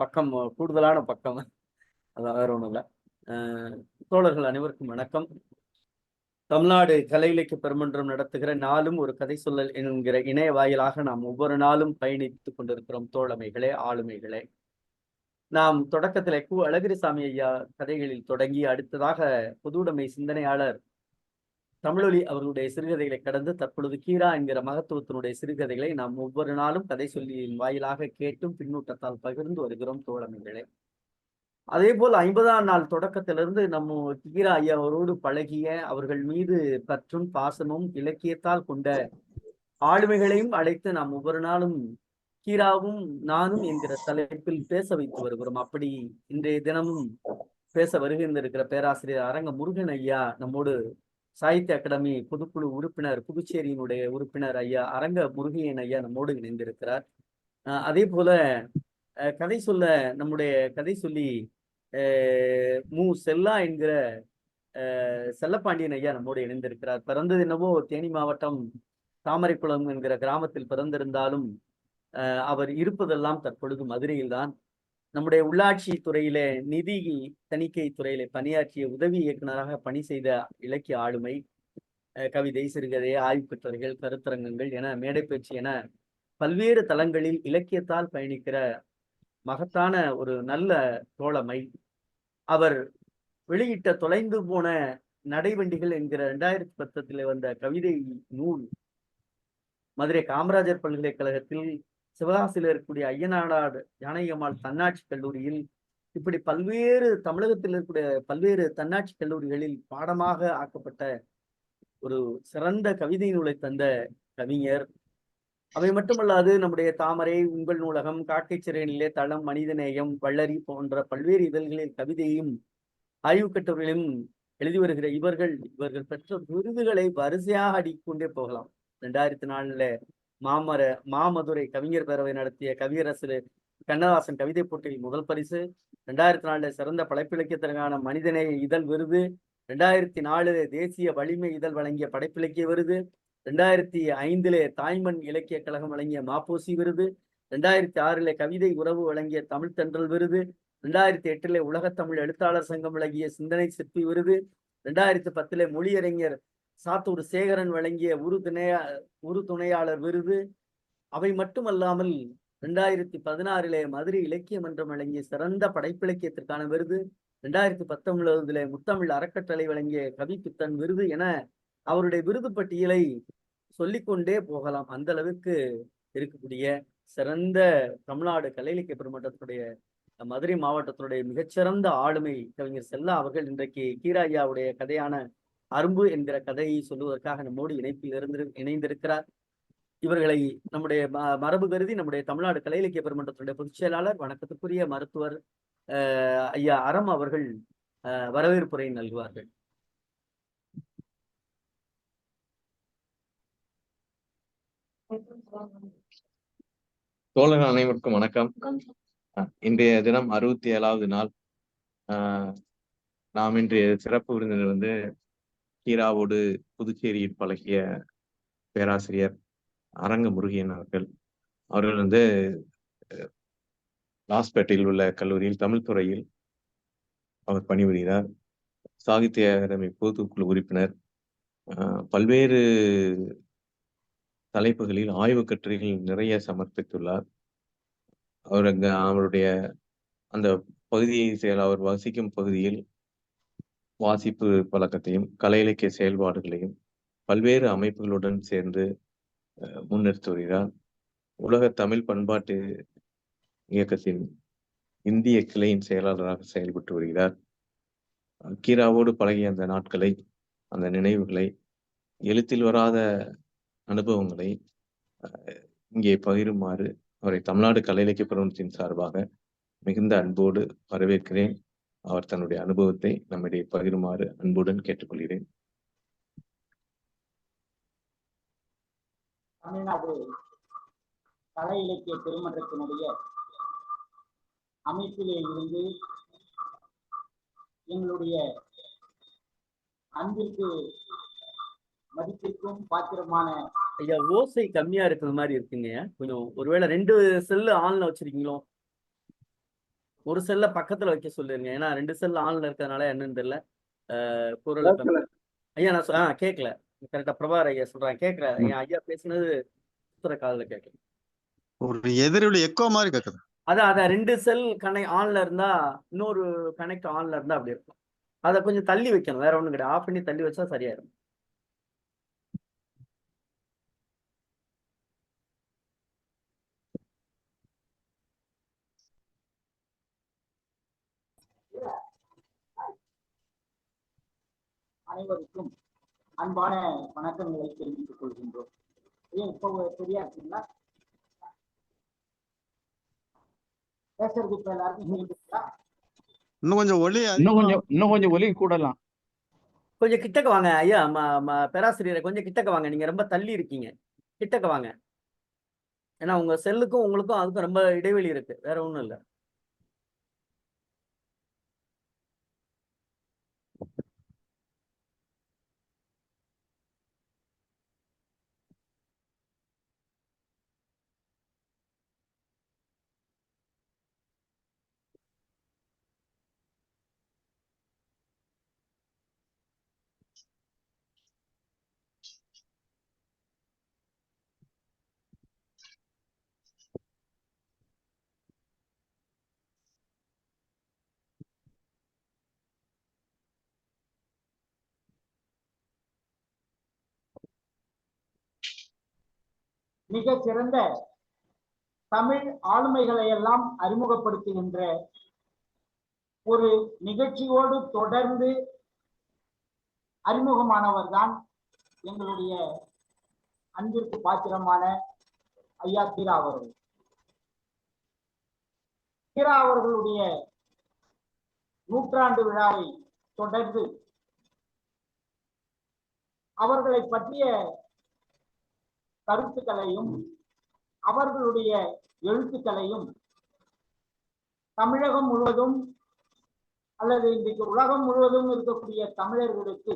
பக்கம் கூடுதலான பக்கம். அதான் வேற ஒண்ணும் இல்ல. தோழர்கள் அனைவருக்கும் வணக்கம். தமிழ்நாடு கலை இலக்கிய பெருமன்றம் நடத்துகிற நாளும் ஒரு கதை சொல்லல் என்கிற இணைய வாயிலாக நாம் ஒவ்வொரு நாளும் பயணித்துக் கொண்டிருக்கிறோம் தோழமைகளே, ஆளுமைகளே. நாம் தொடக்கத்திலே அழகிரிசாமி ஐயா கதைகளில் தொடங்கி அடுத்ததாக பொதுவுடைமை சிந்தனையாளர் தமிழொலி அவர்களுடைய சிறுகதைகளை கடந்து தற்பொழுது கீரா என்கிற மகத்துவத்தினுடைய சிறுகதைகளை நாம் ஒவ்வொரு நாளும் கதை சொல்லியின் வாயிலாக கேட்டும் பின்னூட்டத்தால் பகிர்ந்து வருகிறோம் தோழமைகளே. அதே போல் 50ஆம் நாள் தொடக்கத்திலிருந்து நம்ம கீரா ஐயா அவரோடு பழகிய அவர்கள் மீது பற்றும் பாசமும் இலக்கியத்தால் கொண்ட ஆளுமைகளையும் அழைத்து நாம் ஒவ்வொரு நாளும் கீராவும் நானும் என்கிற தலைப்பில் பேச வைத்து வருகிறோம். அப்படி இன்றைய தினமும் பேச வருகின்றிருக்கிற பேராசிரியர் அரங்க முருகன் ஐயா நம்மோடு சாகித்ய அகாடமி பொதுக்குழு உறுப்பினர், புதுச்சேரியினுடைய உறுப்பினர் ஐயா அரங்க முருகையன் ஐயா நம்மோடு இணைந்திருக்கிறார். அதே போல கதை சொல்ல நம்முடைய கதை சொல்லி மு செல்லா என்கிற செல்லப்பாண்டியன் ஐயா நம்மோடு இணைந்திருக்கிறார். பிறந்தது என்னவோ தேனி மாவட்டம் தாமரைக்குளம் என்கிற கிராமத்தில் பிறந்திருந்தாலும் அவர் இருப்பதெல்லாம் தற்பொழுது மதுரையில்தான். நம்முடைய உள்ளாட்சி துறையிலே நிதி தணிக்கை துறையிலே பணியாற்றிய உதவி இயக்குநராக பணி செய்த இலக்கிய ஆளுமை, கவிதை, சிறுகதை, ஆய்வு கட்டுரைகள், கருத்தரங்கங்கள் என மேடைப்பயிற்சி என பல்வேறு தளங்களில் இலக்கியத்தால் பயணிக்கிற மகத்தான ஒரு நல்ல தோழமை. அவர் வெளியிட்ட தொலைந்து போன நடைவண்டிகள் என்கிற 2010 வந்த கவிதை நூல் மதுரை காமராஜர் பல்கலைக்கழகத்தில் சிவகாசியில் இருக்கக்கூடிய ஐயனாடார் ஜானகியம்மாள் தன்னாட்சி கல்லூரியில் இப்படி பல்வேறு தமிழகத்தில் இருக்கக்கூடிய பல்வேறு தன்னாட்சி கல்லூரிகளில் பாடமாக ஆக்கப்பட்ட ஒரு சிறந்த கவிதை நூலை தந்த கவிஞர். அவை மட்டுமல்லாது நம்முடைய தாமரை, உங்கள் நூலகம், காக்கை சிறையிலே, தளம், மனிதநேயம், வள்ளரி போன்ற பல்வேறு இதழ்களில் கவிதையும் ஆய்வு கட்டுரைகளையும் எழுதி வருகிற இவர்கள் பெற்ற விருதுகளை வரிசையாக அடிக்கொண்டே போகலாம். 2004 மாமதுரை கவிஞர் பேரவை நடத்திய கவியரசு கண்ணதாசன் கவிதை போட்டியில் முதல் பரிசு, 2004 சிறந்த படைப்பிலக்கியத்திற்கான மனிதநேய இதழ் விருது, 2004 தேசிய வலிமை இதழ் வழங்கிய படைப்பிலக்கிய விருது, 2005 தாய்மண் இலக்கிய கழகம் வழங்கிய மாப்போசி விருது, 2006 கவிதை உறவு வழங்கிய தமிழ் தென்றல் விருது, 2008 உலகத்தமிழ் எழுத்தாளர் சங்கம் வழங்கிய சிந்தனை சிற்பி விருது, 2010 மொழியறிஞர் சாத்தூர் சேகரன் வழங்கிய உரு துணையாளர் விருது. அவை மட்டுமல்லாமல் 2016 மதுரை இலக்கிய மன்றம் வழங்கிய சிறந்த படைப்பிலக்கியத்திற்கான விருது, 2019 முத்தமிழ் அறக்கட்டளை வழங்கிய கவிப்பித்தன் விருது என அவருடைய விருது பட்டியலை சொல்லிக்கொண்டே போகலாம். அந்த அளவுக்கு இருக்கக்கூடிய சிறந்த தமிழ்நாடு கலை இலக்கிய பெருமன்றத்துடைய மதுரை மாவட்டத்தினுடைய மிகச்சிறந்த ஆளுமை கவிஞர் செல்லா அவர்கள் இன்றைக்கு கீராய்யாவுடைய கதையான அரும்பு என்கிற கதையை சொல்லுவதற்காக நம்மோடு இணைந்திருக்கிறார். இவர்களை நம்முடைய மரபு கருதி நம்முடைய தமிழ்நாடு கலை இலக்கிய பெருமன்றத்துடைய பொதுச் செயலாளர், வணக்கத்துக்குரிய மருத்துவர் ஐயா அறம் அவர்கள் வரவேற்புரை நல்குவார்கள். தோழர்கள் அனைவருக்கும் வணக்கம். இன்றைய தினம் 67வது நாள். நாம் இன்றைய சிறப்பு விருந்தினர் வந்து கீராவோடு புதுச்சேரியில் பழகிய பேராசிரியர் அரங்க முருகையன் அவர்கள் வந்து லாஸ்பேட்டையில் உள்ள கல்லூரியில் தமிழ் துறையில் அவர் பணிபுரிகிறார். சாகித்ய அகாடமி பொதுக்குழு உறுப்பினர். பல்வேறு தலைப்புகளில் ஆய்வு கட்டுரைகள் நிறைய சமர்ப்பித்துள்ளார். அவருடைய அந்த பகுதியை அவர் வசிக்கும் பகுதியில் வாசிப்பு பழக்கத்தையும் கலை இலக்கிய செயல்பாடுகளையும் பல்வேறு அமைப்புகளுடன் சேர்ந்து முன்னெடுத்து வருகிறார். உலக தமிழ் பண்பாட்டு இயக்கத்தின் இந்திய கிளையின் செயலாளராக செயல்பட்டு வருகிறார். கீராவோடு பழகிய அந்த நாட்களை, அந்த நினைவுகளை, எழுத்தில் வராத அனுபவங்களை இங்கே பகிருமாறு அவரை தமிழ்நாடு கலை இலக்கிய பெருமன்றத்தின் சார்பாக மிகுந்த அன்போடு வரவேற்கிறேன். அவர் தன்னுடைய அனுபவத்தை நம்மிடையே பகிருமாறு அன்புடன் கேட்டுக்கொள்கிறேன். தமிழ்நாடு கலை இலக்கிய பெருமன்றத்தினுடைய அமைப்பிலே இருந்து எங்களுடைய அன்பிற்கு மதிப்பிற்கும் பாத்திரமான ஐயா ஓசை கம்மியா இருக்கிற மாதிரி இருக்குங்க. கொஞ்சம் ஒருவேளை 2 செல்லு ஆன்ல வச்சிருக்கீங்களோ? ஒரு செல்ல பக்கத்துல வைக்க சொல்லிருங்க. ஏன்னா 2 செல் ஆன்ல இருக்கிறதுனால என்னன்னு தெரியல. குரல் ஐயா நான் கேட்கல. கரெக்டா பிரபாகர் ஐயா சொல்றாங்க. கேட்கல. என் ஐயா பேசுனது சுத்தர காதுல கேட்கல. ஒரு எதிரொலி எக்கோ மாதிரி கேக்குது. அதான் 2 செல் ஆன்ல இருந்தா இன்னொரு கனெக்ட் ஆன்ல இருந்தா அப்படி இருக்கும். அதை கொஞ்சம் தள்ளி வைக்கணும். வேற ஒண்ணும் கிடையாது. ஆஃப் பண்ணி தள்ளி வச்சா சரியாயிடும். அனைவருக்கும் அன்பான வணக்கங்களை தெரிவித்துக் கொள்கின்றோம். ஏன் இப்போ சரியா இருக்குங்களா? பேசுறது இப்ப எல்லாருக்கும் கேக்குதுங்களா? இன்னும் கொஞ்சம் ஒலி இன்னும் கொஞ்சம் ஒலி கூடலாம். கொஞ்சம் கிட்டக்க வாங்க ஐயா. பேராசிரியரை கொஞ்சம் கிட்டக்க வாங்க. நீங்க ரொம்ப தள்ளி இருக்கீங்க. கிட்டக்க வாங்க. ஏன்னா உங்க செல்லுக்கும் உங்களுக்கும் அதுக்கும் ரொம்ப இடைவெளி இருக்கு. வேற ஒண்ணும் இல்ல. மிக சிறந்த தமிழ் ஆளுமைகளை எல்லாம் அறிமுகப்படுத்துகின்ற ஒரு நிகழ்ச்சியோடு தொடர்ந்து அறிமுகமானவர் தான் எங்களுடைய அன்பிற்கு பாத்திரமான ஐயா தீரா அவர்கள். தீரா அவர்களுடைய நூற்றாண்டு விழாவை தொடர்ந்து அவர்களை பற்றிய கருத்துக்களையும் அவர்களுடைய எழுத்துக்களையும் தமிழகம் முழுவதும் அல்லது இன்றைக்கு உலகம் முழுவதும் இருக்கக்கூடிய தமிழர்களுக்கு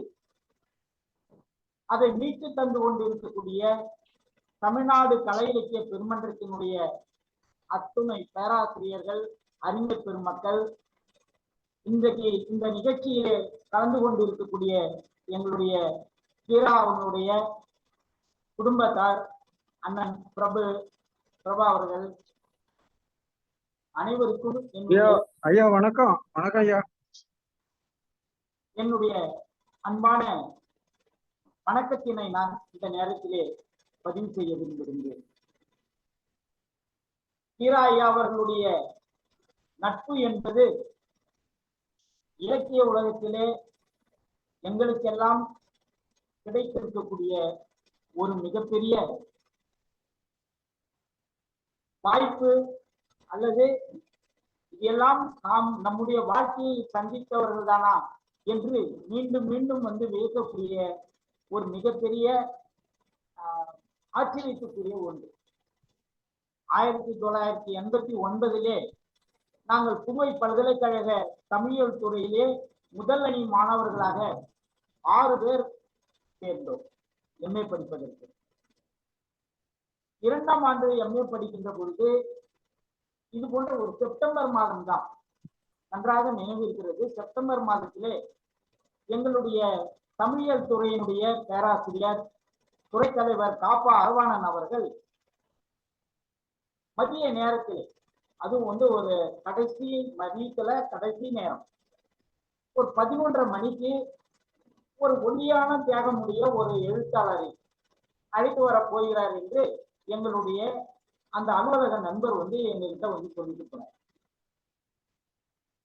அதை மீட்டு தந்து கொண்டிருக்கக்கூடிய தமிழ்நாடு கலை இலக்கிய பெருமன்றத்தினுடைய அத்துணை பேராசிரியர்கள், அறிஞர் பெருமக்கள், இன்றைக்கு இந்த நிகழ்ச்சியிலே கலந்து கொண்டிருக்கக்கூடிய எங்களுடைய தீரா அவர்களுடைய குடும்பத்தார், அண்ணன் பிரபா அவர்கள் அனைவருக்கும் ஐயா வணக்கம். வணக்கம் ஐயா. என்னுடைய அன்பான வணக்கத்தினை நான் இந்த நேரத்திலே பதிவு செய்ய விரும்புகின்றேன். தீரா ஐயா அவர்களுடைய நட்பு என்பது இலக்கிய உலகத்திலே எங்களுக்கெல்லாம் கிடைத்திருக்கக்கூடிய ஒரு மிகப்பெரிய வாய்ப்பு, அல்லது இதெல்லாம் நாம் நம்முடைய வாழ்க்கையை சந்தித்தவர்கள் தானா என்று மீண்டும் மீண்டும் வந்து வியக்கக்கூடிய ஒரு மிகப்பெரிய ஆச்சரியத்துக்குரிய ஒன்று. 1989 நாங்கள் புதுவை பல்கலைக்கழக தமிழியல் துறையிலே முதல் அணி மாணவர்களாக 6 பேர் சேர்ந்தோம் எம்ஏ படிப்பதற்கு. 2ஆம் ஆண்டு எம்ஏ படிக்கின்ற பொழுது இது போன்ற ஒரு செப்டம்பர் மாதம் தான், நன்றாக நினைவிருக்கிறது. செப்டம்பர் மாதத்திலே எங்களுடைய தமிழியல் துறையினுடைய பேராசிரியர், துறை தலைவர் காப்பா அரவாணன் அவர்கள் மதிய நேரத்தில், அதுவும் வந்து ஒரு கடைசி மதியத்துல கடைசி நேரம், ஒரு 11:30 மணிக்கு ஒரு ஒல்லியான தியாகமுடைய ஒரு எழுத்தாளரை அழைத்து வர போகிறார் என்று எங்களுடைய அந்த அலுவலக நண்பர் வந்து எங்ககிட்ட வந்து சொல்லிட்டு போனார்.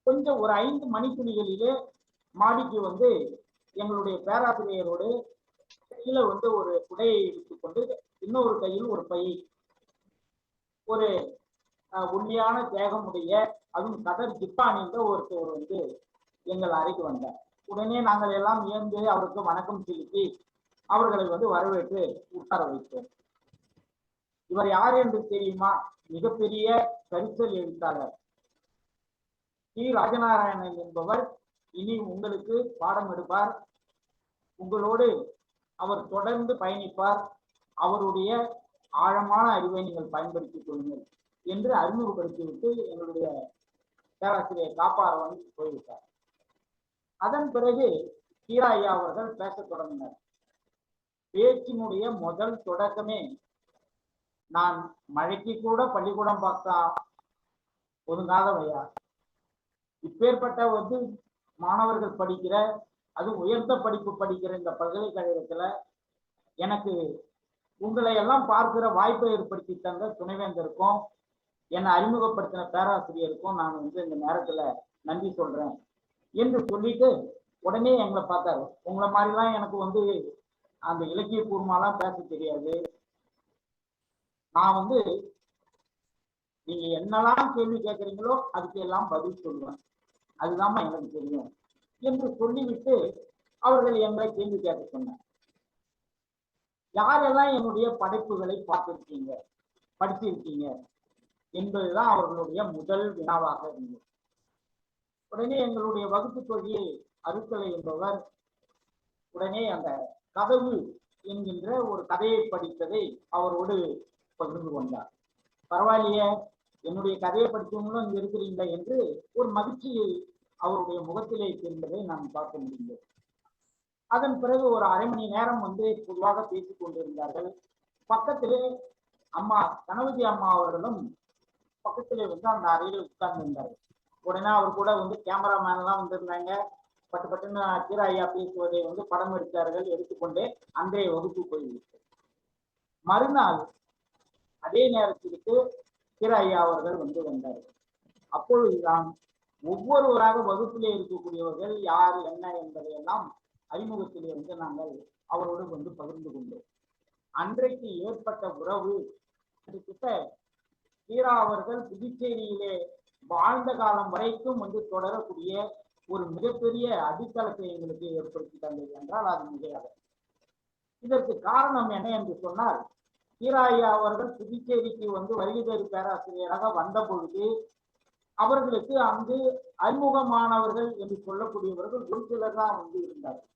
கொஞ்சம் ஒரு 5 மணித்துளிகளிலே மாடிக்கு வந்து எங்களுடைய பேராசிரியரோடு கையில வந்து ஒரு குடையை எடுத்துக்கொண்டு இன்னொரு கையில் ஒரு பையை, ஒரு ஒல்லியான தேகமுடைய, அதுவும் கதர் ஜிப்பானின்ற ஒருத்தர் வந்து எங்கள் அறைக்கு வந்தார். உடனே நாங்கள் எல்லாம் ஏந்து அவருக்கு வணக்கம் செலுத்தி அவர்களை வந்து வரவேற்று உட்கார வைத்தோம். இவர் யார் என்று தெரியுமா? மிகப்பெரிய கரிசல் எழுத்தாளர் டி. ராஜநாராயணன் என்பவர் இனி உங்களுக்கு பாடம் எடுப்பார், உங்களோடு அவர் தொடர்ந்து பயணிப்பார், அவருடைய ஆழமான அறிவை நீங்கள் பயன்படுத்திக் கொள்ளுங்கள் என்று அறிமுகப்படுத்திவிட்டு எங்களுடைய பேராசிரியர் காப்பாரவன் போய்விட்டார். அதன் பிறகு கீரா ஐயா அவர்கள் பேசத் தொடங்கினார். பேச்சினுடைய முதல் தொடக்கமே, நான் மழைக்கு கூட பள்ளிக்கூடம் பார்த்தா ஒதுங்காதவையா, இப்பேற்பட்ட வந்து மாணவர்கள் படிக்கிற, அது உயர்ந்த படிப்பு படிக்கிற இந்த பல்கலைக்கழகத்துல எனக்கு உங்களை எல்லாம் பார்க்கிற வாய்ப்பை ஏற்படுத்தி தந்த துணைவேந்தருக்கும் என்னை அறிமுகப்படுத்தின பேராசிரியருக்கும் நான் வந்து இந்த நேரத்துல நன்றி சொல்றேன் என்று சொல்லிட்டு உடனே எங்களை பார்த்தாரு. உங்களை மாதிரிலாம் எனக்கு வந்து அந்த இலக்கிய பூர்வமாலாம் பேச தெரியாது, நான் வந்து நீங்க என்னெல்லாம் கேள்வி கேட்குறீங்களோ அதுக்கு எல்லாம் பதில் சொல்லுவேன், அதுதான் எனக்கு தெரியும் என்று சொல்லிவிட்டு அவர்கள் எங்களை கேள்வி கேட்க சொன்னார். யாரெல்லாம் என்னுடைய படைப்புகளை பார்த்திருக்கீங்க, படிச்சிருக்கீங்க என்பதுதான் அவர்களுடைய முதல் வினாவாக இருந்தது. உடனே எங்களுடைய வகுப்பு தொழில் அருக்கலை என்பவர் உடனே அந்த கதவு என்கின்ற ஒரு கதையை படித்ததை அவரோடு பகிர்ந்து கொண்டார். பரவாயில்லையே, என்னுடைய கதையை படித்தவங்களும் இங்க இருக்கிறீங்க என்று ஒரு மகிழ்ச்சியை அவருடைய முகத்திலே தெரிந்ததை நாம் பார்க்க முடிந்தது. அதன் பிறகு ஒரு அரை மணி நேரம் வந்து பொதுவாக பேசிக் கொண்டிருந்தார்கள். பக்கத்திலே அம்மா கணபதி அம்மா அவர்களும் பக்கத்திலே வந்து அந்த அறையில் உட்கார்ந்து இருந்தார்கள். உடனே அவர் கூட வந்து கேமராமேன் எல்லாம் வந்திருந்தாங்க. பட்டு பட்டுன்னு கீரா ஐயா பேசுவதை வந்து படம் எடுத்தார்கள். எடுத்துக்கொண்டே அன்றைய வகுப்பு போய்விட்டது. மறுநாள் அதே நேரத்திற்கு கீரா ஐயா அவர்கள் வந்து வந்தார்கள். அப்பொழுதுதான் ஒவ்வொருவராக வகுப்பிலே இருக்கக்கூடியவர்கள் யார் என்ன என்பதையெல்லாம் அறிமுகத்திலே வந்து நாங்கள் அவரோடு வந்து பகிர்ந்து கொண்டோம். அன்றைக்கு ஏற்பட்ட உறவு கிட்ட கீரா அவர்கள் புதுச்சேரியிலே வாழ்ந்த காலம் வரைக்கும் வந்து தொடரக்கூடிய ஒரு மிகப்பெரிய அடித்தளத்தை எங்களுக்கு ஏற்படுத்தி தந்தது என்றால் அது மிகையாக. இதற்கு காரணம் என்ன என்று சொன்னால், கீரா ஐயா அவர்கள் புதுச்சேரிக்கு வந்து வருகை பேராசிரியராக வந்த பொழுது அவர்களுக்கு அங்கு அறிமுகமானவர்கள் என்று சொல்லக்கூடியவர்கள் ஒரு சிலர் தான் வந்து இருந்தார்கள்.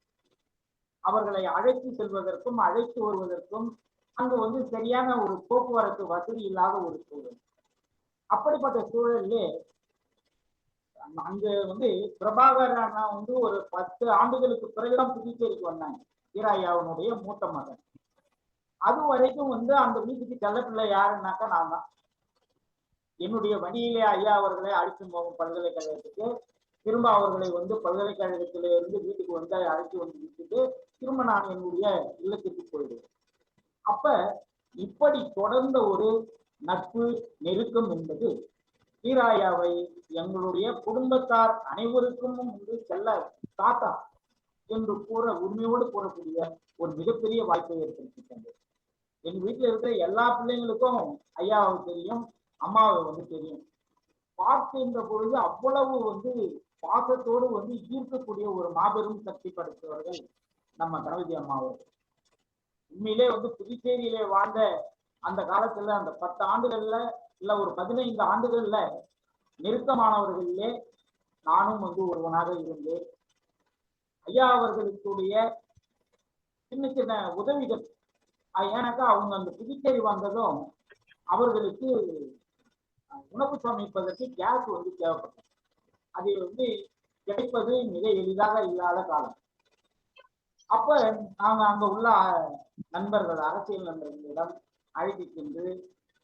அவர்களை அழைத்து செல்வதற்கும் அழைத்து வருவதற்கும் அங்கு வந்து சரியான ஒரு போக்குவரத்து வசதி இல்லாத ஒரு சூழல். அப்படிப்பட்ட சூழலிலே அங்க வந்து பிரபாகர் அண்ணா வந்து ஒரு 10 ஆண்டுகளுக்கு பிறகுதான் புதுச்சேரிக்கு வந்தாங்க. கீரா ஐயாவுடைய மூத்த மகன். அது வரைக்கும் வந்து அந்த வீட்டுக்கு செல்லப்பிள்ளை யாருன்னாக்கா நான் தான். என்னுடைய வழியிலே ஐயா அவர்களை அழைத்து போகும் பல்கலைக்கழகத்துக்கு, திரும்ப அவர்களை வந்து பல்கலைக்கழகத்தில இருந்து வீட்டுக்கு வந்து அழைத்து வந்து விட்டுட்டு திரும்ப நான் என்னுடைய இல்லத்திற்கு போயிடுவேன். அப்ப இப்படி தொடர்ந்த ஒரு நட்பு நெருக்கம் என்பது கீரா ஐயாவை எங்களுடைய குடும்பத்தார் அனைவருக்கும் வந்து செல்ல தாத்தா என்று கூற உரிமையோடு கூறக்கூடிய ஒரு மிகப்பெரிய வாய்ப்பை ஏற்படுத்தி தந்தது. எங்க வீட்டுல இருக்கிற எல்லா பிள்ளைங்களுக்கும் ஐயாவை தெரியும், அம்மாவை வந்து தெரியும். பார்க்கின்ற பொழுது அவ்வளவு வந்து பாசத்தோடு வந்து ஈர்க்கக்கூடிய ஒரு மாபெரும் சக்தி படைத்தவர்கள் நம்ம கணபதி அம்மா அவர்கள். உண்மையிலே வந்து புதுச்சேரியிலே வாழ்ந்த அந்த காலத்துல அந்த 10 ஆண்டுகள்ல இல்ல ஒரு 15 ஆண்டுகள்ல நெருக்கமானவர்களிலே நானும் வந்து ஒருவனாக இருந்து ஐயா அவர்களுடைய சின்ன சின்ன உதவிகள், ஏன்னாக்கா அவங்க அந்த புதுச்சேரி வந்ததும் அவர்களுக்கு உணவு சமைப்பதற்கு கேஸ் வந்து தேவைப்பட்டது. அது வந்து கிடைப்பது மிக எளிதாக இல்லாத காலம். அப்ப நாங்க அங்க உள்ள நண்பர்கள், அரசியல் நண்பர்களிடம் அழைத்து சென்று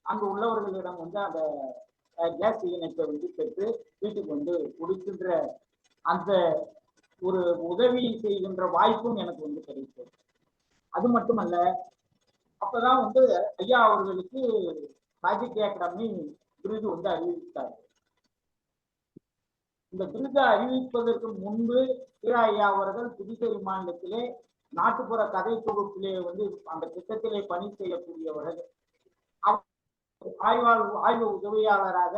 அங்கு உள்ளவர்களிடம் வந்து அந்த கேஸ் இணைப்பை வந்து பெற்று வீட்டுக்கு வந்து கொடுக்கின்ற அந்த ஒரு உதவி செய்கின்ற வாய்ப்பும் எனக்கு வந்து கிடைத்தது. அது மட்டுமல்ல, அப்பதான் வந்து ஐயா அவர்களுக்கு சாகித்ய அகாடமி விருது வந்து அறிவித்தார். இந்த விருதை அறிவிப்பதற்கு முன்பு கீரா ஐயா அவர்கள் புதுச்சேரி மாநிலத்திலே நாட்டுப்புற கதை தொகுப்பிலே வந்து அந்த திட்டத்திலே பணி செய்யக்கூடியவர்கள். ஆய்வு உதவியாளராக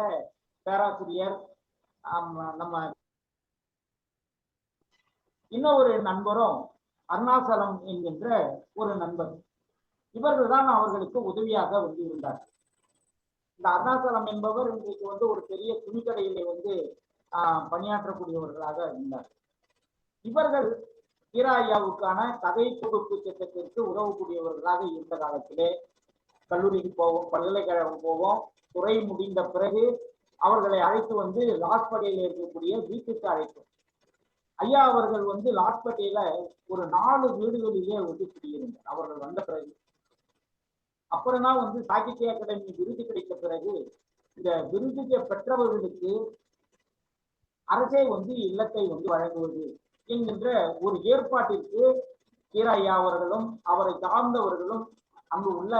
பேராசிரியர் நம்ம இன்னொரு நண்பரும் அருணாசலம் என்கின்ற ஒரு நண்பர், இவர்கள் தான் அவர்களுக்கு உதவியாக வந்து இருந்தார். இந்த அருணாசலம் என்பவர் இன்றைக்கு வந்து ஒரு பெரிய துணிக்கடையிலே வந்து பணியாற்றக்கூடியவர்களாக இருந்தார். இவர்கள் கீரா ஐயாவுக்கான கதை தொகுப்பு திட்டத்திற்கு உதவக்கூடியவர்களாக இருந்த காலத்திலே கல்லூரிக்கு போவோம், பல்கலைக்கழகம் போவோம், துறை முடிந்த பிறகு அவர்களை அழைத்து வந்து லாஸ்பேட்டையில் இருக்கக்கூடிய வீட்டுக்கு அழைத்தோம். ஐயா அவர்கள் வந்து லாஸ்பேட்டையில ஒரு 4 வீடுகளிலே வந்து குடியிருந்தார் அவர்கள் வந்த பிறகு. அப்புறம் தான் வந்து சாகித்ய அகாடமி விருது கிடைத்த பிறகு இந்த விருதுக்கு பெற்றவர்களுக்கு அரசே வந்து இல்லத்தை வந்து வழங்குவது என்கின்ற ஒரு ஏற்பாட்டிற்கு கீரையா அவர்களும் அவரை சார்ந்தவர்களும் அங்கு உள்ள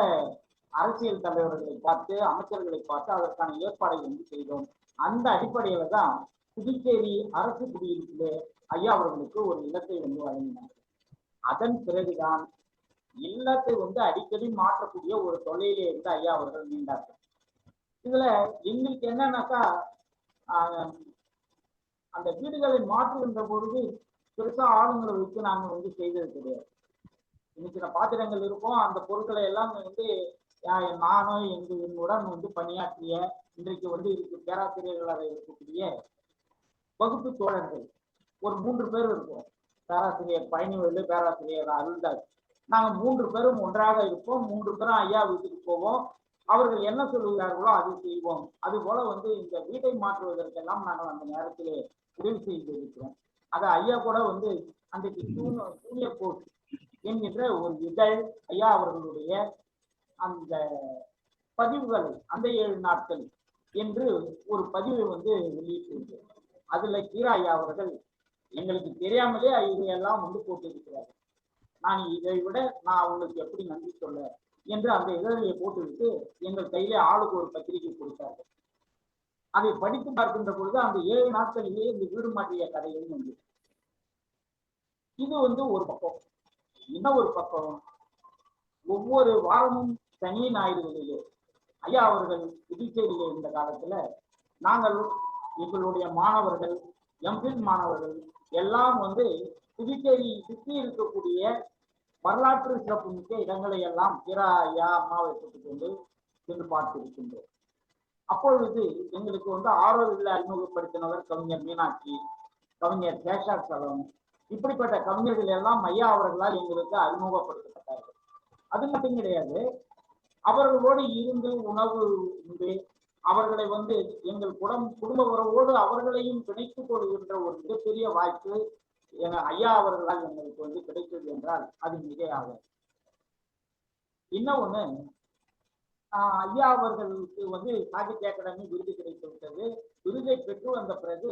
அரசியல் தலைவர்களை பார்த்து அமைச்சர்களை பார்த்து அதற்கான ஏற்பாடை வந்து செய்தோம். அந்த அடிப்படையில தான் புதுச்சேரி அரசு குடியிருப்பிலே ஐயா அவர்களுக்கு ஒரு இல்லத்தை வந்து வழங்கினார். அதன் பிறகுதான் இல்லத்தை வந்து அடிக்கடி மாற்றக்கூடிய ஒரு தொல்லையிலே இருந்து ஐயா அவர்கள் நீண்டார்கள். இதுல எங்களுக்கு என்னன்னாக்கா அந்த வீடுகளை மாற்றுகின்ற பொழுது பெருசா ஆளுங்களை வைத்து நாங்கள் வந்து செய்தது கிடையாது. இன்னைக்கு பாத்திரங்கள் இருக்கும், அந்த பொருட்களை எல்லாம் வந்து நானும் என்னுடன் வந்து பணியாற்றிய இன்றைக்கு வந்து பேராசிரியர்களாக இருக்கக்கூடிய வகுப்பு தோழர்கள் ஒரு 3 பேர் இருக்கும். பேராசிரியர் பழனிவேலு, பேராசிரியர் அருள்தாஸ், நாங்க 3 பேரும் ஒன்றாக இருப்போம். 3 பேரும் ஐயா வீட்டுக்கு போவோம். அவர்கள் என்ன சொல்லுகிறார்களோ அதை செய்வோம். அது போல வந்து இந்த வீட்டை மாற்றுவதற்கெல்லாம் நாங்கள் அந்த நேரத்திலே உதவி செய்திருக்கிறோம். அதை ஐயா கூட வந்து அன்றைக்கு ஜூனியர் போஸ்ட் என்கின்ற ஒரு இதழ் ஐயா அவர்களுடைய அந்த பதிவுகள் அந்த 7 நாட்கள் என்று ஒரு பதிவை வந்து வெளியிட்டிருக்கிறார். அதுல கீரா ஐயா அவர்கள் எங்களுக்கு தெரியாமலே இதையெல்லாம் வந்து போட்டிருக்கிறார். நான் இதை விட நான் அவங்களுக்கு எப்படி நன்றி சொல்ல என்று அந்த இதழையை போட்டுவிட்டு எங்கள் கையிலே ஆளுக்கு ஒரு பத்திரிகை கொடுத்தார்கள். அதை படித்து பார்க்கின்ற பொழுது அந்த 7 நாட்களிலேயே இந்த வீடு மாற்றிய கதையும் வந்து இது வந்து ஒரு பக்கம். இன்னும் ஒரு பக்கம், ஒவ்வொரு வாரமும் சனி ஞாயிறுகளிலே ஐயா அவர்கள் புதுச்சேரியில இருந்த காலத்துல நாங்கள் எங்களுடைய மாணவர்கள், எம்பில் மாணவர்கள் எல்லாம் வந்து புதுச்சேரி சுற்றி இருக்கக்கூடிய வரலாற்று சிறப்புமிக்க இடங்களை எல்லாம் கீரா ஐயா அம்மாவை பெற்றுக் கொண்டு சென்று பார்த்திருக்கின்றோம். அப்பொழுது எங்களுக்கு வந்து ஆரோவில் அறிமுகப்படுத்தினவர் கவிஞர் மீனாட்சி, கவிஞர் சேஷார் சலம், இப்படிப்பட்ட கவிஞர்கள் எல்லாம் ஐயா அவர்களால் எங்களுக்கு அறிமுகப்படுத்தப்பட்டார்கள். அது மட்டும் கிடையாது, அவர்களோடு இருந்து உணவு உண்டு, அவர்களை வந்து எங்கள் குடும்ப உறவோடு அவர்களையும் பிணைத்துக் கொள்கின்ற ஒரு மிகப்பெரிய வாய்ப்பு ஐயா அவர்களால் எங்களுக்கு வந்து கிடைத்தது என்றால் அது மிகையாகும். இன்னொன்னு, ஐயா அவர்களுக்கு வந்து சாகித்ய அகாடமி விருது கிடைத்து விட்டது. விருதை பெற்று வந்த பிறகு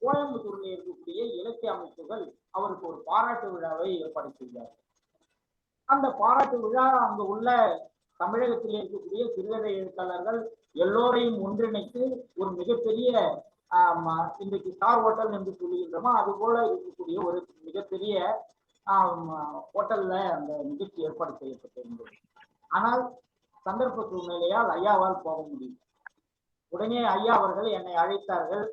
கோயம்புத்தூரில் இருக்கக்கூடிய இலக்கிய அமைப்புகள் அவருக்கு ஒரு பாராட்டு விழாவை ஏற்பாடு செய்தார். அந்த பாராட்டு விழா அங்கு உள்ள தமிழகத்தில் இருக்கக்கூடிய சிறுகதை எழுத்தாளர்கள் எல்லோரையும் ஒன்றிணைத்து ஒரு மிகப்பெரிய இன்றைக்கு ஸ்டார் ஹோட்டல் என்று சொல்லுகின்றோமோ அது போல இருக்கக்கூடிய ஒரு மிகப்பெரிய ஹோட்டல்ல அந்த நிகழ்ச்சி ஏற்பாடு செய்யப்பட்டிருந்தது. ஆனால் சந்தர்ப்ப சூழ்நிலையால் ஐயாவால் போக முடியும். உடனே ஐயா அவர்கள் என்னை அழைத்தார்கள்.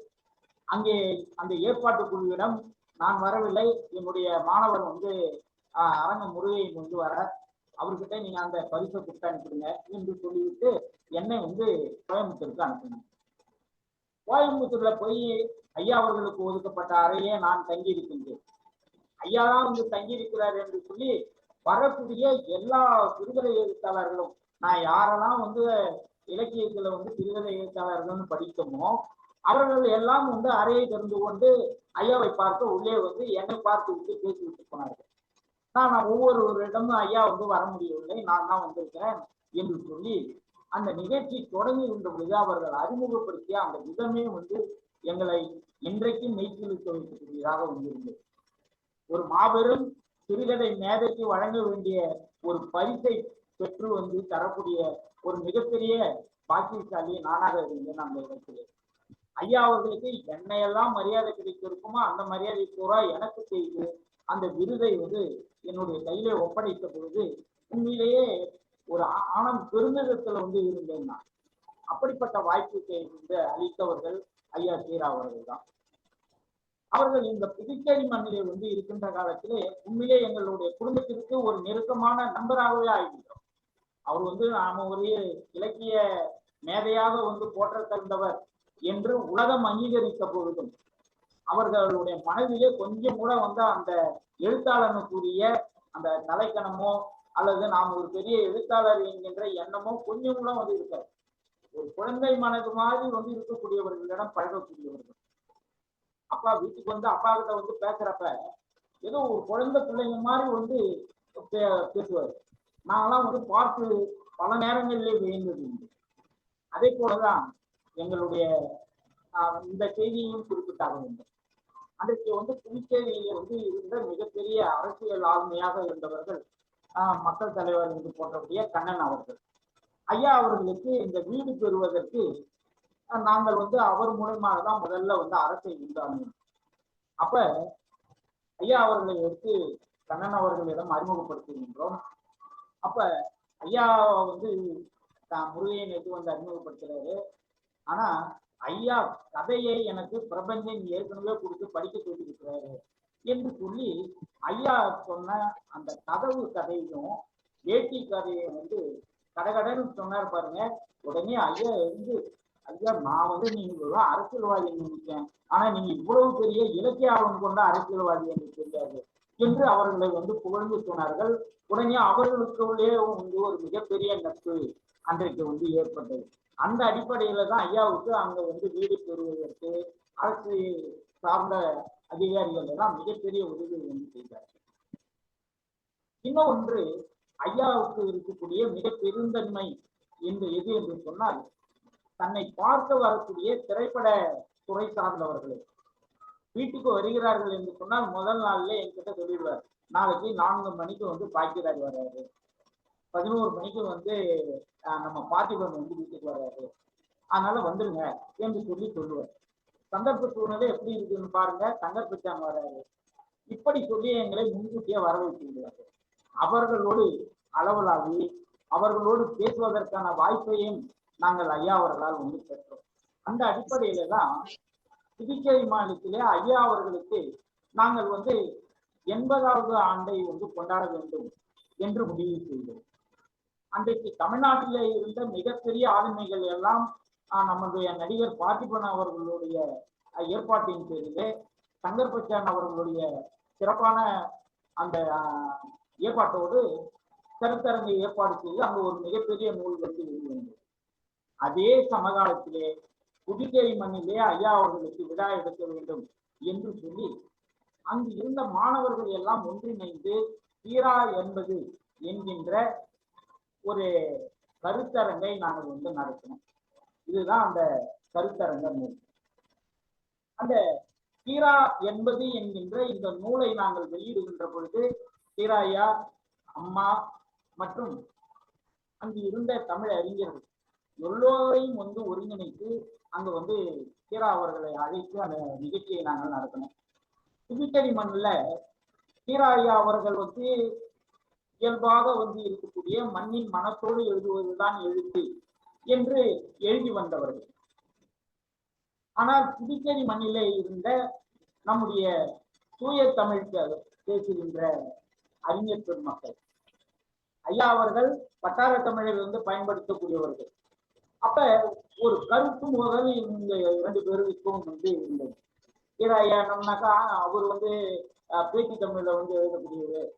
அங்கே அந்த ஏற்பாட்டு குழுவிடம் நான் வரவில்லை, என்னுடைய மாணவர் வந்து அரங்க முருகையன் வந்து வர, அவர்கிட்ட நீங்க அந்த பரிசை கொடுத்து அனுப்பிடுங்க என்று சொல்லிவிட்டு என்னை வந்து கோயம்புத்தூருக்கு அனுப்பினேன். கோயம்புத்தூர்ல போய் ஐயா அவர்களுக்கு ஒதுக்கப்பட்ட அறையே நான் தங்கி இருக்கின்றேன். ஐயா தான் வந்து தங்கி இருக்கிறார் என்று சொல்லி வரக்கூடிய எல்லா சிறுகதை எழுத்தாளர்களும், நான் யாரெல்லாம் வந்து இலக்கியத்துல வந்து சிறுகதை எழுத்தாளர்கள் படித்தோமோ அவர்கள் எல்லாம் வந்து அறையை திறந்து கொண்டு ஐயாவை பார்க்க உள்ளே வந்து என்னை பார்த்து விட்டு பேசி விட்டு போனார்கள். நான் ஒவ்வொருவரிடமும் ஐயா வந்து வர முடியவில்லை, நான் தான் வந்திருக்கிறேன் என்று சொல்லி அந்த நிகழ்ச்சி தொடங்கி இருந்த பொழுது அவர்கள் அறிமுகப்படுத்திய அந்த விதமே வந்து எங்களை இன்றைக்கு மெய்சிலிருக்க வைக்கக்கூடியதாக வந்திருந்தது. ஒரு மாபெரும் சிறுகதை மேதைக்கு வழங்க வேண்டிய ஒரு பரிசை பெற்று வந்து தரக்கூடிய ஒரு மிகப்பெரிய பாக்கியசாலி நானாக இருந்தேன் அந்த இடத்திலே. ஐயா அவர்களுக்கு என்னையெல்லாம் மரியாதை கிடைத்திருக்குமோ அந்த மரியாதை பூரா எனக்கு செய்து அந்த விருதை வந்து என்னுடைய கையிலே ஒப்படைத்த பொழுது உண்மையிலேயே ஒரு ஆனந்த பெருமிதத்துல வந்து இருந்தேன் நான். அப்படிப்பட்ட வாய்ப்புகளை வந்து அளித்தவர்கள் ஐயா கீரா அவர்கள் தான். அவர்கள் இந்த புதுச்சேரி மண்ணிலே வந்து இருக்கின்ற காலத்திலே உண்மையிலே எங்களுடைய குடும்பத்திற்கு ஒரு நெருக்கமான நண்பராகவே ஆகிவிட்டோம். அவர் வந்து நாம ஒரு இலக்கிய மேதையாக வந்து போற்ற தந்தவர் என்று உலகம் அங்கீகரித்த பொழுதும் அவர்களுடைய மனதிலே கொஞ்சம் கூட வந்து அந்த எழுத்தாளனுக்குரிய அந்த தலைக்கணமோ அல்லது நாம் ஒரு பெரிய எழுத்தாளர் என்கின்ற எண்ணமோ கொஞ்சம் கூட வந்து இருக்காது. ஒரு குழந்தை மனது மாதிரி வந்து இருக்கக்கூடியவர்களிடம் பழகக்கூடியவர்கள். அப்பா வீட்டுக்கு வந்து அப்பா கிட்ட வந்து பேசுறப்ப ஏதோ ஒரு குழந்தை பிள்ளைங்க மாதிரி வந்து பேசுவார். நாங்கெல்லாம் வந்து பார்த்து பல நேரங்களிலே வியந்தது உண்டு. அதே போலதான் எங்களுடைய இந்த செய்தியையும் குறிப்பிட்டாக வேண்டும். அன்றைக்கு வந்து புதுச்சேரியில வந்து இருந்த மிகப்பெரிய அரசியல் ஆளுமையாக இருந்தவர்கள் மக்கள் தலைவர் என்று போன்றபடிய கண்ணன் அவர்கள். ஐயா அவர்களுக்கு இந்த வீடு பெறுவதற்கு நாங்கள் வந்து அவர் மூலமாக தான் முதல்ல வந்து அரசை உண்டானோம். அப்ப ஐயா அவர்களை எடுத்து கண்ணன் அவர்களிடம் அறிமுகப்படுத்துகின்றோம். அப்ப ஐயா வந்து முருகையன் எடுத்து வந்து அறிமுகப்படுத்துறாரு. ஆனா ஐயா கதையை எனக்கு பிரபஞ்சன் ஏற்கனவே கொடுத்து படிக்க சொல்லியிருக்கிறாரு என்று சொல்லி ஐயா சொன்ன அந்த கதையும் வேட்டி கதையை வந்து கடகடன்னு சொன்னார் பாருங்க. உடனே ஐயா இருந்து, ஐயா நான் வந்து நீங்க அரசியல்வாதி நினைச்சேன், ஆனா நீங்க இவ்வளவு பெரிய இலக்கிய ஆர்வம் கொண்ட அரசியல்வாதி என்று தெரியாது என்று அவர்களை வந்து புகழ்ந்து சொன்னார்கள். உடனே அவர்களுக்குள்ளே வந்து ஒரு மிகப்பெரிய நட்பு அன்றைக்கு வந்து ஏற்பட்டது. அந்த அடிப்படையில தான் ஐயாவுக்கு அங்க வந்து வீடு பெறுவதற்கு அரசு சார்ந்த அதிகாரிகள் எல்லாம் மிகப்பெரிய உதவி வந்து செய்தார்கள். இன்னொன்று, ஐயாவுக்கு இருக்கக்கூடிய மிக பெருந்தன்மை எது என்று சொன்னால், தன்னை பார்க்க வரக்கூடிய திரைப்பட துறை சார்ந்தவர்களை வீட்டுக்கு வருகிறார்கள் என்று சொன்னால் முதல் நாள்ல என்கிட்ட சொல்லிடுவார், நாளைக்கு 4 மணிக்கு வந்து பாக்கியராஜ் வர்றாரு, 11 மணிக்கு வந்து நம்ம பார்த்திபன் வந்து வீட்டுக்கு வர்றாரு, அதனால வந்துருங்க என்று சொல்லுவார். சந்தர்ப்ப சூழ்நிலை எப்படி இருக்குன்னு பாருங்க, சங்கர்பிச்சான் வர்றாரு, இப்படி சொல்லி எங்களை முன்கூட்டியே வர வைத்திருக்கிறார்கள். அவர்களோடு அளவலாகி அவர்களோடு பேசுவதற்கான வாய்ப்பையும் நாங்கள் ஐயா அவர்களால் வந்து பெற்றோம். அந்த அடிப்படையில தான் புதுச்சேரி மாநிலத்திலே ஐயா அவர்களுக்கு நாங்கள் வந்து 80வது ஆண்டை வந்து கொண்டாட வேண்டும் என்று முடிவு செய்தோம். அன்றைக்கு தமிழ்நாட்டிலே இருந்த மிகப்பெரிய ஆளுமைகள் எல்லாம் நம்முடைய நடிகர் பார்த்திபன் அவர்களுடைய ஏற்பாட்டின் பேரிலே சங்கர்பச்சான் அவர்களுடைய சிறப்பான அந்த ஏற்பாட்டோடு கருத்தரங்கை ஏற்பாடு செய்து அங்கு ஒரு மிகப்பெரிய நூல் வந்து வெளிவந்தது. அதே சமகாலத்திலே புதுச்சேரி மண்ணிலே ஐயா அவர்களுக்கு விழா எடுக்க வேண்டும் என்று சொல்லி அங்கு இருந்த மாணவர்கள் எல்லாம் ஒன்றிணைந்து தீரா என்பது என்கின்ற ஒரு கருத்தரங்கை நாங்கள் வந்து நடத்தினோம். இதுதான் அந்த கருத்தரங்க நூல். அந்த தீரா என்பது என்கின்ற இந்த நூலை நாங்கள் வெளியிடுகின்ற பொழுது தீராயா அம்மா மற்றும் அங்கு இருந்த தமிழ் அறிஞர்கள் எல்லோரையும் வந்து ஒருங்கிணைத்து அங்கு வந்து தீரா அவர்களை அழைத்து அந்த நிகழ்ச்சியை நாங்கள் நடத்தினோம். புதுச்சேரி மண்ணில் தீராயா அவர்கள் வந்து இயல்பாக வந்து இருக்கக்கூடிய மண்ணின் மனத்தோடு எழுதுவதுதான் எழுத்து என்று எழுதி வந்தவர்கள். ஆனால் புதுச்சேரி மண்ணிலே இருந்த நம்முடைய தூய தமிழ் பேசுகின்ற அறிஞர் பெருமக்கள் ஐயா அவர்கள் வட்டார தமிழில் வந்து பயன்படுத்தக்கூடியவர்கள். அப்ப ஒரு கருத்து மோதல் இந்த 2 பேருக்கும் வந்து இருந்தது. ஐயா நம்மனாக்கா அவர் வந்து பேச்சு தமிழ்ல வந்து எழுதக்கூடியவர்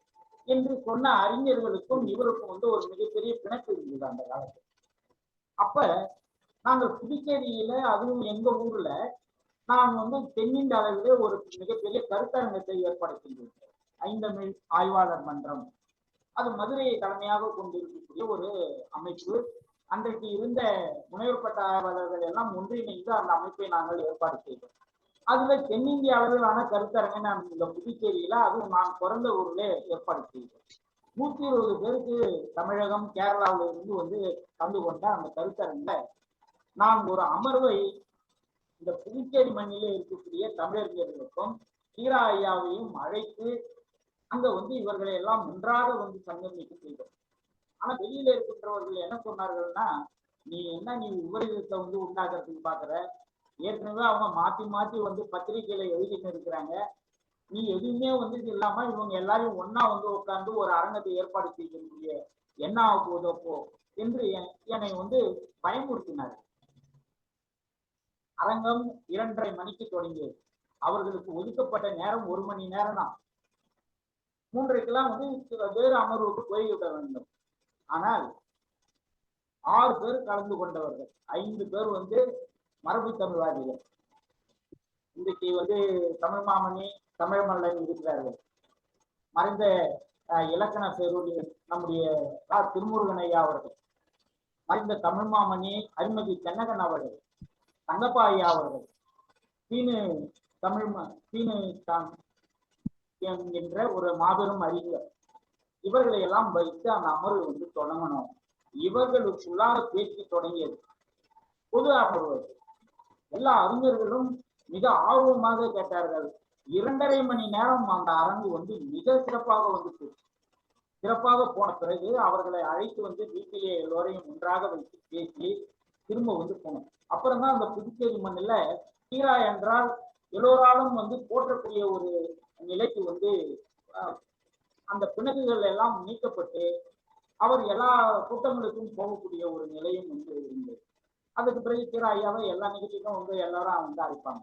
என்று சொன்ன அறிஞர்களுக்கும் இவருக்கும் வந்து ஒரு மிகப்பெரிய பிணக்கு இருந்தது அந்த காலத்தில். அப்ப நாங்கள் புதுச்சேரியில, அதுவும் எங்க ஊர்ல நான் வந்து தென்னிந்திய அளவிலே ஒரு மிகப்பெரிய கருத்தரங்கத்தை ஏற்பாடு செய்திருக்கிறேன். ஐந்தமிழ் ஆய்வாளர் மன்றம், அது மதுரையை தலைமையாக கொண்டிருக்கக்கூடிய ஒரு அமைப்பு. அன்றைக்கு இருந்த முனைவர் பட்ட ஆய்வாளர்கள் எல்லாம் ஒன்றிணைந்து அந்த அமைப்பை நாங்கள் ஏற்பாடு செய்தோம். அதுல தென்னிந்திய அளவிலான கருத்தரங்கை நான் இந்த புதுச்சேரியில, அதுவும் நான் பிறந்த ஊர்ல ஏற்பாடு செய்தோம். 120 பேருக்கு தமிழகம் கேரளாவில இருந்து வந்து கலந்து கொண்ட அந்த கருத்தரங்க நான் ஒரு அமர்வை இந்த புதுச்சேரி மண்ணிலே இருக்கக்கூடிய தமிழறிஞர்களுக்கும் தீரா ஐயாவையும் அழைத்து அங்க வந்து இவர்களை எல்லாம் ஒன்றாக வந்து சங்கமிக்க செய்தோம். ஆனா வெளியில இருக்கின்றவர்கள் என்ன சொன்னார்கள்னா, நீ விபரீதத்தை வந்து உண்டாக்குறதுக்கு பாக்குற, ஏற்கனவே அவங்க மாத்தி மாத்தி வந்து பத்திரிகையில எழுதிட்டு இருக்கிறாங்க, நீ எதுவுமே வந்து இது இல்லாம இவங்க எல்லாரும் ஒன்னா வந்து உட்கார்ந்து ஒரு அரங்கத்தை ஏற்பாடு செய்யக்கூடிய என்ன ஆக போதோ போ என்று என்னை வந்து பயமுறுத்தினார். அரங்கம் 2:30 மணிக்கு தொடங்கியது. அவர்களுக்கு ஒதுக்கப்பட்ட நேரம் 1 மணி நேரம் தான். 3:30க்கெல்லாம் வந்து வேறு அமர்வுக்கு போய்விட வேண்டும். ஆனால் 6 பேர் கலந்து கொண்டவர்கள். 5 பேர் வந்து மரபு தமிழ்வாதிகள். இன்றைக்கு வந்து தமிழ் மாமணி, தமிழ் மல்லன் இருக்கிறார்கள். மறைந்த இலக்கண பேரூர் நம்முடைய திருமுருகன் ஐயா அவர்கள், மறைந்த தமிழ் மாமணி அருள்மிகு தென்னகன் அவர்கள், தங்கப்பா ஐயா அவர்கள், சீனு என்ற ஒரு மாபெரும் அறிஞர், இவர்களை எல்லாம் வைத்து அந்த அமர்வு வந்து தொடங்கணும். இவர்களுக்குள்ளாக பேச்சு தொடங்கியது. பொது அமர்வு. எல்லா அறிஞர்களும் மிக ஆர்வமாக கேட்டார்கள். 2.5 மணி நேரம் அந்த அரங்கு வந்து மிக சிறப்பாக வந்து சிறப்பாக போன பிறகு அவர்களை அழைத்து வந்து வீட்டிலே எல்லோரையும் ஒன்றாக வைத்து பேசி திரும்ப வந்து போனோம். அப்புறம்தான் அந்த புதுச்சேரி மண்ணில் தீரா என்றால் எல்லோராலும் வந்து போற்றக்கூடிய ஒரு நிலைக்கு வந்து அந்த பிணக்குகள் எல்லாம் நீக்கப்பட்டு அவர் எல்லா கூட்டங்களுக்கும் போகக்கூடிய ஒரு நிலையும் வந்து இருந்தது. அதுக்கு பிறகு தீரா ஐயாவை எல்லா நிகழ்ச்சிக்கும் வந்து எல்லாரும் வந்து அழைப்பாங்க.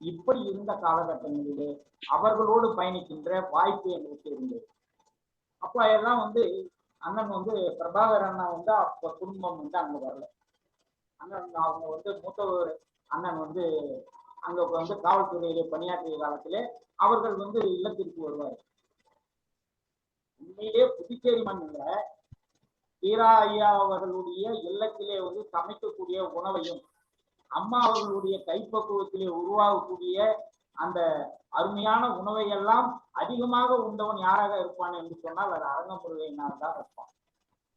இப்படி இருந்த காலகட்டங்களிலே அவர்களோடு பயணிக்கின்ற வாய்ப்பு எங்களுக்கு இருந்தது. அப்ப எல்லாம் வந்து அண்ணன் வந்து பிரபாகர் அண்ணா வந்து அப்ப குடும்பம் வந்து அங்க வரல. அண்ணன் அவங்க வந்து மூத்தவர் அண்ணன் வந்து அங்க வந்து காவல்துறையிலே பணியாற்றிய காலத்திலே அவர்கள் வந்து இல்லத்திற்கு வருவார். உண்மையிலே புதுச்சேரி மண்ணில தீரா ஐயா அவர்களுடைய இல்லத்திலே வந்து சமைக்கக்கூடிய உணவையும் அம்மா அவர்களுடைய கைப்பக்குவத்திலே உருவாகக்கூடிய அந்த அருமையான உணவை எல்லாம் அதிகமாக உண்டவன் யாராக இருப்பான் என்று சொன்னால் அது அரங்கமுருகையினால் தான் இருப்பான்.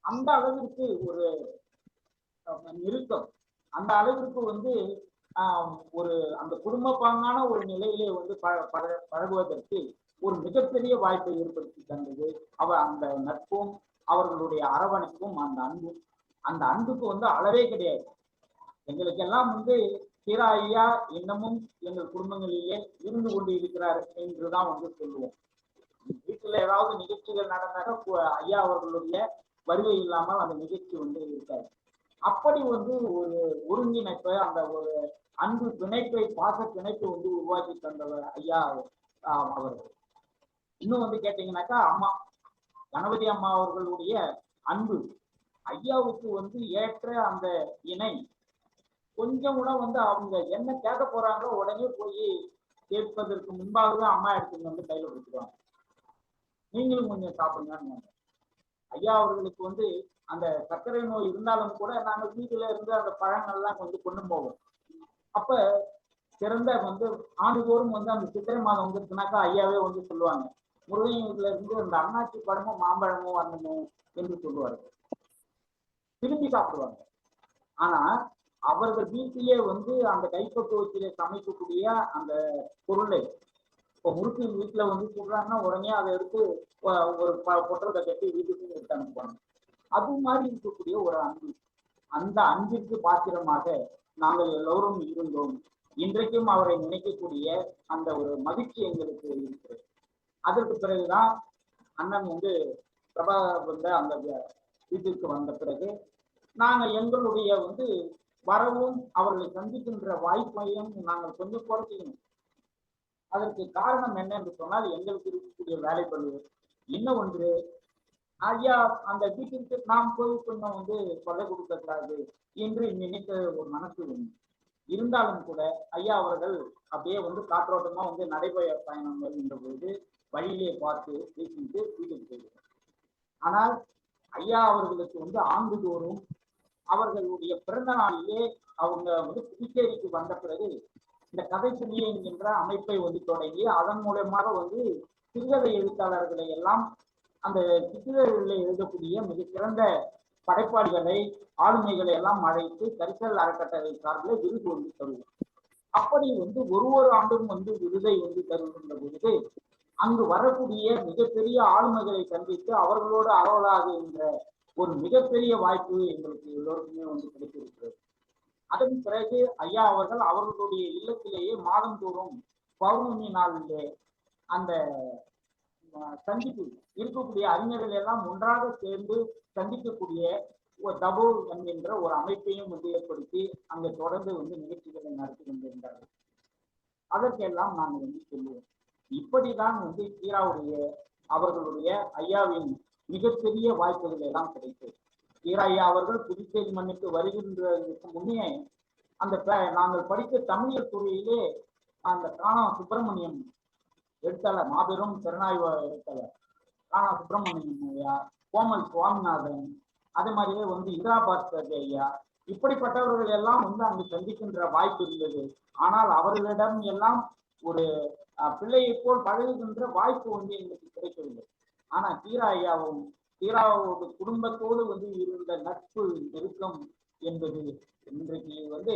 அந்த அளவிற்கு ஒரு நிறுத்தம், அந்த அளவிற்கு வந்து ஒரு அந்த குடும்ப பாங்கான ஒரு நிலையிலே வந்து பழகுவதற்கு ஒரு மிகப்பெரிய வாய்ப்பை ஏற்படுத்தி தந்தது அவர் அந்த நட்பும் அவர்களுடைய அரவணைப்பும் அந்த அன்புக்கு வந்து அளவே கிடையாது. எங்களுக்கெல்லாம் வந்து தீரா ஐயா இன்னமும் எங்கள் குடும்பங்களிலே இருந்து கொண்டு இருக்கிறார் என்றுதான் வந்து சொல்லுவோம். வீட்டுல ஏதாவது நிகழ்ச்சிகள் நடந்தாக்க ஐயா அவர்களுடைய வருகை இல்லாமல் அந்த நிகழ்ச்சி வந்து இருக்காது. அப்படி வந்து ஒரு ஒருங்கிணைப்பை, அந்த ஒரு அன்பு பிணைப்பை, பாச பிணைப்பை வந்து உருவாக்கி தந்தவர் ஐயா அவர்கள். இன்னும் வந்து கேட்டீங்கன்னாக்கா அம்மா கணபதி அம்மா அவர்களுடைய அன்பு ஐயாவுக்கு வந்து ஏற்ற அந்த இணை கொஞ்சம் கூட வந்து அவங்க என்ன கேட்க போறாங்களோ உடனே போய் கேட்பதற்கு முன்பாகவே அம்மா எடுத்துட்டு வந்து கையில கொடுத்துருவாங்க. நீங்களும் கொஞ்சம் சாப்பிடுங்க. ஐயா அவர்களுக்கு வந்து அந்த சர்க்கரை நோய் இருந்தாலும் கூட நாங்கள் வீட்டுல இருந்து அந்த பழங்கள்லாம் கொஞ்சம் கொண்டு போவோம். அப்ப சிறந்த வந்து ஆண்டுதோறும் வந்து அந்த சித்திரை மாதம் வந்துருச்சுனாக்கா ஐயாவே வந்து சொல்லுவாங்க, முருகன் வீட்டுல இருந்து அந்த அண்ணாச்சி பழமும் மாம்பழமும் வரணும் என்று சொல்லுவார்கள். திரும்பி சாப்பிடுவாங்க. ஆனா அவர்கள் வீட்டிலே வந்து அந்த கைப்பக்குவத்திலே சமைக்கக்கூடிய அந்த பொருளை இப்போ முறுக்கு வீட்டுல வந்து சொல்றாங்கன்னா உடனே அதை எடுத்து ஒரு பொட்டலத்தை கட்டி வீட்டுக்கு எடுத்து அனுப்புவாங்க. அது மாதிரி இருக்கக்கூடிய ஒரு அன்பு, அந்த அன்பிற்கு பாத்திரமாக நாங்கள் எல்லோரும் இருந்தோம். இன்றைக்கும் அவரை நினைக்கக்கூடிய அந்த ஒரு மகிழ்ச்சி எங்களுக்கு இருக்கிறது. அதற்கு பிறகுதான் அண்ணன் வந்து பிரபா வந்து அந்த வீட்டிற்கு வந்த பிறகு நாங்கள் எங்களுடைய வந்து வரவும் அவர்களை சந்திக்கின்ற வாய்ப்பையும் நாங்கள் கொஞ்சம் குறைச்சிக்கணும். அதற்கு காரணம் என்ன என்று சொன்னால் எங்களுக்கு இருக்கக்கூடிய வேலைப்பளு. இன்னும் ஒன்று, ஐயா அந்த வீட்டிற்கு நாம் போய் கொஞ்சம் வந்து கொலை கொடுக்கக்கூடாது என்று நினைத்த ஒரு மனசு இருந்தாலும் கூட ஐயா அவர்கள் அப்படியே வந்து காற்றோட்டமா வந்து நடைபெற பயணம் வருகின்ற பொழுது வழியிலே பார்த்து பேசிட்டு வீட்டுக்கு போயிருக்காங்க. ஆனால் ஐயா அவர்களுக்கு வந்து ஆண்டுதோறும் அவர்களுடைய பிறந்த நாளிலே அவங்க வந்து புதுச்சேரிக்கு வந்த பிறகு இந்த கதை சொல்லி என்கின்ற அமைப்பை வந்து தொடங்கி அதன் மூலமாக வந்து சிறுகதை எழுத்தாளர்களை எல்லாம் அந்த சிறுகதைகளில் எழுதக்கூடிய மிக சிறந்த படைப்பாளிகளை, ஆளுமைகளை எல்லாம் அழைத்து கரிசல் அறக்கட்டளை சார்பில் விருது வந்து தருவோம். அப்படி வந்து ஒரு ஆண்டும் வந்து விருதை வந்து தருகின்ற பொழுது அங்கு வரக்கூடிய மிகப்பெரிய ஆளுமைகளை சந்தித்து அவர்களோடு அறவலாகுகின்ற ஒரு மிகப்பெரிய வாய்ப்பு எங்களுக்கு எல்லோருக்குமே வந்து கிடைத்திருக்கிறது. அதன் பிறகு ஐயா அவர்கள் அவர்களுடைய இல்லத்திலேயே மாதந்தோறும் பௌர்ணமி நாளிலே அந்த சந்திப்பு இருக்கக்கூடிய அறிஞர்கள் எல்லாம் ஒன்றாக சேர்ந்து சந்திக்கக்கூடிய ஒரு தபோ என்கின்ற ஒரு அமைப்பையும் வந்து ஏற்படுத்தி அங்கே தொடர்ந்து வந்து நிகழ்ச்சிகளை நடத்தி கொண்டிருந்தார்கள். அதற்கெல்லாம் நாங்கள் வந்து சொல்லுவோம். இப்படிதான் வந்து தீராவுடைய அவர்களுடைய ஐயாவின் மிகப்பெரிய வாய்ப்புகள் எல்லாம் கிடைத்தது. ஈராயா அவர்கள் புதுச்சேரி மண்ணுக்கு வருகின்றதற்கு முன்னே நாங்கள் படித்த தமிழியல் துறையிலே அந்த காணா சுப்பிரமணியம் எழுத்தாளர், மாபெரும் திறனாய்வு எழுத்தாளர் காணா சுப்பிரமணியம் ஐயா, கோமல் சுவாமிநாதன், அதே மாதிரியே வந்து இந்திரா பாஸ்கர் ஐயா, இப்படிப்பட்டவர்கள் எல்லாம் வந்து அங்கு சந்திக்கின்ற வாய்ப்பு இருந்தது. ஆனால் அவர்களிடம் எல்லாம் ஒரு பிள்ளையை போல் பழகுகின்ற வாய்ப்பு வந்து எங்களுக்கு கிடைக்கவில்லை. ஆனா தீராவோட குடும்பத்தோடு வந்து இருந்த நட்பு நெருக்கம் என்பது இன்றைக்கு வந்து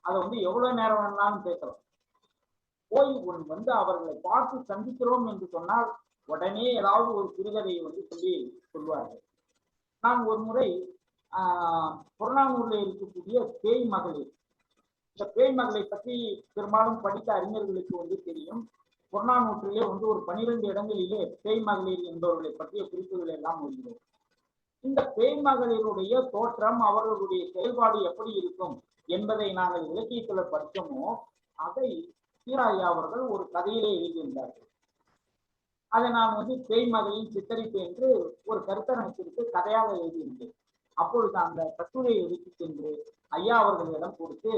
அதை வந்து எவ்வளவு நேரம் வேணாலும் பேசலாம். போய் வந்து அவர்களை பார்த்து சந்திக்கிறோம் என்று சொன்னால் உடனே ஏதாவது ஒரு சிறுகதையை வந்து சொல்வார்கள். நான் ஒரு முறை புறநானூரில் இருக்கக்கூடிய பேய் மகளிர், இந்த பேய் மகளை பற்றி பெரும்பாலும் படித்த அறிஞர்களுக்கு வந்து தெரியும். புறநானூற்றிலே வந்து ஒரு 12 இடங்களிலே பேய் மகளிர் என்பவர்களை பற்றிய குறிப்புகள் எல்லாம் வருகிறோம். இந்த பேய் மகளிருடைய தோற்றம், அவர்களுடைய செயல்பாடு எப்படி இருக்கும் என்பதை நாங்கள் இலக்கியத்தில் படித்தோமோ அதை ஈராயா அவர்கள் ஒரு கதையிலே எழுதியிருந்தார்கள். அதை நான் வந்து பேய் மகளின் சித்தரிப்பு என்று ஒரு கருத்தரங்கத்திற்கு கதையாக எழுதியிருந்தேன். அப்பொழுது அந்த கட்டுரையை எடுத்து சென்று ஐயா அவர்களிடம் கொடுத்து,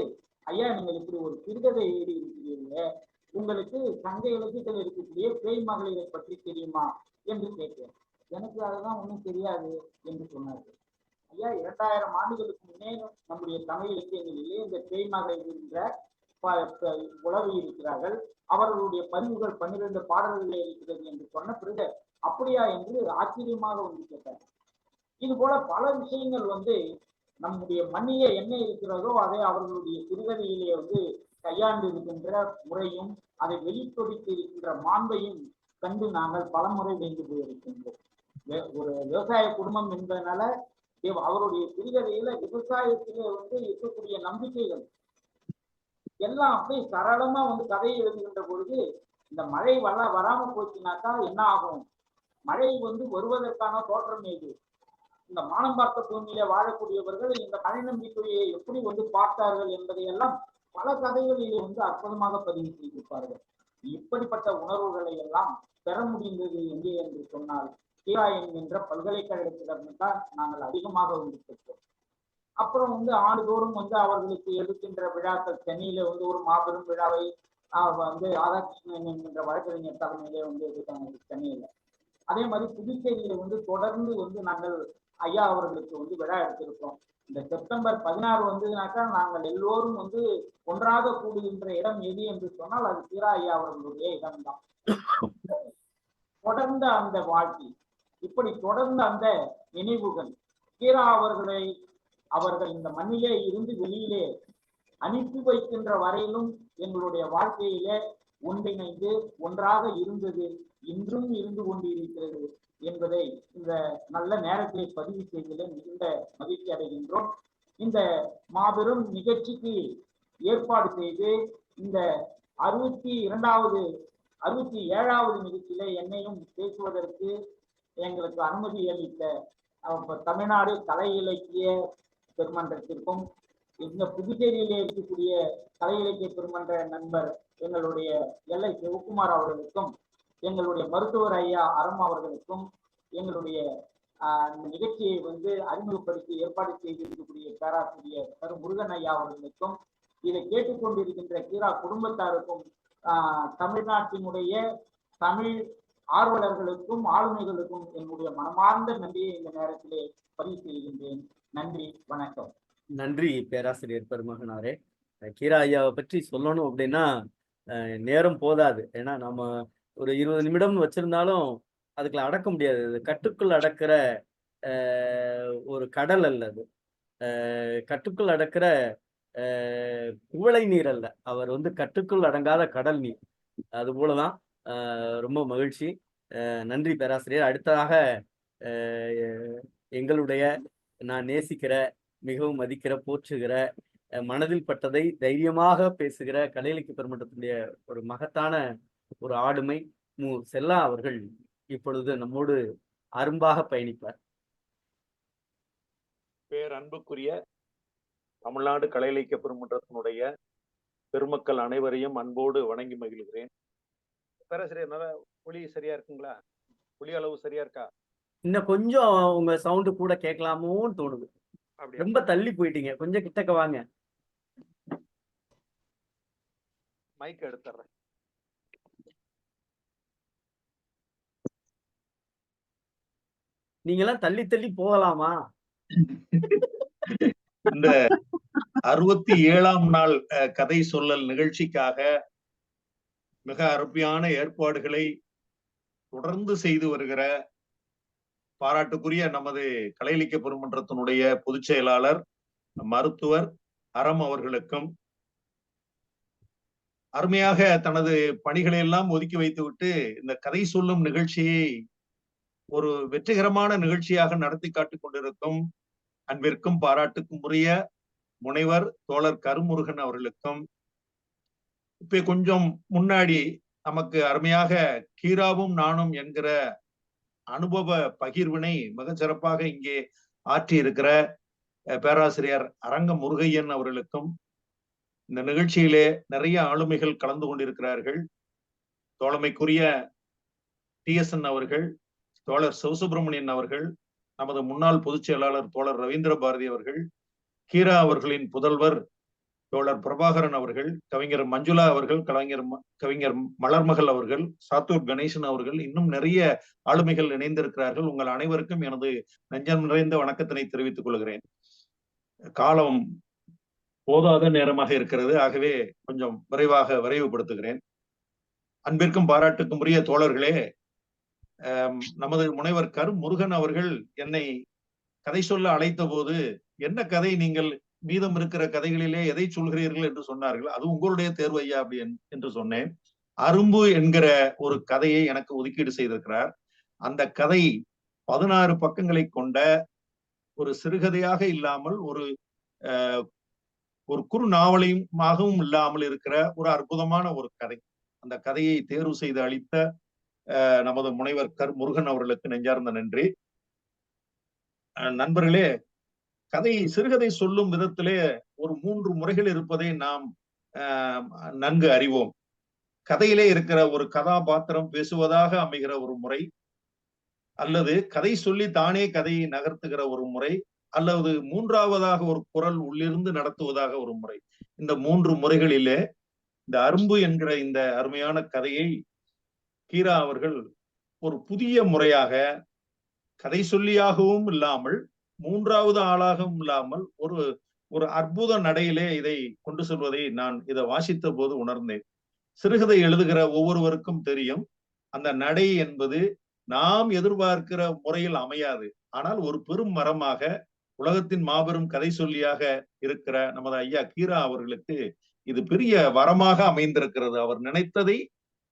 ஐயா நீங்கள் இப்படி ஒரு சிறுகதை எழுதி இருக்கிறீர்கள், உங்களுக்கு சங்க இலக்கியத்தில் இருக்கக்கூடிய பேய் மகளிரை பற்றி தெரியுமா என்று கேட்டேன். எனக்கு அதெல்லாம் ஒன்றும் தெரியாது என்று சொன்னார்கள். ஐயா 2000 ஆண்டுகளுக்கு முன்னே நம்முடைய தமிழ் இலக்கியங்களிலே இந்த பேய் மகளிர் என்ற உலவி இருக்கிறார்கள், அவர்களுடைய பதிவுகள் 12 பாடல்களே இருக்கிறது என்று சொன்ன பிறகு அப்படியா என்று ஆச்சரியமாக வந்து கேட்டார். இது போல பல விஷயங்கள் வந்து நம்முடைய மண்ணிலே என்ன இருக்கிறதோ அதை அவர்களுடைய சிறுகதையிலே வந்து கையாண்டு இருக்கின்ற முறையும் அதை வெளிப்படுத்தி இருக்கின்ற மாண்பையும் கண்டு நாங்கள் பலமுறை வேண்டு போயிருக்கின்றோம். ஒரு விவசாய குடும்பம் என்பதனால அவருடைய சிறுகதையில விவசாயத்திலே வந்து இருக்கக்கூடிய நம்பிக்கைகள் எல்லாம் அப்படியே சரளமா வந்து கதையை எழுதுகின்ற பொழுது, இந்த மழை வராம போச்சுனாக்கா என்ன ஆகும், மழை வந்து வருவதற்கான தோற்றம் ஏது, இந்த மானம் பார்த்த பூமியில வாழக்கூடியவர்கள் இந்த மழை நம்பிக்கையை எப்படி வந்து பார்த்தார்கள் என்பதையெல்லாம் பல கதைகளிலே வந்து அற்புதமாக பதிவு செய்திருப்பார்கள். இப்படிப்பட்ட உணர்வுகளை எல்லாம் பெற முடிந்தது எங்கே என்று சொன்னால் தீரா என்கின்ற பல்கலைக்கழகத்திடம்தான் நாங்கள் அதிகமாக வந்து பெற்றோம். அப்புறம் வந்து ஆண்டுதோறும் வந்து அவர்களுக்கு எடுக்கின்ற விழாக்கள், சென்னையில வந்து ஒரு மாபெரும் விழாவை வந்து ராதாகிருஷ்ணன் என்கின்ற வழக்கறிஞர் தலைமையிலே வந்து எடுத்தாங்க சென்னையில. அதே மாதிரி புதுச்சேரியில வந்து தொடர்ந்து வந்து நாங்கள் ஐயா அவர்களுக்கு வந்து விழா எடுத்திருக்கோம். இந்த செப்டம்பர் 16 வந்ததுனாக்கா நாங்கள் எல்லோரும் வந்து ஒன்றாக கூடுகின்ற இடம் எது என்று சொன்னால் அது தீரா ஐயா அவர்களுடைய இடம்தான். தொடர்ந்த அந்த வாழ்க்கை, இப்படி தொடர்ந்த அந்த நினைவுகள் தீரா அவர்கள் இந்த மண்ணிலே இருந்து வெளியிலே அனுப்பி வைக்கின்ற வரையிலும் எங்களுடைய வாழ்க்கையிலே ஒன்றிணைந்து ஒன்றாக இருந்தது, இன்றும் இருந்து கொண்டிருக்கிறது என்பதை இந்த நல்ல நேரத்திலே பதிவு செய்வதிலே மிகுந்த மகிழ்ச்சி அடைகின்றோம். இந்த மாபெரும் நிகழ்ச்சிக்கு ஏற்பாடு செய்து இந்த 67வது நிகழ்ச்சியிலே என்னையும் பேசுவதற்கு எங்களுக்கு அனுமதி அளித்த தமிழ்நாடு கலை இலக்கிய பெருமன்றத்திற்கும், இந்த புதுச்சேரியிலே இருக்கக்கூடிய கலை இலக்கிய பெருமன்ற நண்பர் எங்களுடைய எல்லை சிவகுமார் அவர்களுக்கும், எங்களுடைய மருத்துவர் ஐயா அறம் அவர்களுக்கும், எங்களுடைய இந்த நிகழ்ச்சியை வந்து அறிமுகப்படுத்தி ஏற்பாடு செய்திருக்கக்கூடிய பேராசிரியர் கரு முருகன் ஐயா அவர்களுக்கும், இதை கேட்டுக்கொண்டிருக்கின்ற கீரா குடும்பத்தாருக்கும், தமிழ்நாட்டினுடைய தமிழ் ஆர்வலர்களுக்கும் ஆளுமைகளுக்கும் என்னுடைய மனமார்ந்த நன்றியை இந்த நேரத்திலே பதிவு செய்கின்றேன். நன்றி, வணக்கம். நன்றி பேராசிரியர் பெருமகனாரே. கீரா ஐயாவை பற்றி சொல்லணும் அப்படின்னா நேரம் போதாது. ஏன்னா நம்ம ஒரு 20 நிமிடம் வச்சிருந்தாலும் அதுக்குள்ள அடக்க முடியாது. அது கட்டுக்குள் அடக்கிற ஒரு கடல் அல்ல, அது கட்டுக்குள் அடக்கிற குவளை நீர் அல்ல, அவர் வந்து கட்டுக்குள் அடங்காத கடல் நீர். அது போலதான். ரொம்ப மகிழ்ச்சி. நன்றி பேராசிரியர். அடுத்ததாக எங்களுடைய நான் நேசிக்கிற, மிகவும் மதிக்கிற, போற்றுகிற, மனதில் பட்டதை தைரியமாக பேசுகிற கலை இலக்கிய பெருமன்றத்தினுடைய ஒரு மகத்தான ஒரு ஆளுமை மு. செல்லா அவர்கள் இப்பொழுது நம்மோடு அரும்பாக பயணிப்பார். பேரன்புக்குரிய தமிழ்நாடு கலை இலக்கிய பெருமன்றத்தினுடைய பெருமக்கள் அனைவரையும் அன்போடு வணங்கி மகிழ்கிறேன். பேராசிரியர், நல்லா ஒளி சரியா இருக்குங்களா? ஒளி அளவு சரியா இருக்கா? இன்னும் கொஞ்சம் உங்க சவுண்டு கூட கேட்கலாமோன்னு தோணுது. அப்படியா? ரொம்ப தள்ளி போயிட்டீங்க. கொஞ்சம் கிட்டக்க வாங்க. மைக் எடுத்துறேன். நீங்க எல்லாம் தள்ளி தள்ளி போகலாமா? இந்த 67ஆம் நாள் கதை சொல்லல் நிகழ்ச்சிக்காக மிக அருமையான ஏற்பாடுகளை தொடர்ந்து செய்து வருகிற பாராட்டுக்குரிய நமது கலை இலக்கிய பெருமன்றத்தினுடைய பொதுச் செயலாளர் மருத்துவர் அறம் அவர்களுக்கும், அருமையாக தனது பணிகளை எல்லாம் ஒதுக்கி வைத்துவிட்டு இந்த கதை சொல்லும் நிகழ்ச்சியை ஒரு வெற்றிகரமான நிகழ்ச்சியாக நடத்தி காட்டிக் கொண்டிருக்கும் அன்பிற்கும் பாராட்டுக்கும் உரிய முனைவர் தோழர் கருமுருகன் அவர்களுக்கும், இப்ப கொஞ்சம் முன்னாடி நமக்கு அருமையாக கீராவும் நானும் என்கிற அனுபவ பகிர்வினை மிக சிறப்பாக இங்கே ஆற்றி இருக்கிற பேராசிரியர் அரங்க முருகையன் அவர்களுக்கும், இந்த நிகழ்ச்சியிலே நிறைய ஆளுமைகள் கலந்து கொண்டிருக்கிறார்கள். தோழமைக்குரிய TSN அவர்கள், தோழர் சிவசுப்பிரமணியன் அவர்கள், நமது முன்னாள் பொதுச் செயலாளர் தோழர் ரவீந்திர பாரதி அவர்கள், கீரா அவர்களின் புதல்வர் தோழர் பிரபாகரன் அவர்கள், கவிஞர் மஞ்சுளா அவர்கள், கவிஞர் மலர்மகள் அவர்கள், சாத்தூர் கணேசன் அவர்கள், இன்னும் நிறைய ஆளுமைகள் இணைந்திருக்கிறார்கள். உங்கள் அனைவருக்கும் எனது நெஞ்சம் நிறைந்த வணக்கத்தினை தெரிவித்துக் கொள்கிறேன். காலம் போதாத நேரமாக இருக்கிறது, ஆகவே கொஞ்சம் விரைவுபடுத்துகிறேன். அன்பிற்கும் பாராட்டுக்கும் உரிய தோழர்களே, நமது முனைவர் முருகன் அவர்கள் என்னை கதை சொல்ல அழைத்த போது, என்ன கதை நீங்கள் மீதம் இருக்கிற கதைகளிலே எதை சொல்கிறீர்கள் என்று சொன்னார்கள். அது உங்களுடைய தேர்வு ஐயா அப்படி என்று சொன்னேன். அரும்பு என்கிற ஒரு கதையை எனக்கு ஒதுக்கீடு செய்திருக்கிறார். அந்த கதை 16 பக்கங்களை கொண்ட ஒரு சிறுகதையாக இல்லாமல் ஒரு குறு நாவலையுமாகவும் இல்லாமல் இருக்கிற ஒரு அற்புதமான ஒரு கதை. அந்த கதையை தேர்வு செய்து அளித்த நமது முனைவர் முருகன் அவர்களுக்கு நெஞ்சார்ந்த நன்றி. நண்பர்களே, சிறுகதை சொல்லும் விதத்திலே ஒரு 3 முறைகள் இருப்பதை நாம் நன்கு அறிவோம். கதையிலே இருக்கிற ஒரு கதாபாத்திரம் பேசுவதாக அமைகிற ஒரு முறை, அல்லது கதை சொல்லி தானே கதையை நகர்த்துகிற ஒரு முறை, அல்லது மூன்றாவதாக ஒரு குரல் உள்ளிருந்து நடத்துவதாக ஒரு முறை. இந்த 3 முறைகளிலே இந்த அரும்பு என்கிற இந்த அருமையான கதையை கீரா அவர்கள் ஒரு புதிய முறையாக, கதை சொல்லியாகவும் இல்லாமல், மூன்றாவது ஆளாகவும் இல்லாமல், ஒரு அற்புத நடையிலே இதை கொண்டு செல்வதை நான் இதை வாசித்த போது உணர்ந்தேன். சிறுகதை எழுதுகிற ஒவ்வொருவருக்கும் தெரியும், அந்த நடை என்பது நாம் எதிர்பார்க்கிற முறையில் அமையாது. ஆனால் ஒரு பெரும் மரமாக, உலகத்தின் மாபெரும் கதை சொல்லியாக இருக்கிற நமது ஐயா கீரா அவர்களுக்கு இது பெரிய வரமாக அமைந்திருக்கிறது. அவர்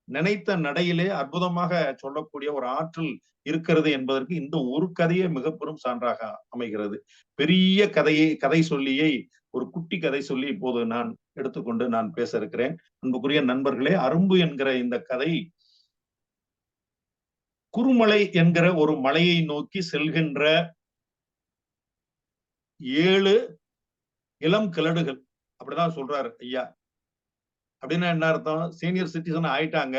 நினைத்த நடையிலே அற்புதமாக சொல்லக்கூடிய ஒரு ஆற்றல் இருக்கிறது என்பதற்கு இந்த ஒரு கதையே மிக பெரும் சான்றாக அமைகிறது. பெரிய கதை சொல்லியை ஒரு குட்டி கதை சொல்லி இப்போது நான் எடுத்துக்கொண்டு நான் பேச இருக்கிறேன். அன்புக்குரிய நண்பர்களே, அரும்பு என்கிற இந்த கதை குறுமலை என்கிற ஒரு மலையை நோக்கி செல்கின்ற 7 இளம் கிழடுகள், அப்படிதான் சொல்றாரு ஐயா. அப்படின்னா என்ன அர்த்தம்? சீனியர் சிட்டிசன் ஆயிட்டாங்க,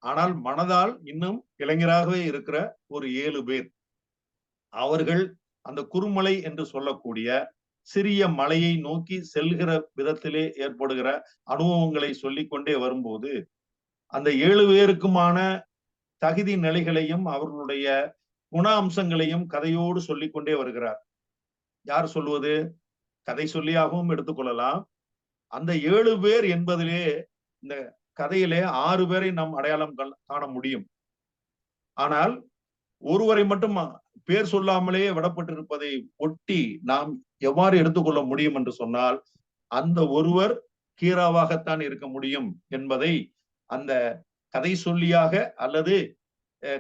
ஆனால் மனதால் இன்னும் இளைஞராகவே இருக்கிற ஒரு 7 பேர். அவர்கள் அந்த குறுமலை என்று சொல்லக்கூடிய சிறிய மலையை நோக்கி செல்கிற விதத்திலே ஏற்படுகிற அனுபவங்களை சொல்லிக்கொண்டே வரும்போது, அந்த 7 பேருக்குமான தகுதி நிலைகளையும் அவர்களுடைய குண அம்சங்களையும் கதையோடு சொல்லிக்கொண்டே வருகிறார். யார் சொல்வது? கதை சொல்லியாகவும் எடுத்துக்கொள்ளலாம். அந்த 7 பேர் என்பதிலே இந்த கதையிலே 6 பேரை நாம் அடையாளம் காண முடியும். ஆனால் ஒருவரை மட்டும் பேர் சொல்லாமலே விடப்பட்டிருப்பதை ஒட்டி நாம் எவ்வாறு எடுத்துக்கொள்ள முடியும் என்று சொன்னால், அந்த ஒருவர் கீராவாகத்தான் இருக்க முடியும் என்பதை அந்த கதை சொல்லியாக அல்லது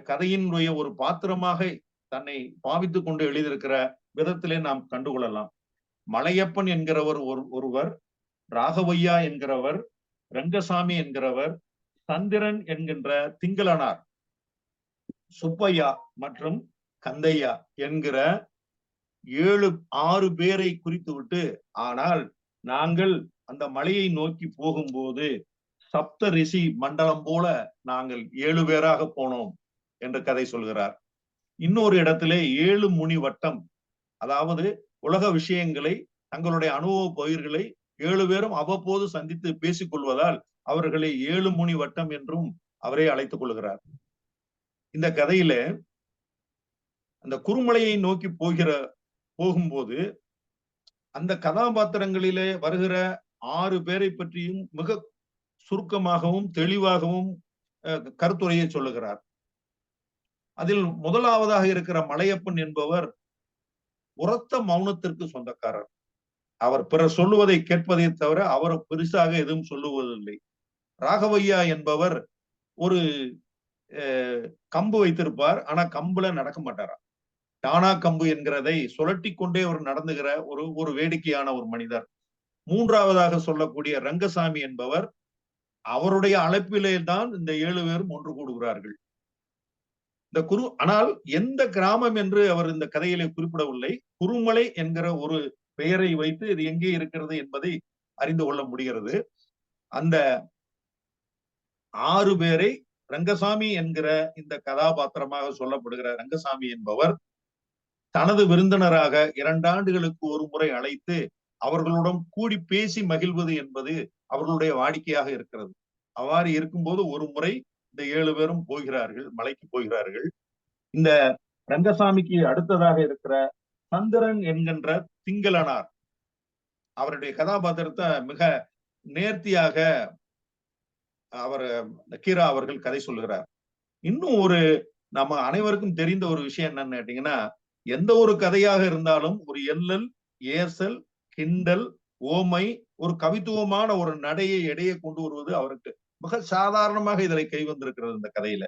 கதையினுடைய ஒரு பாத்திரமாக தன்னை பாவித்துக் கொண்டு எழுதியிருக்கிற விதத்திலே நாம் கண்டுகொள்ளலாம். மலையப்பன் என்கிறவர் ஒருவர், ராகவையா என்கிறவர், ரங்கசாமி என்கிறவர், சந்திரன் என்கின்ற திங்களனார், சுப்பையா மற்றும் கந்தையா என்கிற 6 பேரை குறித்து விட்டு, ஆனால் நாங்கள் அந்த மலையை நோக்கி போகும்போது சப்த ரிஷி மண்டலம் போல நாங்கள் 7 பேராக போனோம் என்று கதை சொல்கிறார். இன்னொரு இடத்திலே 7 முனி வட்டம், அதாவது உலக விஷயங்களை, தங்களுடைய அனுபவ பகிர்களை 7 பேரும் அவ்வப்போது சந்தித்து பேசிக் கொள்வதால் அவர்களை 7 முனி வட்டம் என்றும் அவரே அழைத்துக் கொள்கிறார். இந்த கதையில அந்த குறுமலையை நோக்கி போகும்போது அந்த கதாபாத்திரங்களிலே வருகிற 6 பேரை பற்றியும் மிக சுருக்கமாகவும் தெளிவாகவும் கருத்துரையை சொல்லுகிறார். அதில் முதலாவதாக இருக்கிற மலையப்பன் என்பவர் உரத்த மௌனத்திற்கு சொந்தக்காரர். அவர் பிறர் சொல்லுவதை கேட்பதை தவிர அவர் பெருசாக எதுவும் சொல்லுவதில்லை. ராகவையா என்பவர் ஒரு கம்பு வைத்திருப்பார், ஆனா கம்புல நடக்க மாட்டாரா. டானா கம்பு என்கிறதை சுழட்டி கொண்டே அவர் நடந்துகிற ஒரு வேடிக்கையான ஒரு மனிதர். மூன்றாவதாக சொல்லக்கூடிய ரங்கசாமி என்பவர், அவருடைய அழைப்பிலே தான் இந்த 7 பேரும் ஒன்று கூடுகிறார்கள். ஆனால் எந்த கிராமம் என்று அவர் இந்த கதையிலே குறிப்பிடவில்லை. குறுமலை என்கிற ஒரு பெயரை வைத்து இது எங்கே இருக்கிறது என்பதை அறிந்து கொள்ள முடிகிறது. அந்த 6 பேரை ரங்கசாமி என்கிற இந்த கதாபாத்திரமாக சொல்லப்படுகிற ரங்கசாமி என்பவர் தனது விருந்தினராக 2 ஆண்டுகளுக்கு ஒரு முறை அழைத்து அவர்களுடன் கூடி பேசி மகிழ்வது என்பது அவர்களுடைய வாடிக்கையாக இருக்கிறது. அவ்வாறு இருக்கும்போது ஒரு முறை இந்த 7 பேரும் போகிறார்கள், மலைக்கு போகிறார்கள். இந்த ரங்கசாமிக்கு அடுத்ததாக இருக்கிற சந்திரன் என்கின்ற திங்களனார், அவருடைய கதாபாத்திரத்தை மிக நேர்த்தியாக அவர் கீரா அவர்கள் கதை சொல்லுகிறார். இன்னும் ஒரு நம்ம அனைவருக்கும் தெரிந்த ஒரு விஷயம் என்னன்னு கேட்டீங்கன்னா, எந்த ஒரு கதையாக இருந்தாலும் ஒரு எல்லல், ஏசல், கிண்டல், ஓமை, ஒரு கவித்துவமான ஒரு நடையை எடையை கொண்டு வருவது அவருக்கு மிக சாதாரணமாக இதனை கை வந்திருக்கிறது இந்த கதையில.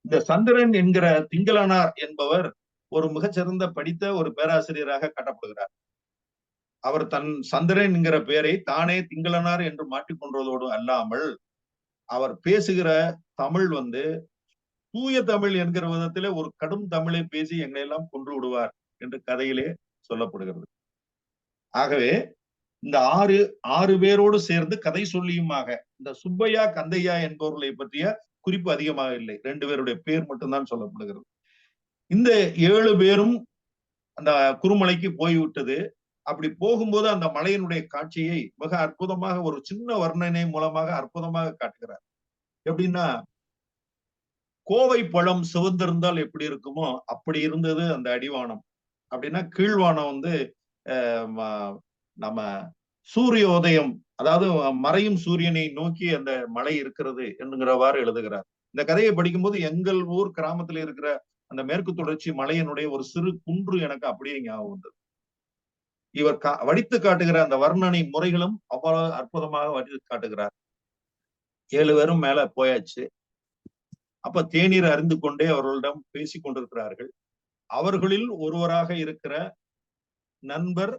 இந்த சந்திரன் என்கிற திங்களனார் என்பவர் ஒரு மிகச்சிறந்த படித்த ஒரு பேராசிரியராக காட்டப்படுகிறார். அவர் தன் சந்திரன் என்கிற பெயரை தானே திங்களனார் என்று மாற்றிக்கொண்டதோடு அல்லாமல் அவர் பேசுகிற தமிழ் தூய தமிழ் என்கிற விதத்திலே ஒரு கடும் தமிழை பேசி எங்களை எல்லாம் கொன்று விடுவார் என்று கதையிலே சொல்லப்படுகிறது. ஆகவே இந்த ஆறு பேரோடு சேர்ந்து கதை சொல்லியுமாக இந்த சுப்பையா, கந்தையா என்பவர்களை பற்றிய குறிப்பு அதிகமாக இல்லை. 2 பேருடைய பேர் மட்டும்தான் சொல்லப்படுகிறது. இந்த 7 பேரும் அந்த குறுமலைக்கு போய்விட்டது. அப்படி போகும்போது அந்த மலையினுடைய காட்சியை மிக அற்புதமாக ஒரு சின்ன வர்ணனை மூலமாக அற்புதமாக காட்டுகிறார். எப்படின்னா, கோவை பழம் சிவந்திருந்தால் எப்படி இருக்குமோ அப்படி இருந்தது அந்த அடிவானம். அப்படின்னா கீழ்வானம் நம்ம சூரிய உதயம், அதாவது மறையும் சூரியனை நோக்கி அந்த மலை இருக்கிறது என்கிறவாறு எழுதுகிறார். இந்த கதையை படிக்கும்போது எங்கள் ஊர் கிராமத்துல இருக்கிற அந்த மேற்கு தொடர்ச்சி மலையினுடைய ஒரு சிறு குன்று எனக்கு அப்படியே ஞாபகம் வந்தது. இவர் வடித்து காட்டுகிற அந்த வர்ணனை முறைகளும் அவ்வளவு அற்புதமாக வடித்து காட்டுகிறார். 7 பேரும் மேல போயாச்சு. அப்ப தேநீர் அறிந்து கொண்டே அவர்களிடம் பேசிக் கொண்டிருக்கிறார்கள். அவர்களில் ஒருவராக இருக்கிற நண்பர்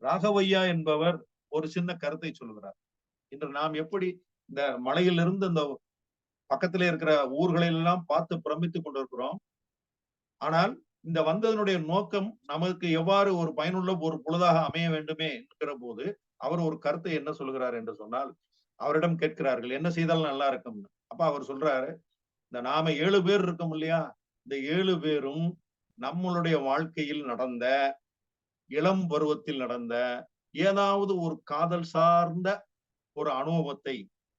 ராகவையா என்பவர் ஒரு சின்ன கருத்தை சொல்லுகிறார். இன்று நாம் எப்படி இந்த மலையிலிருந்து இந்த பக்கத்திலே இருக்கிற ஊர்களை எல்லாம் பார்த்து பிரமித்துக் கொண்டிருக்கிறோம். ஆனால் இந்த வந்ததனுடைய நோக்கம் நமக்கு எவ்வாறு ஒரு பயனுள்ள ஒரு பொழுதாக அமைய வேண்டுமே என்கிற போது அவர் ஒரு கருத்தை என்ன சொல்கிறார் என்று சொன்னால், அவரிடம் கேட்கிறார்கள் என்ன செய்தால் நல்லா இருக்கும்னு. அப்ப அவர் சொல்றாரு, இந்த நாம 7 பேர் இருக்கோம் இல்லையா, இந்த 7 பேரும் நம்மளுடைய வாழ்க்கையில் நடந்த, இளம் பருவத்தில் நடந்த ஏதாவது ஒரு காதல் சார்ந்த ஒரு அனுபவத்தை,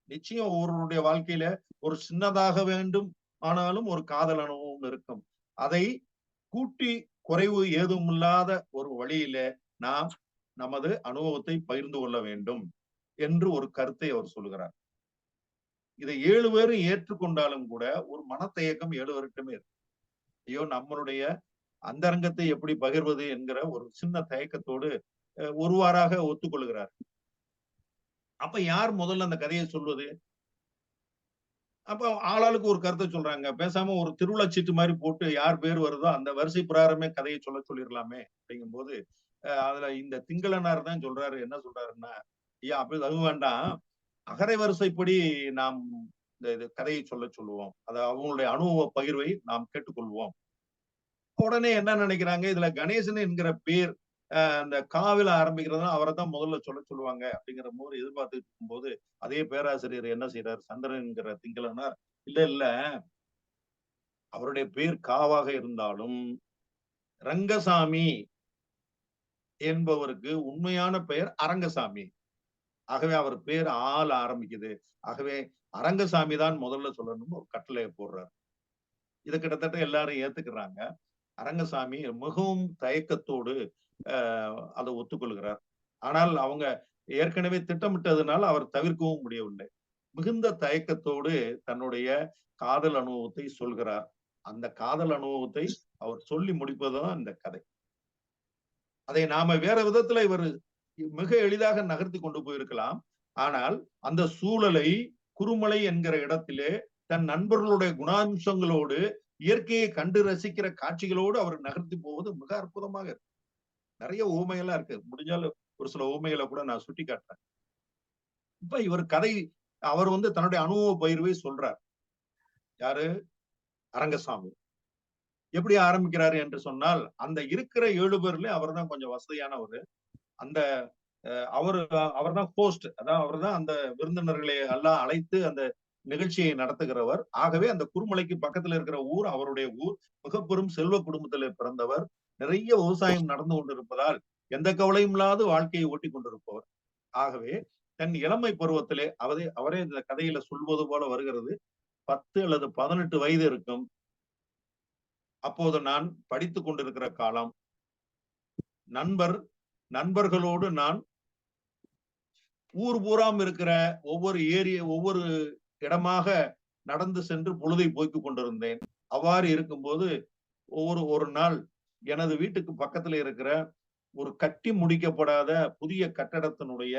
நிச்சயம் ஒருவருடைய வாழ்க்கையில ஒரு சின்னதாக வேண்டும் ஆனாலும் ஒரு காதல் அனுபவம் இருக்கும். அதை கூட்டி குறைவு ஏதும் இல்லாத ஒரு வழியில நாம் நமது அனுபவத்தை பகிர்ந்து கொள்ள வேண்டும் என்று ஒரு கருத்தை அவர் சொல்லுகிறார். இதை 7 பேரும் ஏற்றுக்கொண்டாலும் கூட ஒரு மனத்தயக்கம் 7 பேருக்குமே இருக்கு. ஐயோ, நம்மளுடைய அந்தரங்கத்தை எப்படி பகிர்வது என்கிற ஒரு சின்ன தயக்கத்தோடு ஒருவாறாக ஒத்துக்கொள்கிறார். அப்ப யார் முதல்ல அந்த கதையை சொல்வது? அப்ப ஆளாளுக்கு ஒரு கருத்தை சொல்றாங்க. பேசாம ஒரு திருவிழா சீட்டு மாதிரி போட்டு யார் பேர் வருதோ அந்த வரிசை பிரகாரமே கதையை சொல்லிடலாமே அப்படிங்கும் போது அதுல இந்த திங்களனார் தான் சொல்றாரு. என்ன சொல்றாருன்னா, ஐயா அப்படி அது வேண்டாம், அகரை வரிசைப்படி நாம் இந்த கதையை சொல்லுவோம். அது அவங்களுடைய அனுபவ பகிர்வை நாம் கேட்டுக்கொள்வோம். உடனே என்ன நினைக்கிறாங்க, இதுல கணேசன் என்கிற பேர் அந்த காவில ஆரம்பிக்கிறதா அவரை தான் முதல்ல சொல்லுவாங்க அப்படிங்கிற போது எதிர்பார்த்துட்டு இருக்கும்போது அதே பேராசிரியர் என்ன செய்யறாரு, சந்திரன் என்கிற திங்களனார், இல்ல அவருடைய பேர் காவாக இருந்தாலும் ரங்கசாமி என்பவருக்கு உண்மையான பெயர் அரங்கசாமி. ஆகவே அவர் பேர் ஆல ஆரம்பிக்குது. ஆகவே அரங்கசாமி தான் முதல்ல சொல்லணும்னு ஒரு கட்டளை போடுறார். இதை கிட்டத்தட்ட எல்லாரும் ஏத்துக்கிறாங்க. அரங்கசாமி மிகவும் தயக்கத்தோடு அதை ஒத்துக்கொள்கிறார். ஆனால் அவங்க ஏற்கனவே திட்டமிட்டதுனால அவர் தவிர்க்கவும் முடியவில்லை. மிகுந்த தயக்கத்தோடு தன்னுடைய காதல் அனுபவத்தை சொல்கிறார். அந்த காதல் அனுபவத்தை அவர் சொல்லி முடிப்பதுதான் இந்த கதை. அதை நாம வேற விதத்துல இவர் மிக எளிதாக நகர்த்தி கொண்டு போயிருக்கலாம். ஆனால் அந்த சூழலை குருமலை என்கிற இடத்திலே தன் நண்பர்களுடைய குணாம்சங்களோடு இயற்கையை கண்டு ரசிக்கிற காட்சிகளோடு அவர் நகர்த்தி போவது மிக அற்புதமாக இருக்கு. நிறைய ஊமையெல்லாம் இருக்கு. முடிஞ்சாலும் ஒரு சில ஊமைகளை கூட நான் சுட்டி காட்டுறேன். இப்ப இவர் கதை அவர் தன்னுடைய அனுபவ பகிர்வை சொல்றார். யாரு? அரங்கசாமி. எப்படி ஆரம்பிக்கிறாரு என்று சொன்னால், அந்த இருக்கிற 7 பேர்ல அவர் தான் கொஞ்சம் வசதியானவர். அந்த அவர் தான் ஹோஸ்ட், அதான் அவர் தான் அந்த விருந்தினர்களை எல்லாம் அழைத்து அந்த நிகழ்ச்சியை நடத்துகிறவர். ஆகவே அந்த குருமலைக்கு பக்கத்துல இருக்கிற ஊர் அவருடைய ஊர். மிக பெரும் செல்வ குடும்பத்திலே பிறந்தவர். நிறைய விவசாயம் நடந்து கொண்டிருப்பதால் எந்த கவலையும் இல்லாத வாழ்க்கையை ஓட்டி கொண்டிருப்பவர். ஆகவே தன் இளமை பருவத்திலே அவரே இந்த கதையில சொல்வது போல வருகிறது. 10 அல்லது 18 வயது இருக்கும். அப்போது நான் படித்துக் கொண்டிருக்கிற காலம். நண்பர்களோடு நான் ஊர் பூராம் இருக்கிற ஒவ்வொரு இடமாக நடந்து சென்று பொழுதை போய்க் கொண்டிருந்தேன். அவ்வாறு இருக்கும்போது ஒரு நாள் எனது வீட்டுக்கு பக்கத்துல இருக்கிற ஒரு கட்டி முடிக்கப்படாத புதிய கட்டடத்தினுடைய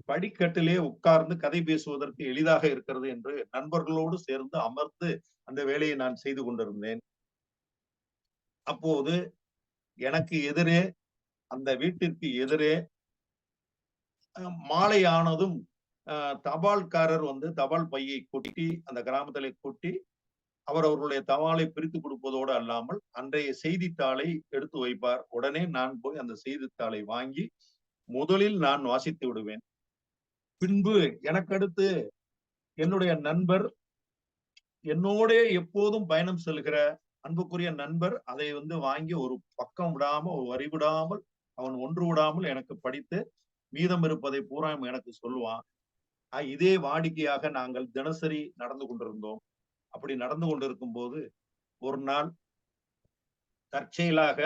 படிக்கட்டிலே உட்கார்ந்து கதை பேசுவதற்கு எளிதாக இருக்கிறது என்று நண்பர்களோடு சேர்ந்து அமர்ந்து அந்த வேலையை நான் செய்து கொண்டிருந்தேன். அப்போது எனக்கு எதிரே, அந்த வீட்டிற்கு எதிரே மாலை ஆனதும் தபால்காரர் தபால் பையை கொட்டி அந்த கிராமத்திலே கொட்டி அவர்களுடைய தபாலை பிரித்து கொடுப்பதோடு அல்லாமல் அன்றைய செய்தித்தாளை எடுத்து வைப்பார். உடனே நான் போய் அந்த செய்தித்தாளை வாங்கி முதலில் நான் வாசித்து விடுவேன். பின்பு எனக்கடுத்து என்னுடைய நண்பர், என்னோட எப்போதும் பயணம் செல்கிற அன்புக்குரிய நண்பர் அதை வாங்கி ஒரு பக்கம் விடாமல், ஒரு வரி விடாமல், அவன் ஒன்று விடாமல் எனக்கு படித்து மீதம் இருப்பதை பூரா எனக்கு சொல்லுவான். இதே வாடிக்கையாக நாங்கள் தினசரி நடந்து கொண்டிருந்தோம். அப்படி நடந்து கொண்டிருக்கும் போது ஒரு நாள் தற்செயலாக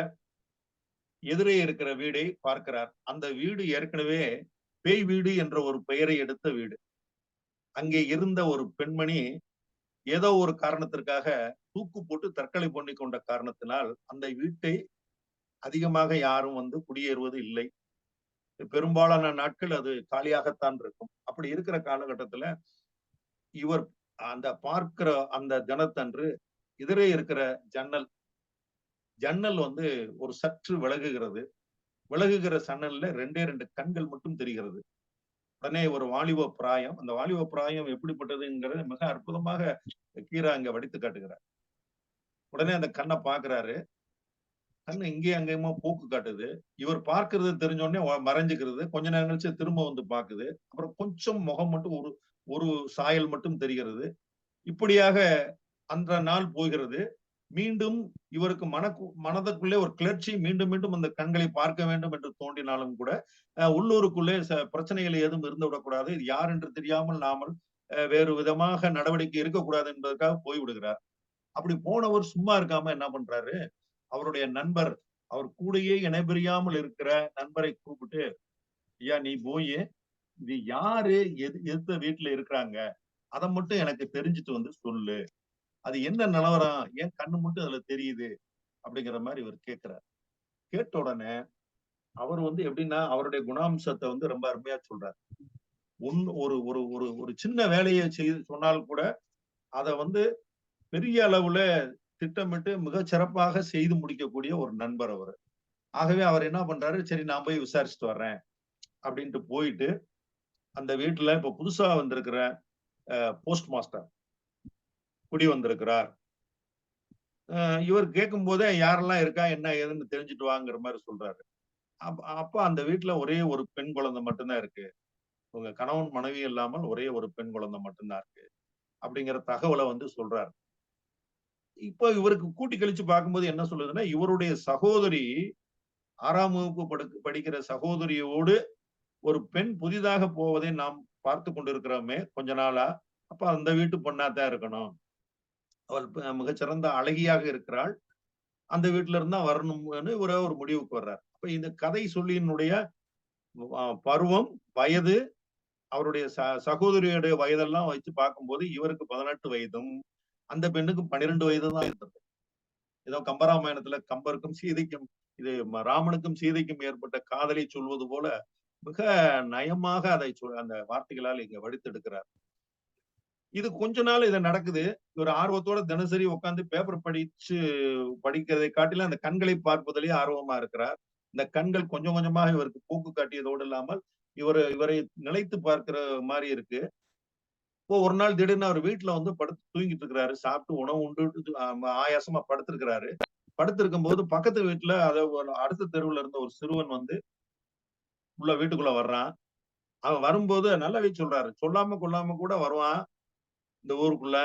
எதிரே இருக்கிற வீடை பார்க்கிறார். அந்த வீடு ஏற்கனவே பேய் வீடு என்ற ஒரு பெயரை எடுத்த வீடு. அங்கே இருந்த ஒரு பெண்மணி ஏதோ ஒரு காரணத்திற்காக தூக்கு போட்டு தற்கொலை பண்ணி கொண்ட காரணத்தினால் அந்த வீட்டை அதிகமாக யாரும் குடியேறுவது இல்லை. பெரும்பாலான நாட்கள் அது காலியாகத்தான் இருக்கும். அப்படி இருக்கிற காலகட்டத்துல இவர் அந்த பார்க்கிற அந்த தினத்தன்று எதிரே இருக்கிற ஜன்னல் ஒரு சற்று விலகுகிற சன்னல்ல 2 கண்கள் மட்டும் தெரிகிறது. உடனே ஒரு வாலிப பிராயம், அந்த வாலிப பிராயம் எப்படிப்பட்டதுங்கிறத மிக அற்புதமாக கீரா அங்க வடித்து காட்டுகிறார். உடனே அந்த கண்ணை பாக்குறாரு. கண்ணு இங்கே அங்கேயுமா போக்கு காட்டுது. இவர் பார்க்கிறது தெரிஞ்சோடனே மறைஞ்சுக்கிறது. கொஞ்ச நேரம் கழிச்சு திரும்ப பாக்குது. அப்புறம் கொஞ்சம் முகம் மட்டும் ஒரு சாயல் மட்டும் தெரிகிறது. இப்படியாக அந்த நாள் போகிறது. மீண்டும் இவருக்கு மனதுக்குள்ளே ஒரு கிளர்ச்சி, மீண்டும் மீண்டும் அந்த கண்களை பார்க்க வேண்டும் என்று தோன்றினாலும் கூட உள்ளூருக்குள்ளே பிரச்சனைகள் ஏதும் இருந்து விடக்கூடாது, இது யார் என்று தெரியாமல் நாமல் வேறு விதமாக நடவடிக்கை இருக்கக்கூடாது என்பதற்காக போய்விடுகிறார். அப்படி போனவர் சும்மா இருக்காம என்ன பண்றாரு, அவருடைய நண்பர், அவர் கூடயே இணைபிரியாமல் இருக்கிற நண்பரை கூப்பிட்டு, ஐயா நீ போய் இது யாரு எதிர்த்த வீட்டுல இருக்கிறாங்க அதை மட்டும் எனக்கு தெரிஞ்சுட்டு சொல்லு, அது என்ன நிலவரம், ஏன் கண்ணு மட்டும் அதுல தெரியுது அப்படிங்கிற மாதிரி இவர் கேட்கிறார். கேட்ட உடனே அவர் எப்படின்னா அவருடைய குணாம்சத்தை ரொம்ப அருமையா சொல்றாரு. ஒரு ஒரு ஒரு ஒரு சின்ன வேலையை செய்து சொன்னால் கூட அதை பெரிய அளவுல திட்டமிட்டு மிக சிறப்பாக செய்து முடிக்கக்கூடிய ஒரு நண்பர் அவர். ஆகவே அவர் என்ன பண்றாரு, சரி நான் போய் விசாரிச்சுட்டு வர்றேன் அப்படின்ட்டு போயிட்டு அந்த வீட்டுல இப்ப புதுசா வந்திருக்கிற போஸ்ட் மாஸ்டர் குடி வந்திருக்கிறார். இவர் கேட்கும் போதே யாரெல்லாம் இருக்கா என்ன ஏதுன்னு தெரிஞ்சுட்டு வாங்குற மாதிரி சொல்றாரு. அப்ப அந்த வீட்டுல ஒரே ஒரு பெண் குழந்தை மட்டும்தான் இருக்கு. உங்க கணவன் மனைவி இல்லாமல் ஒரே ஒரு பெண் குழந்தை மட்டும்தான் இருக்கு அப்படிங்கிற தகவலை சொல்றாரு. இப்போ இவருக்கு கூட்டி கழிச்சு பார்க்கும்போது என்ன சொல்லுதுன்னா, இவருடைய சகோதரி 6ஆம் வகுப்பு படிக்கிற சகோதரியோடு ஒரு பெண் புதிதாக போவதை நாம் பார்த்து கொண்டிருக்கிறோமே கொஞ்ச நாளா. அப்ப அந்த வீட்டு பொண்ணா தான் இருக்கணும். அவள் மிகச்சிறந்த அழகியாக இருக்கிறாள். அந்த வீட்டுல இருந்தா வரணும்னு ஒரு முடிவுக்கு வர்றார். அப்ப இந்த கதை சொல்லியினுடைய பருவம், வயது, அவருடைய சகோதரியுடைய வயதெல்லாம் வச்சு பார்க்கும்போது இவருக்கு 18 வயதும் அந்த பெண்ணுக்கு 12 வயது தான் இருந்தது. ஏதோ கம்பராமாயணத்துல கம்பருக்கும் சீதைக்கும் இது ராமனுக்கும் சீதைக்கும் ஏற்பட்ட காதலை சொல்வது போல மிக நயமாக அதை அந்த வார்த்தைகளால் இங்க வடித்தெடுக்கிறார். இது கொஞ்ச நாள் இது நடக்குது. ஒரு ஆர்வத்தோட தினசரி உட்கார்ந்து பேப்பர் படிக்கிறதை காட்டிலும் அந்த கண்களை பார்ப்பதிலேயே ஆர்வமா இருக்கிறார். இந்த கண்கள் கொஞ்சம் கொஞ்சமாக இவருக்கு போக்கு காட்டியதோடு இல்லாமல் இவரை நிலைத்து பார்க்கிற மாதிரி இருக்கு. ஒரு நாள் திடீர்னு அவர் வீட்டுல வந்து படுத்து தூங்கிட்டு இருக்கிறாரு. சாப்பிட்டு உணவு உண்டு ஆயாசமா படுத்திருக்கிறாரு. படுத்திருக்கும் போது பக்கத்து வீட்டுல அடுத்த தெருவுல இருந்த ஒரு சிறுவன் வந்து வீட்டுக்குள்ள வர்றான். அவன் வரும்போது நல்லாவே சொல்றாரு. சொல்லாம கொள்ளாம கூட வருவான். இந்த ஊருக்குள்ள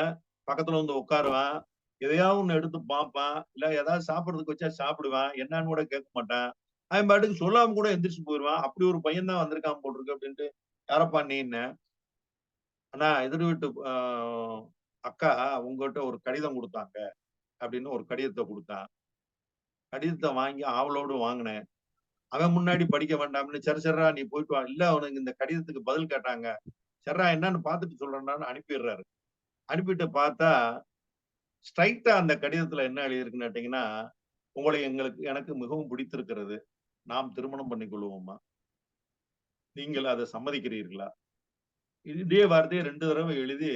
பக்கத்துல வந்து உட்காருவான். எதையாவது ஒண்ணு எடுத்து பார்ப்பான். இல்ல ஏதாவது சாப்பிடறதுக்கு வச்சா சாப்பிடுவான். என்னன்னு கூட கேட்க மாட்டான். அவன் பாட்டுக்கு சொல்லாம கூட எந்திரிச்சு போயிடுவான். அப்படி ஒரு பையன் தான் வந்திருக்கான் போல் இருக்கு அப்படின்ட்டு, யாரப்பா நீன்னு. ஆனா எதிர் வீட்டு அக்கா உங்ககிட்ட ஒரு கடிதம் கொடுத்தாங்க அப்படின்னு ஒரு கடிதத்தை கொடுத்தான். கடிதத்தை வாங்கி ஆவலோடு வாங்கினேன். அவன் முன்னாடி படிக்க வேண்டாம்னு சரி நீ போயிட்டு வா. இல்ல அவனுக்கு இந்த கடிதத்துக்கு பதில் கேட்டாங்க. சரிடா என்னன்னு பார்த்துட்டு சொல்றேன்டான்னு அனுப்பிடுறாரு. அனுப்பிட்டு பார்த்தா ஸ்ட்ரைட்டா அந்த கடிதத்துல என்ன எழுதியிருக்குன்னு கேட்டீங்கன்னா, உங்களை எனக்கு மிகவும் பிடித்திருக்கிறது. நாம் திருமணம் பண்ணிக் கொள்வோமா? நீங்கள் அதை சம்மதிக்கிறீர்களா? இதே வார்த்தையை 2 தடவை எழுதி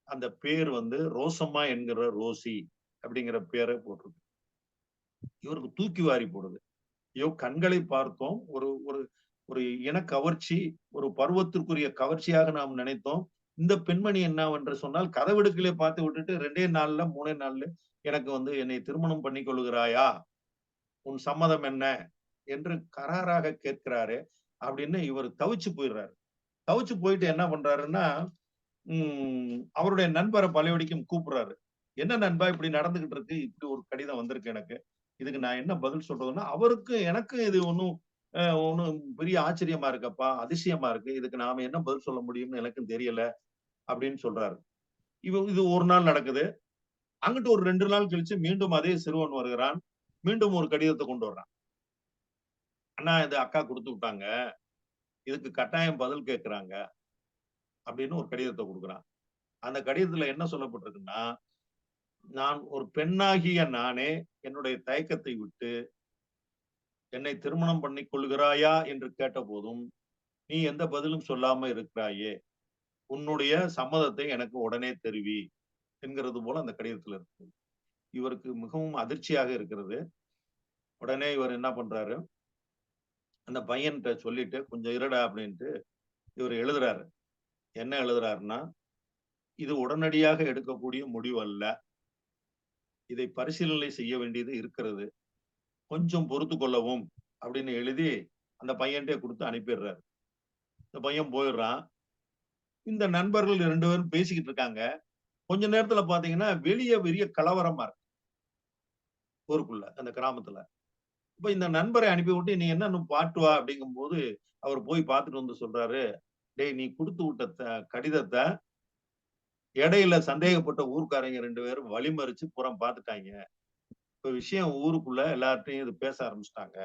அந்த பேர் வந்து ரோசம்மா என்கிற ரோசி அப்படிங்கிற பேரை போட்டிருக்கு. இவருக்கு தூக்கி வாரி போடுது. ஐயோ கண்களை பார்த்தோம். ஒரு ஒரு ஒரு இன கவர்ச்சி, ஒரு பருவத்திற்குரிய கவர்ச்சியாக நாம் நினைத்தோம். இந்த பெண்மணி என்னவென்று சொன்னால் கதவெடுக்கிலே பார்த்து விட்டுட்டு 2 நாள்ல 3 நாள்ல எனக்கு வந்து என்னை திருமணம் பண்ணி கொள்கிறாயா? உன் சம்மதம் என்ன? என்று கராராக கேட்கிறாரு அப்படின்னு இவர் தவிச்சு போயிடுறாரு. தவிச்சு போயிட்டு என்ன பண்றாருன்னா, அவருடைய நண்பரை பழையபடிக்கும் கூப்பிடுறாரு. என்ன நண்பா இப்படி நடந்துகிட்டு இருக்கு. இப்படி ஒரு கடிதம் வந்திருக்கு எனக்கு. இதுக்கு நான் என்ன பதில் சொல்றதுன்னா, அவருக்கு எனக்கு இது ஒண்ணும் பெரிய ஆச்சரியமா இருக்கப்பா, அதிசயமா இருக்கு. இதுக்கு நாம என்ன பதில் சொல்ல முடியும்னு எனக்கும் தெரியல அப்படின்னு சொல்றாரு. இது ஒரு நாள் நடக்குது. அங்கிட்டு ஒரு 2 நாள் கழிச்சு மீண்டும் அதே சிறுவன் வருகிறான். மீண்டும் ஒரு கடிதத்தை கொண்டு வர்றான். அண்ணா இது அக்கா கொடுத்து விட்டாங்க. இதுக்கு கட்டாயம் பதில் கேட்கிறாங்க அப்படின்னு ஒரு கடிதத்தை கொடுக்குறான். அந்த கடிதத்துல என்ன சொல்லப்பட்டிருக்குன்னா, நான் ஒரு பெண்ணாகிய நானே என்னுடைய தயக்கத்தை விட்டு என்னை திருமணம் பண்ணிக் கொள்கிறாயா என்று கேட்ட போதும் நீ எந்த பதிலும் சொல்லாம இருக்கிறாயே, உன்னுடைய சம்மதத்தை எனக்கு உடனே தெரிவி என்கிறது போல அந்த கடிதத்துல இருக்கு. இவருக்கு மிகவும் அதிர்ச்சியாக இருக்கிறது. உடனே இவர் என்ன பண்றாரு, அந்த பையன்கிட்ட சொல்லிட்டு கொஞ்சம் இருடா அப்படின்ட்டு இவர் எழுதுறாரு. என்ன எழுதுறாருன்னா, இது உடனடியாக எடுக்கக்கூடிய முடிவு அல்ல. இதை பரிசீலனை செய்ய வேண்டியது இருக்கிறது. கொஞ்சம் பொறுத்து கொள்ளவும் அப்படின்னு எழுதி அந்த பையன்கிட்டே கொடுத்து அனுப்பிடுறாரு. இந்த பையன் போயிடுறான். இந்த நண்பர்கள் 2 பேரும் பேசிக்கிட்டு இருக்காங்க. கொஞ்ச நேரத்துல பாத்தீங்கன்னா வெளியே பெரிய கலவரமா இருக்கு ஊருக்குள்ள, அந்த கிராமத்துல. இப்ப இந்த நண்பரை அனுப்பி விட்டு நீ என்ன இன்னும் பாட்டு வா அப்படிங்கும் போது அவர் போய் பார்த்துட்டு வந்து சொல்றாரு, டேய் நீ கொடுத்து விட்ட கடிதத்தை இடையில சந்தேகப்பட்ட ஊர்க்காரங்க 2 பேரும் வழிமறிச்சு புறம் பார்த்துட்டாங்க. இப்ப விஷயம் ஊருக்குள்ள எல்லார்ட்டையும் இது பேச ஆரம்பிச்சிட்டாங்க.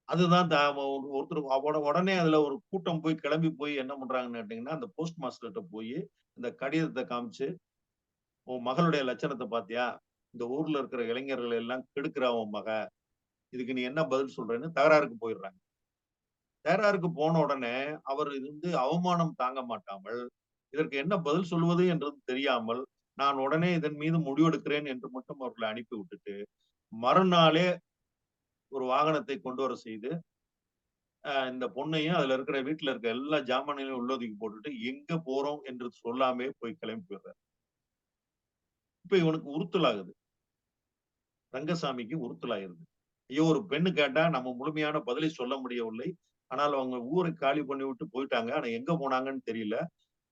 அதுதான் ஒருத்தர் உடனே அதுல ஒரு கூட்டம் போய் கிளம்பி போய் என்ன பண்றாங்கன்னு கேட்டீங்கன்னா, அந்த போஸ்ட் மாஸ்டர்கிட்ட போய் இந்த கடிதத்தை காமிச்சு, உன் மகளுடைய லட்சணத்தை பாத்தியா? இந்த ஊர்ல இருக்கிற இளைஞர்கள் எல்லாம் கெடுக்கிறா உன் மக. இதுக்கு நீ என்ன பதில் சொல்றேன்னு தகராறுக்கு போயிடுறாங்க. தகராறுக்கு போன உடனே அவர் இது வந்து அவமானம் தாங்க மாட்டாமல், இதற்கு என்ன பதில் சொல்வது என்றது தெரியாமல், நான் உடனே இதன் மீது முடிவெடுக்கிறேன் என்று மட்டும் அவர்களை அனுப்பி விட்டுட்டு, மறுநாளே ஒரு வாகனத்தை கொண்டு வர செய்து, இந்த பொண்ணையும் அதுல இருக்கிற வீட்டுல இருக்க எல்லா ஜாமானையும் உள்ளதுக்கு போட்டுட்டு எங்க போறோம் என்று சொல்லாமே போய் கிளம்பி போயிடுறாரு. இப்ப இவனுக்கு உறுத்தல் ஆகுது. ரங்கசாமிக்கு உறுத்தல் ஆயிருது. ஐயோ ஒரு பெண்ணு கேட்டா நம்ம முழுமையான பதிலை சொல்ல முடியவில்லை. ஆனால் அவங்க ஊரை காலி பண்ணி விட்டு போயிட்டாங்க. ஆனா எங்க போனாங்கன்னு தெரியல.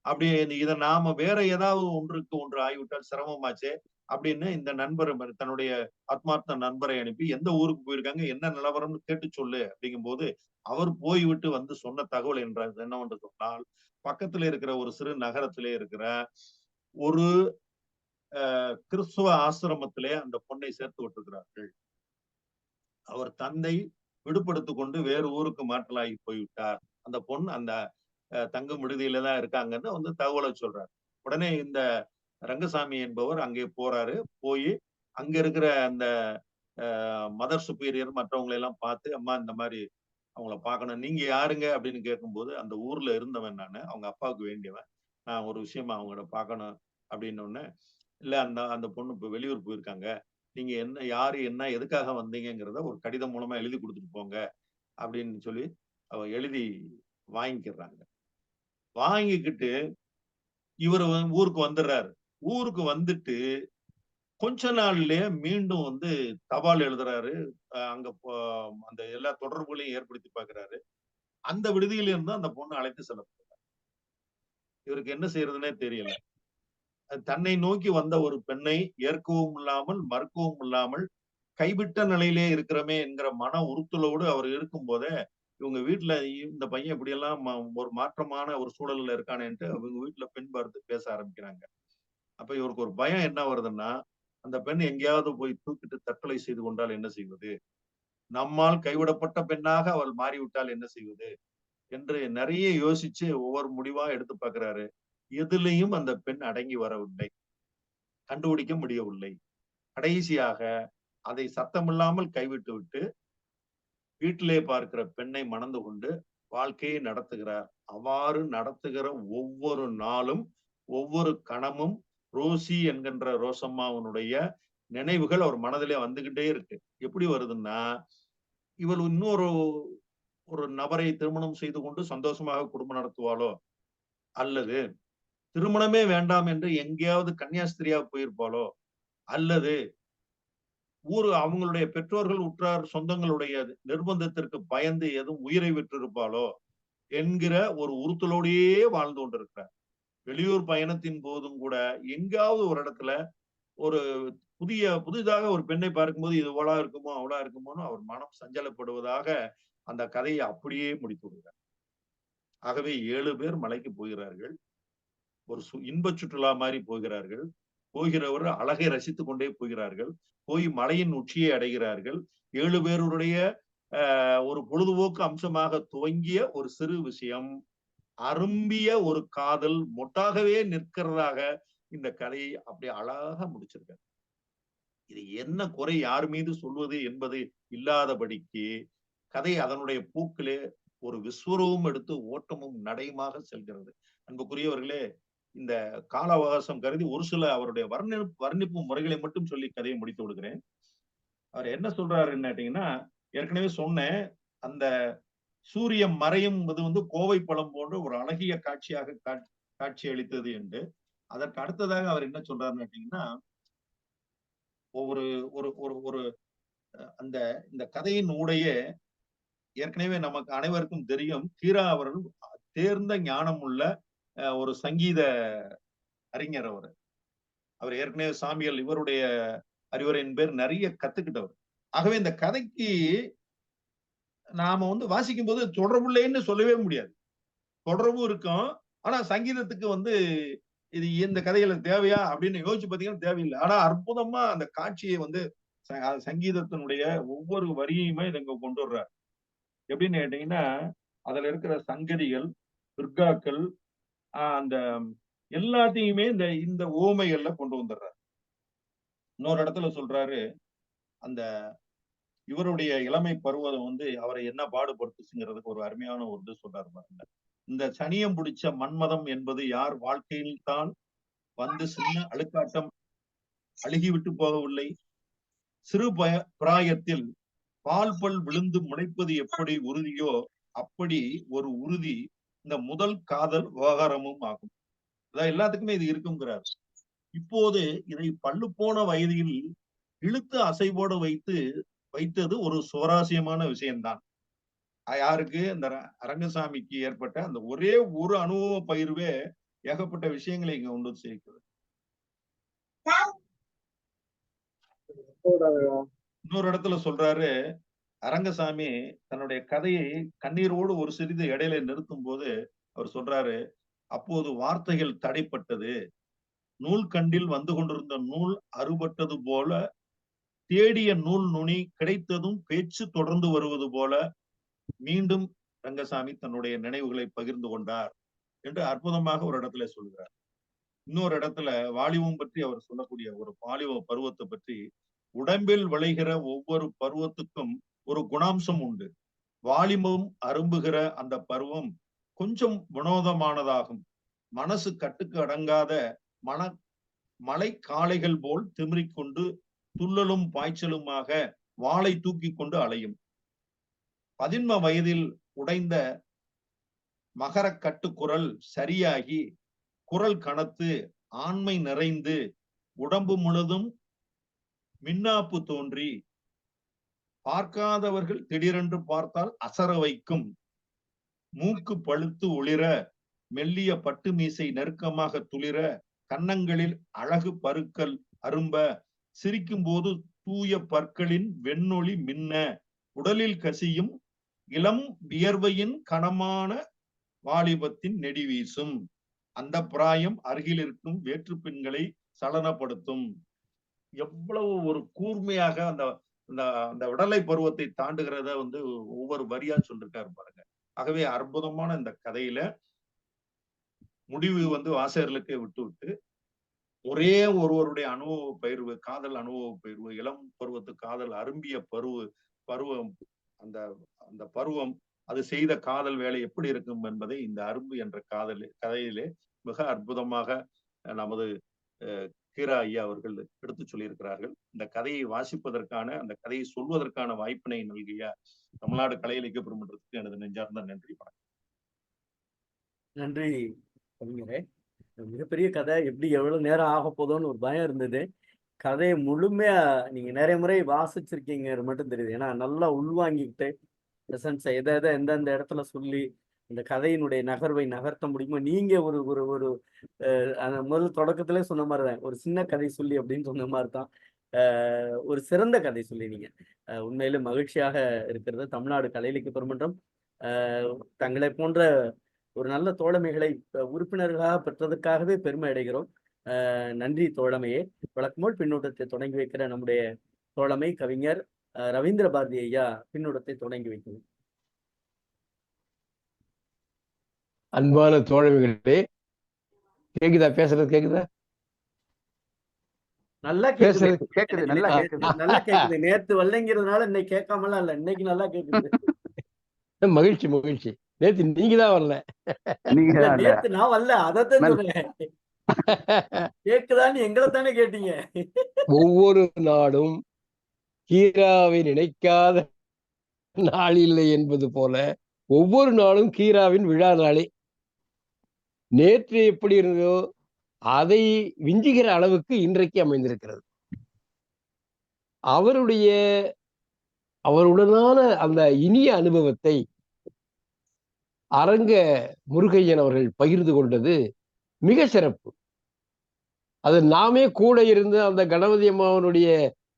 அப்படியே இதை நாம வேற ஏதாவது ஒன்றுக்கு ஒன்று ஆகிவிட்டால் சிரமமாச்சே. அப்படின்னு இந்த நண்பர் தன்னுடைய ஆத்மார்த்த நண்பரை அனுப்பி எந்த ஊருக்கு போயிருக்காங்க, என்ன நிலவரம்னு கேட்டு சொல்லு அப்படிங்கும்போது, அவர் போய்விட்டு வந்து சொன்ன தகவல் என்னவென்று சொன்னால், பக்கத்துல இருக்கிற ஒரு சிறு நகரத்திலே இருக்கிற ஒரு கிறிஸ்துவ ஆசிரமத்திலே அந்த பொண்ணை சேர்த்து விட்டிருக்கிறார்கள். அவர் தந்தை விடுபடுத்திக் கொண்டு வேறு ஊருக்கு மாற்றலாகி போய்விட்டார். அந்த பொண்ணு அந்த தங்கும் விடுதியில தான் இருக்காங்கன்னு வந்து தகவலை சொல்றாரு. உடனே இந்த ரங்கசாமி என்பவர் அங்கே போறாரு. போய் அங்க இருக்கிற அந்த மதர் சுப்பீரியர் மற்றவங்களை எல்லாம் பார்த்து, அம்மா இந்த மாதிரி அவங்கள பார்க்கணும். நீங்க யாருங்க அப்படின்னு கேட்கும்போது, அந்த ஊர்ல இருந்தவன் நானு. அவங்க அப்பாவுக்கு வேண்டியவன். நான் ஒரு விஷயமா அவங்கள பார்க்கணும் அப்படின்னு உடனே, இல்ல அந்த அந்த பொண்ணு இப்ப வெளியூர் போயிருக்காங்க. நீங்க என்ன யாரு என்ன எதுக்காக வந்தீங்கங்கிறத ஒரு கடிதம் மூலமா எழுதி கொடுத்துட்டு போங்க அப்படின்னு சொல்லி அவ எழுதி வாங்கிக்கிறாங்க. வாங்கிக்கிட்டு இவர் ஊருக்கு வந்துடுறாரு. ஊருக்கு வந்துட்டு கொஞ்ச நாள்லயே மீண்டும் வந்து தபால் எழுதுறாரு. அங்க அந்த எல்லா தொடர்புகளையும் ஏற்படுத்தி பார்க்கிறாரு. அந்த விடுதியில இருந்து அந்த பொண்ணு அழைத்து செல்லப்படுறார். இவருக்கு என்ன செய்யறதுன்னே தெரியல. தன்னை நோக்கி வந்த ஒரு பெண்ணை ஏற்கவும் இல்லாமல் மறுக்கவும் இல்லாமல் கைவிட்ட நிலையிலே இருக்கிறோமே என்கிற மன உறுத்தலோடு அவர் இருக்கும் போதே இவங்க வீட்டுல இந்த பையன் இப்படி எல்லாம் ஒரு மாற்றமான ஒரு சூழல்ல இருக்கானேன்ட்டு அவங்க வீட்டுல பெண் பார்த்து பேச ஆரம்பிக்கிறாங்க. அப்ப இவருக்கு ஒரு பயம் என்ன வருதுன்னா, அந்த பெண் எங்கேயாவது போய் தூக்கிட்டு தற்கொலை செய்து கொண்டால் என்ன செய்வது, நம்மால் கைவிடப்பட்ட பெண்ணாக அவள் மாறிவிட்டால் என்ன செய்வது என்று நிறைய யோசிச்சு ஒவ்வொரு முடிவா எடுத்து பார்க்கிறாரு. எதுலையும் அந்த பெண் அடங்கி வரவில்லை, கண்டுபிடிக்க முடியவில்லை. கடைசியாக அதை சத்தமில்லாமல் கைவிட்டு விட்டு வீட்டிலே பார்க்கிற பெண்ணை மணந்து கொண்டு வாழ்க்கையை நடத்துகிறார். அவ்வாறு நடத்துகிற ஒவ்வொரு நாளும் ஒவ்வொரு கணமும் ரோசி என்கின்ற ரோசம்மாவனுடைய நினைவுகள் அவர் மனதிலே வந்துகிட்டே இருக்கு. எப்படி வருதுன்னா, இவள் இன்னொரு ஒரு நபரை திருமணம் செய்து கொண்டு சந்தோஷமாக குடும்பம் நடத்துவாளோ, அல்லது திருமணமே வேண்டாம் என்று எங்கேயாவது கன்னியாஸ்திரியா போயிருப்பாளோ, அல்லது அவங்களுடைய பெற்றோர்கள் உற்றார் சொந்தங்களுடைய நிர்பந்தத்திற்கு பயந்து எதுவும் உயிரை விட்டிருப்பாளோ என்கிற ஒரு உறுத்தலோடையே வாழ்ந்து கொண்டிருக்கிறார். வெளியூர் பயணத்தின் போதும் கூட எங்காவது ஒரு இடத்துல ஒரு புதிதாக ஒரு பெண்ணை பார்க்கும்போது இது இவளா இருக்குமோ அவளா இருக்குமோன்னு அவர் மனம் சஞ்சலப்படுவதாக அந்த கதையை அப்படியே முடித்து விடுகிறார். ஆகவே 7 பேர் மலைக்கு போகிறார்கள். ஒரு இன்ப சுற்றுலா மாதிரி போகிறார்கள். போகிறவர் அழகை ரசித்துக் கொண்டே போகிறார்கள். போய் மலையின் உச்சியை அடைகிறார்கள். 7 பேருடைய ஒரு பொழுதுபோக்கு அம்சமாக துவங்கிய ஒரு சிறு விஷயம் அரும்பிய ஒரு காதல் மொட்டாகவே நிற்கிறதாக இந்த கதையை அப்படியே அழகா முடிச்சிருக்காரு. இது என்ன குறை யார் மீது சொல்வது என்பது இல்லாதபடிக்கு கதை அதனுடைய பூக்கிலே ஒரு விஸ்வரூபம் எடுத்து ஓட்டமும் நடையுமாக செல்கிறது. அன்புக்குரியவர்களே, இந்த கால அவகாசம் கருதி ஒரு சில அவருடைய வர்ணிப்பு முறைகளை மட்டும் சொல்லி கதையை முடித்து விடுகிறேன். அவர் என்ன சொல்றாருன்னு கேட்டீங்கன்னா, ஏற்கனவே சொன்னேன், அந்த சூரியன் மறையும் வந்து கோவை பழம் போன்ற ஒரு அழகிய காட்சியாக காட்சி அளித்தது என்று. அதற்கு அடுத்ததாக அவர் என்ன சொல்றாருன்னு கேட்டீங்கன்னா, ஒரு ஒரு ஒரு ஒரு அந்த இந்த கதையின் ஊடையே ஏற்கனவே நமக்கு அனைவருக்கும் தெரியும், கீரா அவர்கள் தேர்ந்த ஞானம் உள்ள ஒரு சங்கீத அறிஞர். அவர் ஏற்கனவே சாமியல் இவருடைய அறிவுரையின் பேர் நிறைய கத்துக்கிட்டவர். ஆகவே இந்த கதைக்கு நாம வந்து வாசிக்கும் போது தொடர்புள்ளேன்னு சொல்லவே முடியாது. தொடர்பும் இருக்கும். ஆனா சங்கீதத்துக்கு வந்து இது இந்த கதையில தேவையா அப்படின்னு யோசிச்சு பாத்தீங்கன்னா தேவையில்லை. ஆனா அற்புதமா அந்த காட்சியை வந்து சங்கீதத்தினுடைய ஒவ்வொரு வரியுமே இங்க கொண்டு வர்றார். எப்படின்னு கேட்டீங்கன்னா, அதுல இருக்கிற சங்கதிகள், துர்காக்கள், அந்த எல்லாத்தையுமே இந்த ஓமைகள்ல கொண்டு வந்துடுறாரு. இன்னொரு இடத்துல சொல்றாரு, அந்த இவருடைய இளமை பருவம் வந்து அவரை என்ன பாடுபடுத்துச்சுங்கிறதுக்கு ஒரு அருமையான ஒரு இது சொல்றாரு பாருங்க. இந்த சனியம் பிடிச்ச மன்மதம் என்பது யார் வாழ்க்கையில் தான் வந்து சின்ன அழுக்காட்டம் அழுகிவிட்டு போகவில்லை. சிறு பிராயத்தில் பால் பல் விழுந்து முளைப்பது எப்படி உறுதியோ அப்படி ஒரு உறுதி இந்த முதல் காதல் விவகாரமும் ஆகும். அதான் எல்லாத்துக்குமே இது இருக்குங்கிறார். இப்போது இதை பல்லு போன வயதில் இழுத்து அசைவோடு வைத்தது ஒரு சுவாரஸ்யமான விஷயம்தான். யாருக்கு? இந்த அரங்கசாமிக்கு ஏற்பட்ட அந்த ஒரே ஒரு அனுபவ பகிர்வே ஏகப்பட்ட விஷயங்களை இங்க கொண்டு சேர்க்கிறது. இன்னொரு இடத்துல சொல்றாரு அரங்கசாமி தன்னுடைய கதையை கண்ணீரோடு ஒரு சிறிது இடையில நிறுத்தும் போது அவர் சொல்றாரு, அப்போது வார்த்தைகள் தடைப்பட்டது, நூல் கண்டில் வந்து கொண்டிருந்த நூல் அறுபட்டது போல, தேடிய நூல் நுனி கிடைத்ததும் பேச்சு தொடர்ந்து வருவது போல மீண்டும் ரங்கசாமி தன்னுடைய நினைவுகளை பகிர்ந்து கொண்டார் என்று அற்புதமாக ஒரு இடத்துல சொல்கிறார். இன்னொரு இடத்துல வாலிபம் பற்றி அவர் சொல்லக்கூடிய ஒரு வாலிப பருவத்தை பற்றி, உடம்பில் விளைகிற ஒவ்வொரு பருவத்துக்கும் ஒரு குணாம்சம் உண்டு. வாலிபம் அரும்புகிற அந்த பருவம் கொஞ்சம் வினோதமானதாகும். மனசு கட்டுக்கு அடங்காத மலை காளைகள் போல் திமிரிக்கொண்டு துள்ளலும் பாய்ச்சலுமாக வாளை தூக்கி கொண்டு அலையும். 11 வயதில் உடைந்த மகர கட்டுக்குரல் சரியாகி குரல் கனத்து ஆண்மை நிறைந்து உடம்பு முழுதும் மின்னாப்பு தோன்றி பார்க்காதவர்கள் திடீரென்று பார்த்தால் அசர வைக்கும். மூக்கு பழுத்து ஒளிர, மெல்லிய பட்டு மீசை நெருக்கமாக துளிர, கன்னங்களில் அழகு பருக்கள் அரும்ப, சிரிக்கும் போது தூய பற்களின் வெண்ணொளி மின்ன, உடலில் கசியும் இளம் வியர்வையின் கனமான வாலிபத்தின் நெடி வீசும். அந்த பிராயம் அருகில் இருக்கும் வேற்று பெண்களை சலனப்படுத்தும். எவ்வளவு ஒரு கூர்மையாக அந்த அந்த விடலை பருவத்தை தாண்டுகிறத ஒவ்வொரு வரியா சொல்லிருக்காரு பாருங்க. ஆகவே அற்புதமான இந்த கதையில முடிவு வாசகர்களுக்கே விட்டு ஒரே ஒருவருடைய அனுபவ பயிர்வு, காதல் அனுபவ பயிர்வு, இளம் பருவத்து காதல் அரும்பிய பருவம், அந்த பருவம் அது செய்த காதல் வேலை எப்படி இருக்கும் என்பதை இந்த அரும்பு என்ற கதையிலே மிக அற்புதமாக நமது கீரா ஐயா அவர்கள் எடுத்து சொல்லியிருக்கிறார்கள். இந்த கதையை வாசிப்பதற்கான, அந்த கதையை சொல்வதற்கான வாய்ப்பினை நல்கிய தமிழ்நாடு கலை இலக்கிய பெருமன்றத்துக்கு எனது நெஞ்சார்ந்த நன்றி. நன்றி கவிஞரே. மிகப்பெரிய கதை, எப்படி எவ்வளவு நேரம் ஆக போதோன்னு ஒரு பயம் இருந்தது. கதையை முழுமையா நீங்க நிறைய முறை வாசிச்சிருக்கீங்க மட்டும் தெரியுது. ஏன்னா நல்லா உள்வாங்கிக்கிட்டு எசன்ஸை எதை எந்தெந்த இடத்துல சொல்லி இந்த கதையினுடைய நகர்வை நகர்த்த முடியுமோ. நீங்க ஒரு ஒரு ஒரு அந்த முதல் தொடக்கத்திலே சொன்ன மாதிரிதான், ஒரு சின்ன கதை சொல்லி அப்படின்னு சொன்ன மாதிரி தான் ஒரு சிறந்த கதை சொல்லி நீங்க உண்மையிலும் மகிழ்ச்சியாக இருக்கிறது. தமிழ்நாடு கலை இலக்கிய பெருமன்றம் தங்களை போன்ற ஒரு நல்ல தோழமைகளை உறுப்பினர்களாக பெற்றதுக்காகவே பெருமை அடைகிறோம். நன்றி தோழமையே. வழக்கம்போல் பின்னூட்டத்தை தொடங்கி வைக்கிற நம்முடைய தோழமை கவிஞர் ரவீந்திர பாரதி ஐயா பின்னூட்டத்தை தொடங்கி வைக்கணும். அன்பான தோழமைகளே, கேக்குதா? பேசுறது கேக்குதா? நல்லா கேக்குது. நல்லா கேக்குது. நேத்து வரலைங்கிறதுனால இன்னைக்கு கேட்காமலாம் இல்ல, இன்னைக்கு நல்லா கேக்குது. மகிழ்ச்சி மகிழ்ச்சி. நேத்து நீங்க தான் வரல. நேத்து நான் வரல, அதான் சொல்றேன். கேக்குதான்னு எங்களை தானே கேட்டீங்க. ஒவ்வொரு நாடும் கீராவை நினைக்காத நாள் இல்லை என்பது போல ஒவ்வொரு நாளும் கீராவின் விழா நாளே. நேற்று எப்படி இருந்ததோ அதை விஞ்சுகிற அளவுக்கு இன்றைக்கு அமைந்திருக்கிறது. அவருடனான அந்த இனிய அனுபவத்தை அரங்க முருகையன் அவர்கள் பகிர்ந்து கொண்டது மிக சிறப்பு. அது நாமே கூட இருந்து அந்த கணபதி அம்மாவனுடைய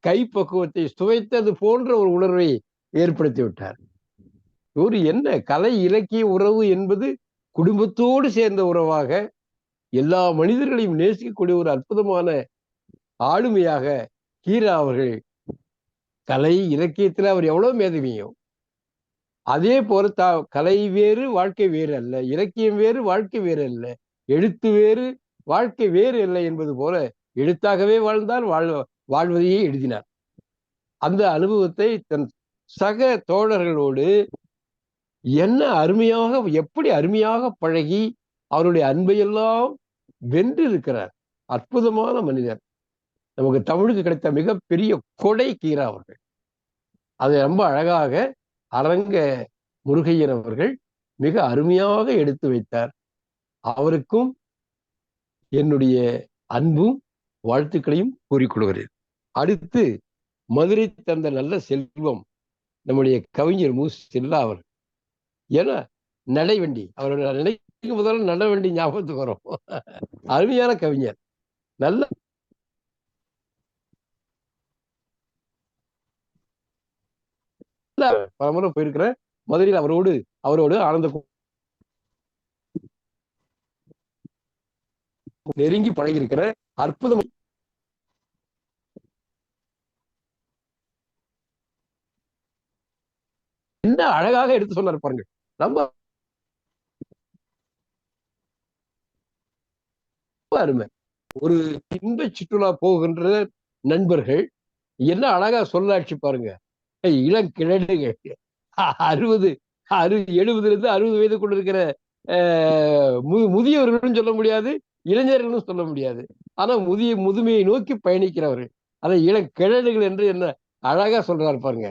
கைப்பக்குவத்தை சுவைத்தது போன்ற ஒரு உணர்வை ஏற்படுத்தி விட்டார். ஒரு என்ன கலை இலக்கிய உறவு என்பது குடும்பத்தோடு சேர்ந்த உறவாக எல்லா மனிதர்களையும் நேசிக்கக்கூடிய ஒரு அற்புதமான ஆளுமையாக கீரா அவர்கள் கலை இலக்கியத்தில் அவர் எவ்வளவு மேதவியோ அதே போல கலை வேறு வாழ்க்கை வேறு அல்ல, இலக்கியம் வேறு வாழ்க்கை வேறு அல்ல, எழுத்து வேறு வாழ்க்கை வேறு இல்லை என்பது போல எழுத்தாகவே வாழ்ந்தால் வாழ்வதையே எழுதினார். அந்த அனுபவத்தை தன் சக தோழர்களோடு எப்படி அருமையாக பழகி அவருடைய அன்பையெல்லாம் வென்று இருக்கிறார். அற்புதமான மனிதர். நமக்கு தமிழுக்கு கிடைத்த மிகப்பெரிய கொடை கீரா அவர்கள். அதை ரொம்ப அழகாக அரங்க முருகையன் அவர்கள் மிக அருமையாக எடுத்து வைத்தார். அவருக்கும் என்னுடைய அன்பும் வாழ்த்துக்களையும் கூறிக்கொள்கிறேன். அடுத்து மதுரை தந்த நல்ல செல்வம் நம்முடைய கவிஞர் மு. செல்லா அவர். ஏன்னா நடைவண்டி, அவரோட நினைக்கும் முதல்ல நடைவண்டி ஞாபகத்துக்கு வரும். அருமையான கவிஞர், நல்ல பலமுறை போயிருக்கிறேன். மதுரையில் அவரோடு ஆனந்த நெருங்கி பழகி இருக்கிற அற்புதம். என்ன அழகாக எடுத்து சொன்னார் பாருங்க. ரொம்ப அருமை. ஒரு இன்ப சுற்றுலா போகின்ற நண்பர்கள் என்ன அழகா சொல்லாட்சி பாருங்க. இளங்கிழடுகள் 70 60 கொண்டு இருக்கிற முதியவர்களும் சொல்ல முடியாது, இளைஞர்களும் சொல்ல முடியாது. ஆனா முதுமையை நோக்கி பயணிக்கிறவர்கள், அதை இளங்கிழடுகள் என்று என்ன அழகா சொல்றாரு பாருங்க.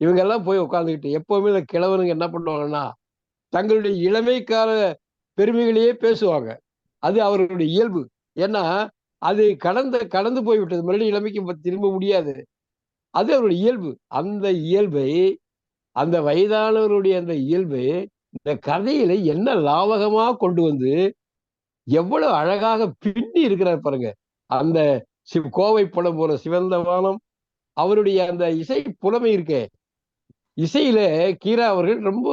இவங்க எல்லாம் போய் உட்கார்ந்துக்கிட்டு எப்பவுமே இந்த கிழவனுங்க என்ன பண்ணுவாங்கன்னா தங்களுடைய இளமைக்கால பெருமைகளையே பேசுவாங்க. அது அவர்களுடைய இயல்பு. ஏன்னா அது கடந்து போய்விட்டது, மறுபடியும் இளமைக்கு திரும்ப முடியாது. அது அவருடைய இயல்பு. அந்த இயல்பை, அந்த வயதானவருடைய அந்த இயல்பை இந்த கதையில என்ன லாவகமா கொண்டு வந்து எவ்வளவு அழகாக பின்னி இருக்கிறார் பாருங்க. அந்த கோவை படம் போல சிவந்த வானம், அவருடைய அந்த இசை புலமை இருக்கே, இசையில கீரா அவர்கள் ரொம்ப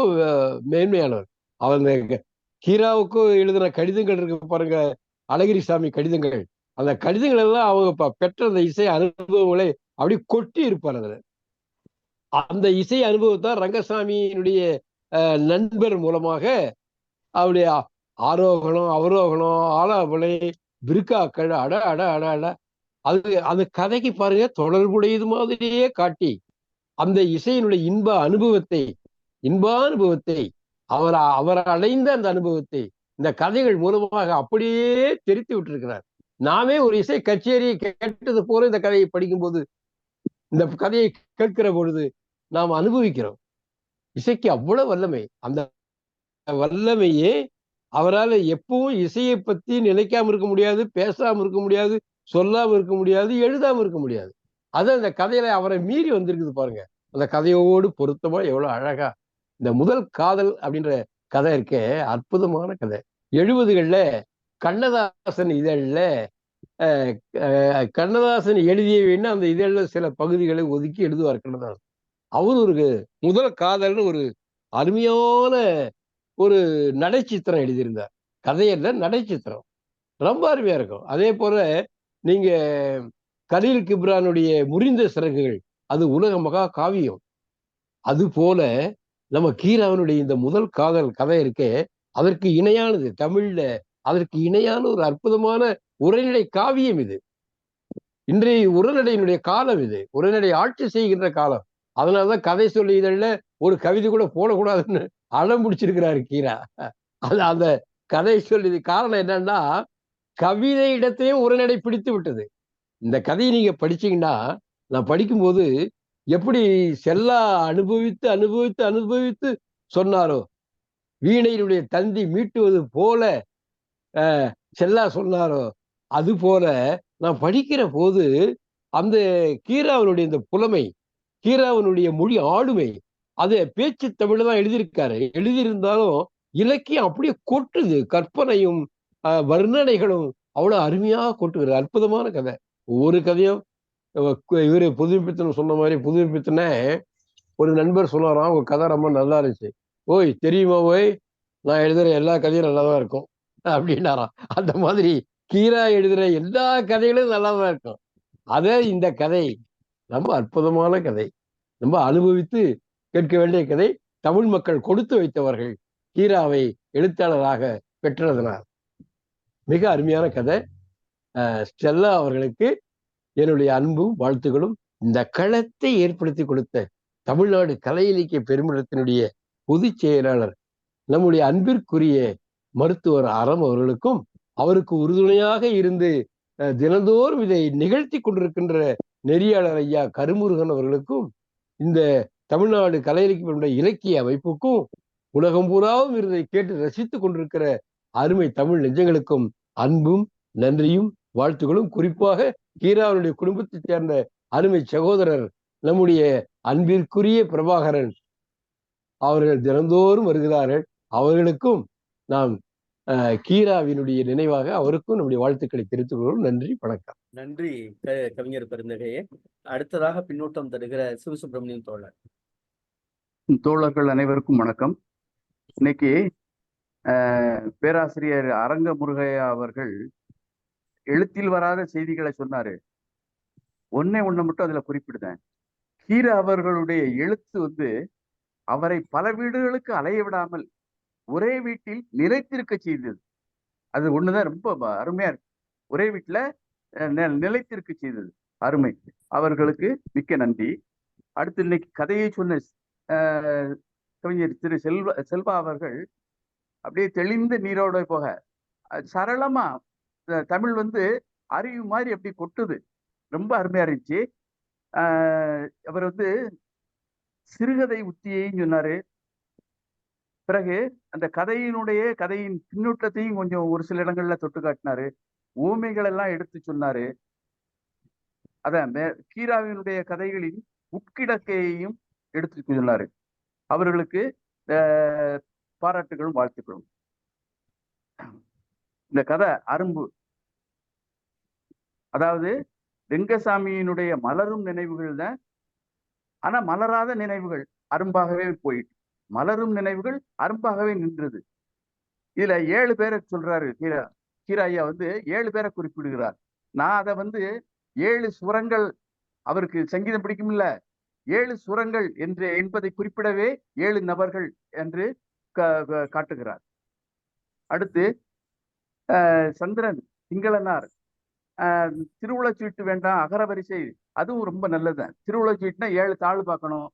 மேன்மையானவர். அவங்க கீராவுக்கு எழுதின கடிதங்கள் இருக்கு பாருங்க, அழகிரிசாமி கடிதங்கள். அந்த கடிதங்கள் எல்லாம் அவங்க பெற்ற அந்த இசை அனுபவங்களை அப்படி கொட்டி இருப்பார். அதுல அந்த இசை அனுபவத்தான் ரங்கசாமியினுடைய நண்பர் மூலமாக அவருடைய ஆரோகணம், அவரோகணம், ஆலாபனை, விருக்காக்கள், அட அட அட அட அது அந்த கதைக்கு பாருங்க தொடர்புடையது மாதிரியே காட்டி அந்த இசையினுடைய இன்பானுபவத்தை அவர் அடைந்த அந்த அனுபவத்தை இந்த கதைகள் மூலமாக அப்படியே தெரித்து விட்டிருக்கிறார். நாமே ஒரு இசை கச்சேரியை கேட்டது போல இந்த கதையை படிக்கும்போது, இந்த கதையை கேட்கிற பொழுது நாம் அனுபவிக்கிறோம். இசைக்கு அவ்வளவு வல்லமை. அந்த வல்லமையே அவரால் எப்பவும் இசையை பத்தி நினைக்காம இருக்க முடியாது, பேசாம இருக்க முடியாது, சொல்லாம இருக்க முடியாது, எழுதாம இருக்க முடியாது. அது அந்த கதையில அவரை மீறி வந்திருக்குது பாருங்க. அந்த கதையோடு பொருத்தமா எவ்வளவு அழகா இந்த முதல் காதல் அப்படின்ற கதை இருக்கே, அற்புதமான கதை. 70களில் கண்ணதாசன் இதழில் கண்ணதாசன் எழுதியவைன்னா அந்த இதழில் சில பகுதிகளை ஒதுக்கி எழுதுவார் கண்ணதாசன். அவர் ஒரு முதல் காதல்னு ஒரு அருமையான ஒரு நடைச்சித்திரம் எழுதியிருந்தார். கதையில நடைச்சித்திரம் ரொம்ப அருமையா இருக்கும். அதே போல நீங்க கலீல் கிப்ரானுடைய முறிந்த சிறகுகள், அது உலக மகா காவியம். அது போல நம்ம கீராவனுடைய இந்த முதல் காதல் கதை இருக்கே, அதற்கு இணையானது தமிழ்ல, அதற்கு இணையான ஒரு அற்புதமான உரைநடை காவியம் இது. இன்றைய உரைநடையினுடைய காலம் இது, உரைநடை ஆட்சி செய்கின்ற காலம். அதனாலதான் கதை சொல்லி இதழில் ஒரு கவிதை கூட போடக்கூடாதுன்னு அடம் பிடிச்சிருக்கிறாரு கீரா. அந்த கதை சொல்லி காரணம் என்னன்னா, கவிதை இடத்தையும் உரைநடை பிடித்து விட்டது. இந்த கதையை நீங்க படிச்சீங்கன்னா, நான் படிக்கும்போது எப்படி செல்லா அனுபவித்து அனுபவித்து அனுபவித்து சொன்னாரோ, வீணையினுடைய தந்தி மீட்டுவது போல செல்லா சொன்னாரோ, அது போல நான் படிக்கிற போது அந்த கீராவனுடைய இந்த புலமை, கீராவனுடைய மொழி ஆளுமை, அது பேச்சு தமிழ் தான் எழுதியிருக்காரு. எழுதியிருந்தாலும் இலக்கியம் அப்படியே கொட்டுது, கற்பனையும் வர்ணனைகளும் அவ்வளவு அருமையாக கொட்டுகிறது. அற்புதமான கதை. ஒவ்வொரு கதையும் இவரு புதுப்பித்தன் சொன்ன மாதிரி புதுப்பித்தனே ஒரு நண்பர் சொன்னாராம், உங்க கதை ரொம்ப நல்லா இருந்துச்சு. ஓய் தெரியுமா, ஓய் நான் எழுதுற எல்லா கதையும் நல்லாதான் இருக்கும் அப்படின்னாராம். அந்த மாதிரி கீரா எழுதுற எல்லா கதைகளும் நல்லாதான் இருக்கும். அதே இந்த கதை ரொம்ப அற்புதமான கதை, ரொம்ப அனுபவித்து கேட்க வேண்டிய கதை. தமிழ் மக்கள் கொடுத்து வைத்தவர்கள் கீராவை எழுத்தாளராக பெற்றதனால் மிக அருமையான கதை. ஸ்டெல்லா அவர்களுக்கு என்னுடைய அன்பும் வாழ்த்துகளும். இந்த களத்தை ஏற்படுத்தி கொடுத்த தமிழ்நாடு கலை இலக்கிய பெருமிடத்தினுடைய பொதுச் செயலாளர் நம்முடைய அன்பிற்குரிய மருத்துவர் அறம் அவர்களுக்கும், அவருக்கு உறுதுணையாக இருந்து தினந்தோறும் இதை நிகழ்த்தி கொண்டிருக்கின்ற நெறியாளர் ஐயா கருமுருகன் அவர்களுக்கும், இந்த தமிழ்நாடு கலை இலக்கிய இலக்கிய அமைப்புக்கும், உலகம் பூராவும் இதை கேட்டு ரசித்துக் கொண்டிருக்கிற அருமை தமிழ் நெஞ்சங்களுக்கும் அன்பும் நன்றியும் வாழ்த்துக்களும். குறிப்பாக கீராவுடைய குடும்பத்தைச் சேர்ந்த அருமை சகோதரர் நம்முடைய அன்பிற்குரிய பிரபாகரன் அவர்கள் தினந்தோறும் வருகிறார்கள். அவர்களுக்கும் நாம் கீராவினுடைய நினைவாக அவருக்கும் நம்முடைய வாழ்த்துக்களை தெரிவித்துக் கொள்வோம். நன்றி, வணக்கம். நன்றி கவிஞர் பெருந்தகையே. அடுத்ததாக பின்னூட்டம் தருகிற சிவசுப்பிரமணியன் தோழர். தோழர்கள் அனைவருக்கும் வணக்கம். இன்னைக்கு பேராசிரியர் அரங்க முருகையா அவர்கள் எழுத்தில் வராத செய்திகளை சொன்னாரு. ஒண்ணு மட்டும் அதுல குறிப்பிடுதேன். கீரா அவர்களுடைய எழுத்து அவரை பல வீடுகளுக்கு அலைய விடாமல் ஒரே வீட்டில் நிலைத்திருக்க செய்தது. அது ஒண்ணுதான் ரொம்ப அருமையா இருக்கு. ஒரே வீட்டுல நிலைத்திருக்க செய்தது. அருமை. அவர்களுக்கு மிக்க நன்றி. அடுத்து இன்னைக்கு கதையை சொன்ன கவிஞர் திரு செல்வா அவர்கள் அப்படியே தெளிந்த நீரோட போக சரளமா தமிழ் அருவி மாதிரி அப்படி கொட்டுது. ரொம்ப அருமையா இருந்துச்சு. அவர் சிறுகதை உத்தியையும் சொன்னாரு. பிறகு அந்த கதையின் பின்னூட்டத்தையும் கொஞ்சம் ஒரு சில இடங்கள்ல தொட்டு காட்டினாரு. ஊமைகள் எல்லாம் எடுத்து சொன்னாரு. அதான் கீராவினுடைய கதைகளின் உட்கிடக்கையையும் எடுத்து சொன்னாரு. அவர்களுக்கு பாராட்டுகளும் வாழ்த்துக்களும். இந்த கதை அரும்பு, அதாவது ரெங்கசாமியினுடைய மலரும் நினைவுகள் தான். ஆனா மலராத நினைவுகள் அரும்பாகவே போயிட்டு, மலரும் நினைவுகள் அரும்பாகவே நின்றது. இதுல 7 பேரை சொல்றாரு கீரா ஐயா 7 பேரை குறிப்பிடுகிறார். நான் அதை 7 சுரங்கள், அவருக்கு சங்கீதம் பிடிக்கும்ல, 7 சுரங்கள் என்பதை குறிப்பிடவே 7 நபர்கள் என்று காட்டுகிறார். அடுத்து சந்திரன் திங்களனார் திருவுளச்சீட்டு வேண்டாம், அகரவரிசை, அதுவும் ரொம்ப நல்லதுதான். திருவுளச்சீட்டுனா 7 தாள் பார்க்கணும்,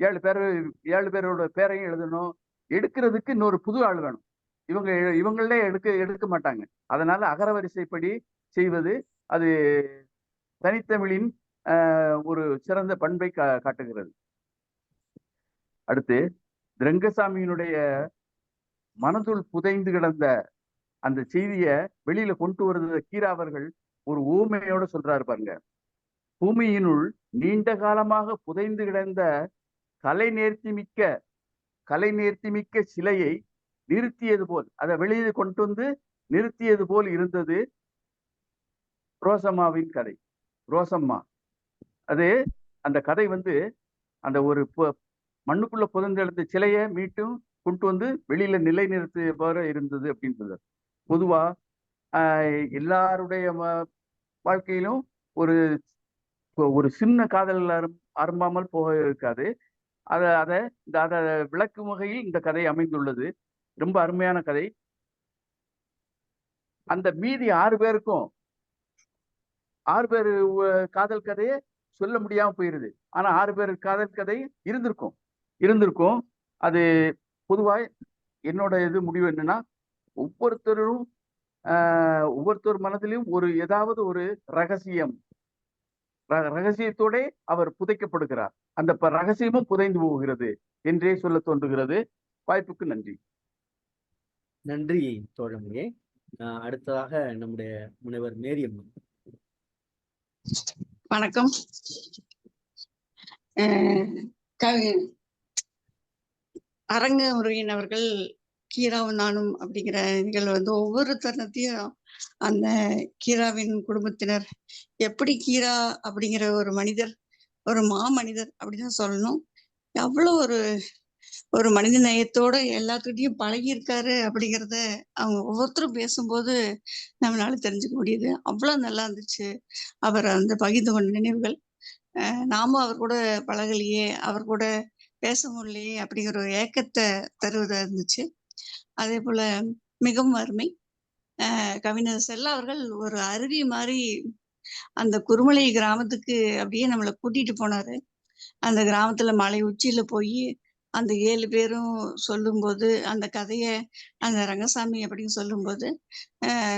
7 பேரோட பேரையும் எழுதணும். எடுக்கிறதுக்கு இன்னொரு புது ஆள் வேணும். இவங்களே எடுக்க மாட்டாங்க. அதனால அகரவரிசைப்படி செய்வது அது தனித்தமிழின் ஒரு சிறந்த பண்பை காட்டுகிறது. அடுத்து ரெங்கசாமியினுடைய மனதுள் புதைந்து கிடந்த அந்த செய்திய வெளியில கொண்டு வருது கீரா அவர்கள் ஒரு ஊமையோட சொல்றாரு பாருங்க. பூமியினுள் நீண்ட காலமாக புதைந்து கிடந்த கலை நேர்த்தி மிக்க சிலையை நிறுத்தியது போல், அதை வெளியே கொண்டு நிறுத்தியது போல் இருந்தது ரோசம்மாவின் கதை. ரோசம்மா அது அந்த கதை அந்த ஒரு மண்ணுக்குள்ள புதைந்து கிடந்த சிலையை மீட்டும் கொண்டு வெளியில நிலை நிறுத்தியவாறு இருந்தது அப்படின்னு சொல்றாரு. பொதுவா எல்லாருடைய வாழ்க்கையிலும் ஒரு சின்ன காதல் அரும்பாமல் போக இருக்காது. அதை விளக்கும் வகையில் இந்த கதை அமைந்துள்ளது. ரொம்ப அருமையான கதை. அந்த மீதி 6 பேருக்கும் 6 பேர் காதல் கதையை சொல்ல முடியாம போயிருது. ஆனா 6 பேர் காதல் கதை இருந்திருக்கும். அது பொதுவாக என்னோட முடிவு என்னன்னா, ஒவ்வொருத்தர் மனதிலும் ஏதாவது ஒரு ரகசியத்தோட அவர் புதைக்கப்படுகிறார். அந்த ரகசியமும் புதைந்து போகிறது என்றே சொல்ல தோன்றுகிறது. வாய்ப்புக்கு நன்றி. நன்றி தோழமையே. அடுத்ததாக நம்முடைய முனைவர் மேரியம்மன். வணக்கம். அரங்க முருகன் அவர்கள் கீராவும் நானும் அப்படிங்கிற நிகழ்வு ஒவ்வொரு தருணத்தையும் அந்த கீராவின் குடும்பத்தினர் எப்படி கீரா அப்படிங்கிற ஒரு மனிதர், ஒரு மாமனிதர் அப்படிதான் சொல்லணும். அவ்வளவு ஒரு மனித நேயத்தோட எல்லாத்துக்கிட்டையும் பழகி இருக்காரு அப்படிங்கிறத அவங்க ஒவ்வொருத்தரும் பேசும்போது நம்மளால தெரிஞ்சுக்க முடியுது. அவ்வளவு நல்லா இருந்துச்சு அவர் பகிர்ந்து கொண்ட நினைவுகள். நாமும் அவர் கூட பழகலையே, அவர் கூட பேச முடியலையே அப்படிங்கிற ஒரு ஏக்கத்தை தருவதா இருந்துச்சு. அதே போல மிகவும் அருமை. கவிஞர் செல்லா அவர்கள் ஒரு அருவி மாதிரி அந்த குருமலை கிராமத்துக்கு அப்படியே நம்மளை கூட்டிட்டு போனாரு. அந்த கிராமத்துல மலை உச்சியில போய் அந்த 7 பேரும் சொல்லும்போது, அந்த கதையை அந்த ரங்கசாமி அப்படின்னு சொல்லும்போது,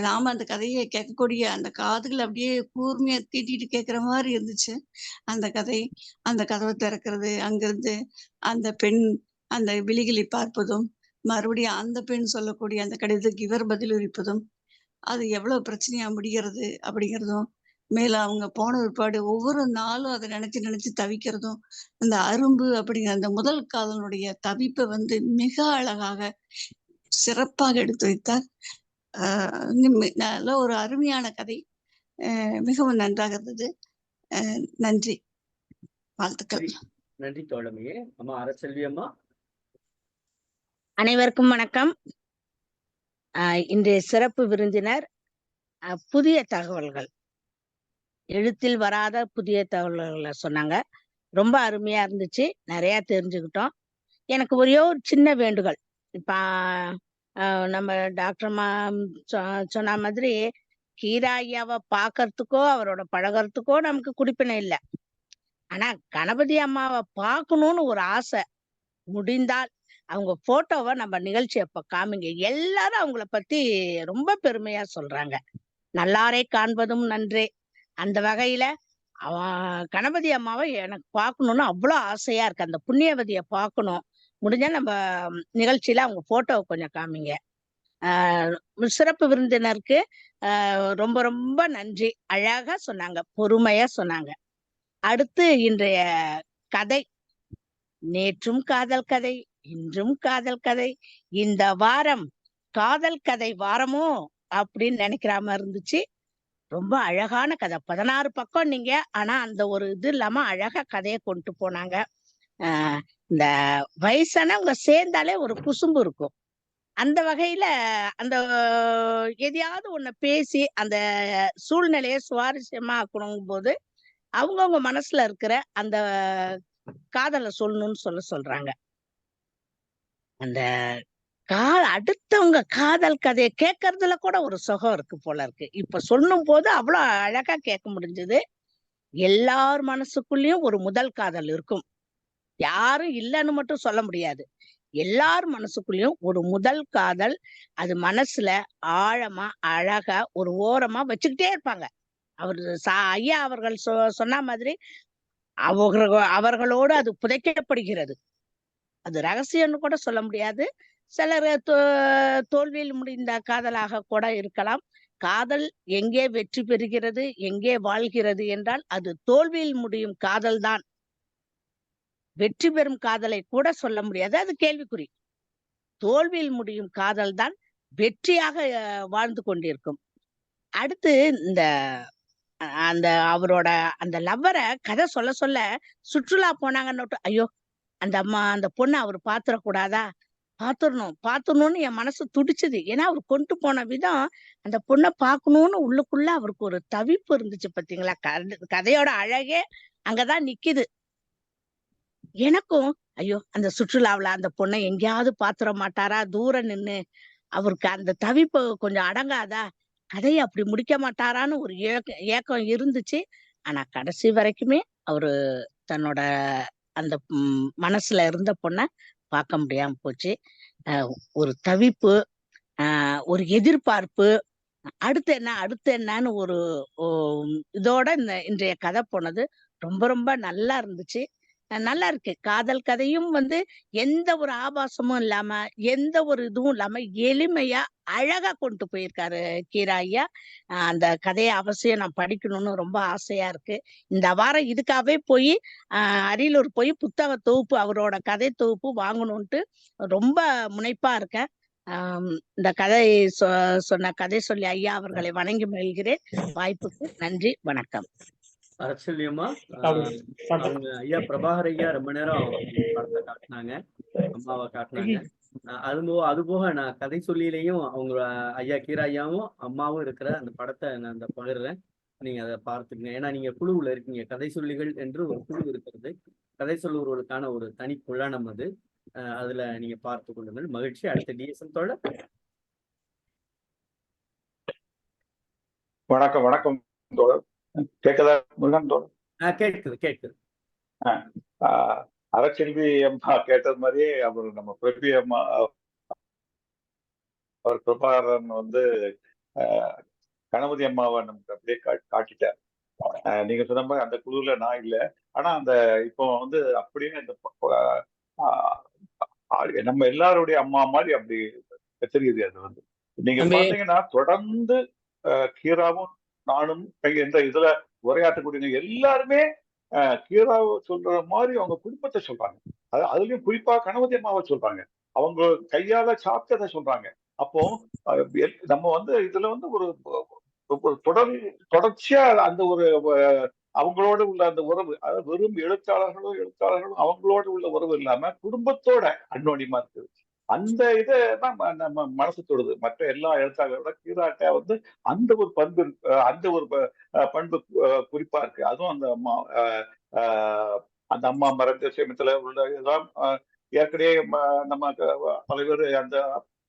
நாம அந்த கதையை கேட்கக்கூடிய அந்த காதுகள் அப்படியே கூர்மையா தீட்டிட்டு கேட்கிற மாதிரி இருந்துச்சு. அந்த கதவை திறக்கிறது, அங்கிருந்து அந்த பெண் அந்த விழிகளை பார்ப்பதும், மறுபடியும் அந்த பெண் சொல்லக்கூடிய அந்த கடிதத்துக்கு இவர் பதிலளிப்பதும், அது எவ்வளவு பிரச்சனையா முடிகிறது அப்படிங்கிறதும், மேல அவங்க போன பிற்பாடு ஒவ்வொரு நாளும் அதை நினைச்சு தவிக்கிறதும், அந்த அரும்பு அப்படிங்கிற அந்த முதல் காதலனுடைய தவிப்பை மிக அழகாக சிறப்பாக எடுத்து வைத்தார். நல்ல ஒரு அருமையான கதை. மிகவும் நன்றாக இருந்தது. நன்றி, வாழ்த்துக்கள். நன்றி தோழமையே. அம்மா அரசெல்வி அம்மா. அனைவருக்கும் வணக்கம். இன்றைய சிறப்பு விருந்தினர் புதிய தகவல்கள், எழுத்தில் வராத புதிய தகவல்களை சொன்னாங்க. ரொம்ப அருமையா இருந்துச்சு, நிறைய தெரிஞ்சுக்கிட்டோம். எனக்கு ஒரே ஒரு சின்ன வேண்டுகோள். இப்ப நம்ம டாக்டர் சொன்ன மாதிரி கீரா ஐயாவை பார்க்கறதுக்கோ அவரோட பழகிறதுக்கோ நமக்கு குடிப்பினை இல்லை. ஆனா கணபதி அம்மாவை பார்க்கணும்னு ஒரு ஆசை. முடிந்தால் அவங்க போட்டோவை நம்ம நிகழ்ச்சி அப்ப காமிங்க. எல்லாரும் அவங்கள பத்தி ரொம்ப பெருமையா சொல்றாங்க. நல்லாரை காண்பதும் நன்றே. அந்த வகையில கணபதி அம்மாவை எனக்கு பார்க்கணும்னு அவ்வளோ ஆசையா இருக்கு. அந்த புண்ணியவதியை பார்க்கணும். முடிஞ்சா நம்ம நிகழ்ச்சியில அவங்க போட்டோவை கொஞ்சம் காமிங்க. சிறப்பு விருந்தினருக்கு ரொம்ப ரொம்ப நன்றி. அழகா சொன்னாங்க, பொறுமையா சொன்னாங்க. அடுத்து இன்றைய கதை, நேற்றும் காதல் கதை, இன்றும் காதல் கதை, இந்த வாரம் காதல் கதை வாரமோ அப்படின்னு நினைக்கிற மாதிரி இருந்துச்சு. ரொம்ப அழகான கதை, 16 பக்கம் நீங்க. ஆனா அந்த ஒரு இது இல்லாம அழகா கதையை கொண்டு போனாங்க. இந்த வயசானவங்க சேர்ந்தாலே ஒரு குசும்பு இருக்கும். அந்த வகையில அந்த எதையாவது ஒண்ணு பேசி அந்த சூழ்நிலையை சுவாரஸ்யமா ஆக்கணும் போது அவங்கவுங்க மனசுல இருக்கிற அந்த காதலை சொல்லணும்னு சொல்றாங்க. அந்த அடுத்தவங்க காதல் கதையை கேட்கறதுல கூட ஒரு சுகம் இருக்கு போல இருக்கு. இப்ப சொல்லும் போது அவ்வளவு அழகா கேட்க முடிஞ்சது. எல்லார் மனசுக்குள்ளயும் ஒரு முதல் காதல் இருக்கும். யாரும் இல்லைன்னு மட்டும் சொல்ல முடியாது. எல்லார் மனசுக்குள்ளயும் ஒரு முதல் காதல், அது மனசுல ஆழமா அழகா ஒரு ஓரமா வச்சுக்கிட்டே இருப்பாங்க. ஐயா அவர்கள் சொன்ன மாதிரி அவர்களோடு அது புதைக்கப்படுகிறது. அது ரகசியம்னு கூட சொல்ல முடியாது. சிலர் தோல்வியில் முடிந்த காதலாக கூட இருக்கலாம். காதல் எங்கே வெற்றி பெறுகிறது, எங்கே வாழ்கிறது என்றால் அது தோல்வியில் முடியும் காதல் தான். வெற்றி பெறும் காதலை கூட சொல்ல முடியாது, அது கேள்விக்குறி. தோல்வியில் முடியும் காதல் தான் வெற்றியாக வாழ்ந்து கொண்டிருக்கும். அடுத்து இந்த அந்த அவரோட அந்த லவ்வரை கதை சொல்ல சொல்ல சுற்றுலா போனாங்கன்னு, ஐயோ அந்த அம்மா அந்த பொண்ணை அவர் பாத்துறக்கூடாதா, பாத்துடணும்னு என் மனசு துடிச்சுது. ஏன்னா அவர் கொண்டு போன விதம், அந்த பொண்ணை பார்க்கணும்னு உள்ளுக்குள்ள அவருக்கு ஒரு தவிப்பு இருந்துச்சு. பாத்தீங்களா, கதையோட அழகே அங்கதான் நிக்குது. எனக்கும் ஐயோ அந்த சுற்றுலாவுல அந்த பொண்ணை எங்கேயாவது பாத்துற மாட்டாரா, தூரம் நின்னு அவருக்கு அந்த தவிப்பு கொஞ்சம் அடங்காதா, கதையை அப்படி முடிக்க மாட்டாரான்னு ஒரு ஏக்கம் இருந்துச்சு. ஆனா கடைசி வரைக்குமே அவரு தன்னோட அந்த மனசுல இருந்த பொண்ணை பார்க்க முடியாம போச்சு. ஒரு தவிப்பு, ஒரு எதிர்பார்ப்பு, அடுத்து என்னன்னு ஒரு இதோட இன்றைய கதை போனது ரொம்ப ரொம்ப நல்லா இருந்துச்சு. நல்லா இருக்கு. காதல் கதையும் எந்த ஒரு ஆபாசமும் இல்லாம, எந்த ஒரு இதுவும் இல்லாம எளிமையா அழகா கொண்டு போயிருக்காரு கீரா ஐயா. அந்த கதையை அவசியம் நான் படிக்கணும்னு ரொம்ப ஆசையா இருக்கு. இந்த வாரம் இதுக்காகவே போய் அரியலூர் போய் புத்தக தொகுப்பு, அவரோட கதை தொகுப்பு வாங்கணும்ட்டு ரொம்ப முனைப்பா இருக்கேன். இந்த கதை சொன்ன கதை சொல்லி ஐயா அவர்களை வணங்கி மகிழ்கிறேன். வாய்ப்புக்கு நன்றி, வணக்கம். அரசல்யம்மா, அவங்க ஐயா பிரபாகர் ஐயா ரொம்ப நேரம் படத்தை காட்டினாங்க, அம்மாவை காட்டினாங்க. அது போக நான் கதை சொல்லியிலையும் அவங்க ஐயா கீரா ஐயாவும் அம்மாவும் இருக்கிற அந்த படத்தை நான் அந்த பகிர்றேன். நீங்க அதை பார்த்துக்கங்க. ஏன்னா நீங்க குழுவுல இருக்கீங்க, கதை சொல்லிகள் என்று ஒரு குழு இருக்கிறது. கதை சொல்லுவர்களுக்கான ஒரு தனி புலனம் அது. அதுல நீங்க பார்த்து கொள்ளுங்கள். மகிழ்ச்சி. அடுத்த டிஎஸ்எம் தோழர். வணக்கம். வணக்கம் தோழர். கேட்குதா முருகன் தோழர்? கேட்குது. அரசெல்வி அம்மா கேட்டது மாதிரியே அவர் நம்ம பிரபி அம்மா, அவர் பிரபாகரன் கணபதி அம்மாவை நமக்கு அப்படியே காட்டிட்டார். நீங்க சொன்ன மாதிரி அந்த குழுல நான் இல்லை. ஆனா அந்த இப்போ அப்படியே இந்த நம்ம எல்லாருடைய அம்மா மாதிரி அப்படி தெரியுது. அது நீங்க பாத்தீங்கன்னா தொடர்ந்து கீராவும் நானும் எந்த இதுல உரையாற்றக்கூடிய எல்லாருமே கீராவை சொல்ற மாதிரி அவங்க குடும்பத்தை சொல்றாங்க. அதுலயும் குறிப்பா கணபதி அம்மாவை சொல்றாங்க. அவங்க கையால சாப்பிட்டதை சொல்றாங்க. அப்போ நம்ம இதுல ஒரு தொடர்ச்சியா அந்த ஒரு அவங்களோட உள்ள அந்த உறவு, அதாவது வெறும் எழுத்தாளர்களும் அவங்களோட உள்ள உறவு இல்லாம குடும்பத்தோட அன்னோனியமா இருக்குது. அந்த இதை தான் நம்ம மனசு தொடுது. மற்ற எல்லா எழுத்தாளர்களோட கீராட்ட வந்து அந்த ஒரு பண்பு அந்த ஒரு பண்பு குறிப்பா இருக்கு. அதுவும் அந்த அம்மா அந்த அம்மா மறைந்த சேமத்துல உள்ள இதெல்லாம் ஏற்கனவே நம்ம பல பேர் அந்த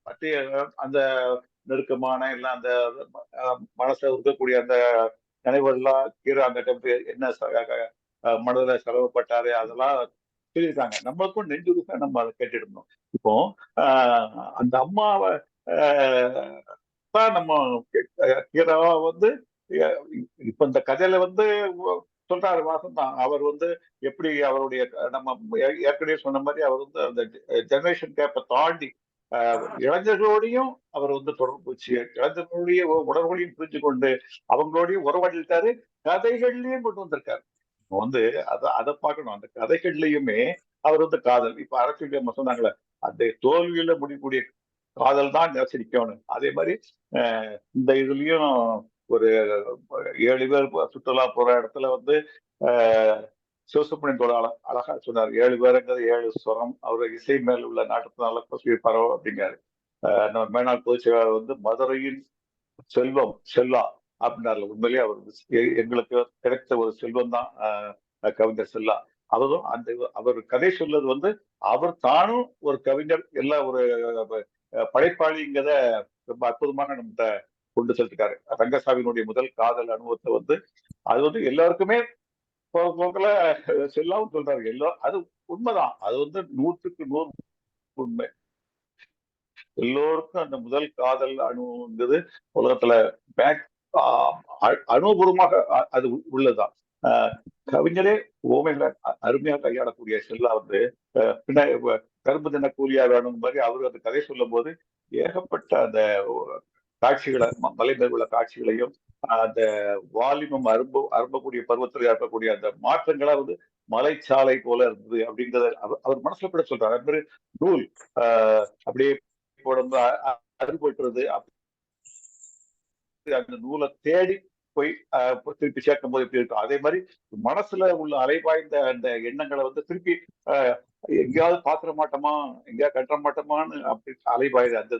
பற்றிய அந்த நெருக்கமான எல்லாம் அந்த மனசை இருக்கக்கூடிய அந்த நினைவுகள்லாம் கீரை அந்த என்ன மனதுல செலவுப்பட்டாரு அதெல்லாம் சொல்லியிருக்காங்க. நம்மளுக்கும் நெஞ்சுருக்க நம்ம அதை கேட்டுருந்தோம். இப்போ அந்த அம்மாவை தான் நம்ம கீராவா வந்து இப்ப இந்த கதையில வந்து சொல்றாரு வாசன் தான். அவர் வந்து எப்படி அவருடைய நம்ம ஏற்கனவே சொன்ன மாதிரி அவர் வந்து அந்த ஜெனரேஷன் கேப்பை தாண்டி இளைஞர்களோடையும் அவர் வந்து தொடர்பு வச்சு இளைஞர்களுடைய உணர்வுகளையும் புரிஞ்சு கொண்டு அவங்களோடையும் உறவாடிட்டாரு. கதைகள்லயும் கொண்டு வந்திருக்காரு. வந்து அதை பார்க்கணும். அந்த கதைகள்லயுமே அவர் வந்து காதல், இப்ப அரசியல் சொன்னாங்களே அந்த தோல்வியில முடியக்கூடிய காதல் தான் நினைச்சிருக்கணும். அதே மாதிரி இந்த இதுலயும் ஒரு 7 பேர் சுற்றுலா போற இடத்துல வந்து சிவசுப்ரமணியன் தோட அழகா சொன்னார். 7 பேருங்கிறது 7 ஸ்வரம். அவர் இசை மேல் உள்ள நாட்டத்தினால பரவ அப்படிங்காரு. நம்ம மேனாள் பொதுச் செயலாளர் வந்து மதுரையின் செல்வம் செல்லா அப்படின்னாரு. உண்மையிலேயே அவர் எங்களுக்கு கிடைத்த ஒரு செல்வம் தான் கவிஞர் செல்லா. அவரும் அந்த அவர் கதை சொல்றது வந்து அவர் தானும் ஒரு கவிஞர் எல்லாம் ஒரு படைப்பாளிங்கிறத ரொம்ப அற்புதமாக நம்மகிட்ட கொண்டு செலுத்திருக்காரு. ரங்கசாமியினுடைய முதல் காதல் அனுபவத்தை வந்து அது வந்து எல்லாருக்குமே போக்குல செல்லாவும் சொல்றாரு. அது உண்மைதான். அது வந்து 100க்கு 100 உண்மை. எல்லோருக்கும் அந்த முதல் காதல் அனுபவங்கிறது உலகத்துல அனுபவமாக அது உள்ளதுதான். கவிஞரே ஓமைகளை அருமையாக கையாளக்கூடிய செல்லா வந்து கரும்பு தின கூலியா வேணும் மாதிரி அவரு அந்த கதை சொல்லும் போது ஏகப்பட்ட அந்த காட்சிகளை மலை மேல் உள்ள காட்சிகளையும் அந்த வாலிபம் அரும்பக்கூடிய பருவத்தில் இருக்கக்கூடிய அந்த மாற்றங்களா வந்து மலைச்சாலை போல இருந்தது அப்படிங்கிறத அவர் மனசுல கூட சொல்றாரு. அது மாதிரி நூல் அப்படியே போடுறது அரும்பட்டுறது அந்த நூலை தேடி போய் திருப்பி சேர்க்கும் போது எப்படி இருக்கும். அதே மாதிரி மனசுல உள்ள அலைபாய்ந்த அந்த எண்ணங்களை வந்து திருப்பி எங்கேயாவது பாத்திர மாட்டோமா எங்கேயாவது கட்ட மாட்டோமான்னு அப்படி அலைபாயுது. அந்த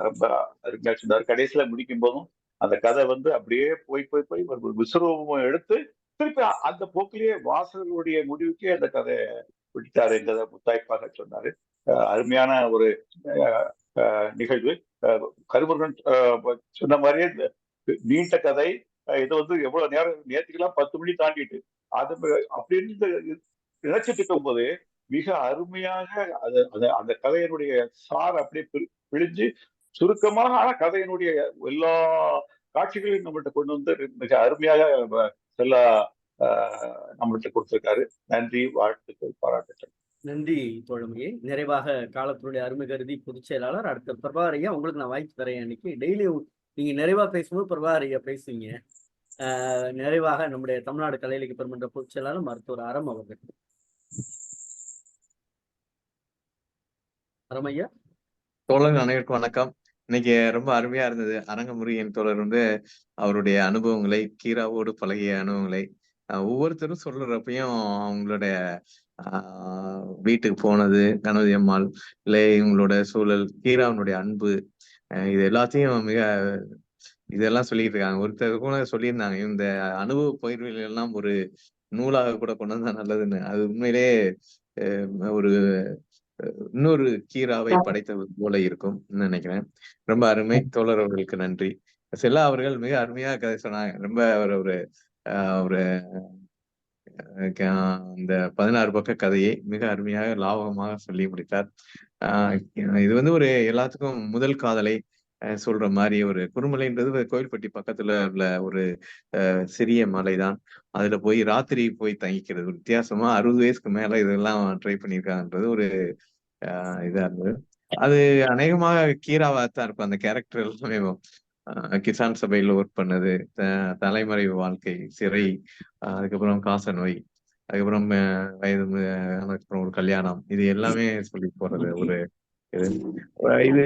ரொம்ப அருமையா சொன்னார். கடைசியில முடிக்கும் போதும் அந்த கதை வந்து அப்படியே போய் போய் போய் ஒரு விஸ்வரூபம் எடுத்து திருப்பி அந்த போக்கிலேயே வாசகர்களுடைய முடிவுக்கே அந்த கதை விட்டாருங்கிறத முத்தாய்ப்பாக சொன்னாரு. அருமையான ஒரு நிகழ்வு. கருமுருகன் சொன்ன மாதிரியே நீண்ட கதை. இது வந்து எவ்வளவு நேரம் நேற்றுக்கெல்லாம் 10 மணி தாண்டிட்டு அது அப்படின்னு நினைச்சிட்டு இருக்கும் போது மிக அருமையாக அந்த கதையினுடைய சார் அப்படியே பிழிஞ்சு சுருக்கமாக ஆனா கதையினுடைய எல்லா காட்சிகளையும் நம்மள்கிட்ட கொண்டு வந்து மிக அருமையாக செல்ல நம்மள்கிட்ட கொடுத்திருக்காரு. நன்றி, வாழ்த்துக்கள், பாராட்டுக்கள். நன்றி தோழமையே. நிறைவாக காலத்தினுடைய அருமை கருதி பொதுச் செயலாளர் அடுத்த பிரபாகர் ஐயா உங்களுக்கு நான் வாய்ப்பு தரேன். அன்னைக்கு டெய்லி நீங்க நிறைவா பேசும்போது பிரபாகர் ஐயா பேசுவீங்க. நிறைவாக நம்முடைய தமிழ்நாடு கலை இலக்கிய பெருமன்ற பொதுச் செயலாளர் மருத்துவர் அறம் அவர்கள். அறம் ஐயா. தோழர்கள் அனைவருக்கும் வணக்கம். இன்னைக்கு ரொம்ப அருமையா இருந்தது. அரங்கமுருகன் தோழர் வந்து அவருடைய அனுபவங்களை, கீராவோடு பழகிய அனுபவங்களை ஒவ்வொருத்தரும் சொல்றப்பையும் அவங்களுடைய வீட்டுக்கு போனது, கணவதி அம்மாள், இல்லை இவங்களோட சூழல், கீராவனுடைய அன்பு, இது எல்லாத்தையும் இதெல்லாம் சொல்லிட்டு இருக்காங்க. ஒருத்தர் கூட சொல்லியிருந்தாங்க இந்த அனுபவ பயிர்கள் எல்லாம் ஒரு நூலாக கூட கொண்டு வந்தா நல்லதுன்னு. அது உண்மையிலே ஒரு இன்னொரு கீராவை படைத்தது போல இருக்கும் நினைக்கிறேன். ரொம்ப அருமை. தோழர் அவர்களுக்கு நன்றி. செல்லா அவர்கள் மிக அருமையா கதை சொன்னாங்க. ரொம்ப ஒரு இந்த 16 பக்க கதையை மிக அருமையாக லாபகமாக சொல்லி முடித்தார். இது வந்து ஒரு எல்லாத்துக்கும் முதல் காதலை சொல்ற மாதிரி ஒரு குறுமலைன்றது கோயில்பட்டி பக்கத்துல உள்ள ஒரு சிறிய மலைதான். அதுல போய் ராத்திரி போய் தங்கிக்கிறது வித்தியாசமா 60 வயசுக்கு மேல இதெல்லாம் ட்ரை பண்ணியிருக்காங்கன்றது ஒரு இதா இருந்தது. அது அநேகமாக கீராவாத்தான் இருக்கும். அந்த கேரக்டர் எல்லாமே கிசான் சபையில ஒர்க் பண்ணது, தலைமறைவு வாழ்க்கை, சிறை, அதுக்கப்புறம் காச நோய், அதுக்கப்புறம் வயது அப்புறம் ஒரு கல்யாணம், இது எல்லாமே சொல்லி போறது ஒரு இது.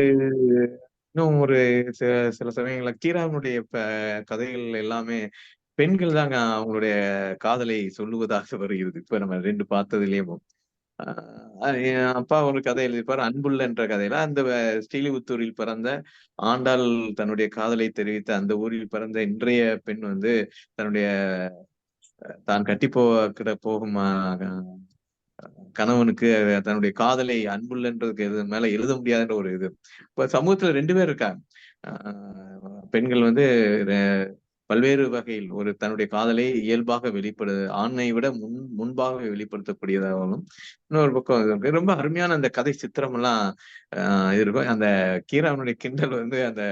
இன்னும் ஒரு சில சமயங்கள்ல கீராவுடைய கதைகள் எல்லாமே பெண்கள் தாங்க அவங்களுடைய காதலை சொல்லுவதாக வருகிறது. இப்ப நம்ம 2 பார்த்ததுலயும். என் அப்பா ஒரு கதை எழுதியிருப்பார். அன்புள்ள என்ற கதையில அந்த ஸ்ரீலிபுத்தூரில் பிறந்த ஆண்டாள் தன்னுடைய காதலை தெரிவித்த அந்த ஊரில் பிறந்த இன்றைய பெண் வந்து தன்னுடைய தான் கட்டி போகும் கணவனுக்கு தன்னுடைய காதலை அன்புள்ளன்றதுக்கு மேல எழுத முடியாதுன்ற ஒரு இது. இப்ப சமூகத்துல 2 பேர் இருக்காங்க. பெண்கள் வந்து பல்வேறு வகையில் ஒரு தன்னுடைய காதலை இயல்பாக ஆணை விட முன்பாக வெளிப்படுத்தக்கூடியதாகவும் இன்னொரு பக்கம் ரொம்ப அருமையான அந்த கதை சித்திரம் எல்லாம் இருக்கும். அந்த கீராவனுடைய கிண்டல் வந்து அந்த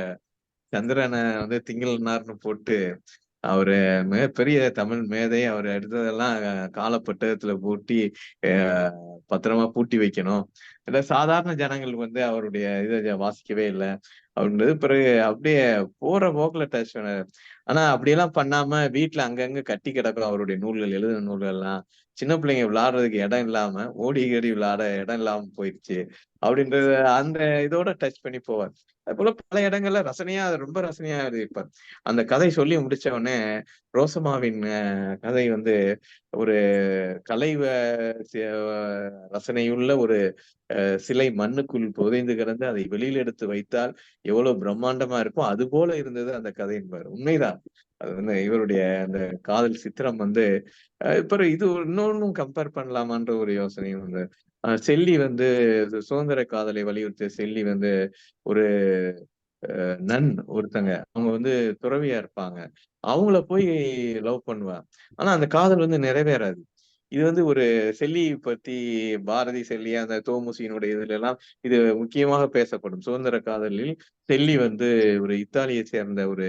சந்திரனை வந்து திங்களனார்னு போட்டு அவரு மிகப்பெரிய தமிழ் மேதை. அவர் எடுத்ததெல்லாம் காலப்பட்டகத்துல பூட்டி பத்திரமா பூட்டி வைக்கணும். இல்ல சாதாரண ஜனங்கள் வந்து அவருடைய இதை வாசிக்கவே இல்லை அப்படின்றது. பிறகு அப்படியே போற போக்குல டச் பண்ண. ஆனா அப்படியெல்லாம் பண்ணாம வீட்டுல அங்கங்க கட்டி கிடக்கும் அவருடைய நூல்கள், எழுதின நூல்கள் எல்லாம். சின்ன பிள்ளைங்க விளையாடுறதுக்கு இடம் இல்லாம ஓடி ஏடி விளையாட இடம் இல்லாம போயிடுச்சு அப்படின்றது அந்த இதோட டச் பண்ணி போவார். அது போல பல இடங்கள்ல ரொம்ப ரசனையா எழுதியிருப்பார். அந்த கதை சொல்லி முடிச்ச உடனே ரோசம்மாவின் கதை வந்து ஒரு கலை ரசனையுள்ள ஒரு சிலை மண்ணுக்குள் புதைந்து கிடந்து அதை வெளியில் எடுத்து வைத்தால் எவ்வளவு பிரம்மாண்டமா இருக்கும், அது போல இருந்தது அந்த கதை என்பார். உண்மைதான். அது வந்து இவருடைய அந்த காதல் சித்திரம் வந்து இப்ப இது இன்னொன்னும் கம்பேர் பண்ணலாமான்ற ஒரு யோசனையும் வந்து செல்லி வந்து சுதந்திர காதலை வலியுறுத்திய செல்லி வந்து ஒரு நன் ஒருத்தங்க அவங்க வந்து துறவியா இருப்பாங்க. அவங்கள போய் லவ் பண்ணுவா. ஆனா அந்த காதல் வந்து நிறைவேறாது. இது வந்து ஒரு செல்லி பத்தி பாரதி செல்லி அந்த தோமுசியினுடைய இதுல எல்லாம் இது முக்கியமாக பேசப்படும். சுதந்திர காதலில் செல்லி வந்து ஒரு இத்தாலியை சேர்ந்த ஒரு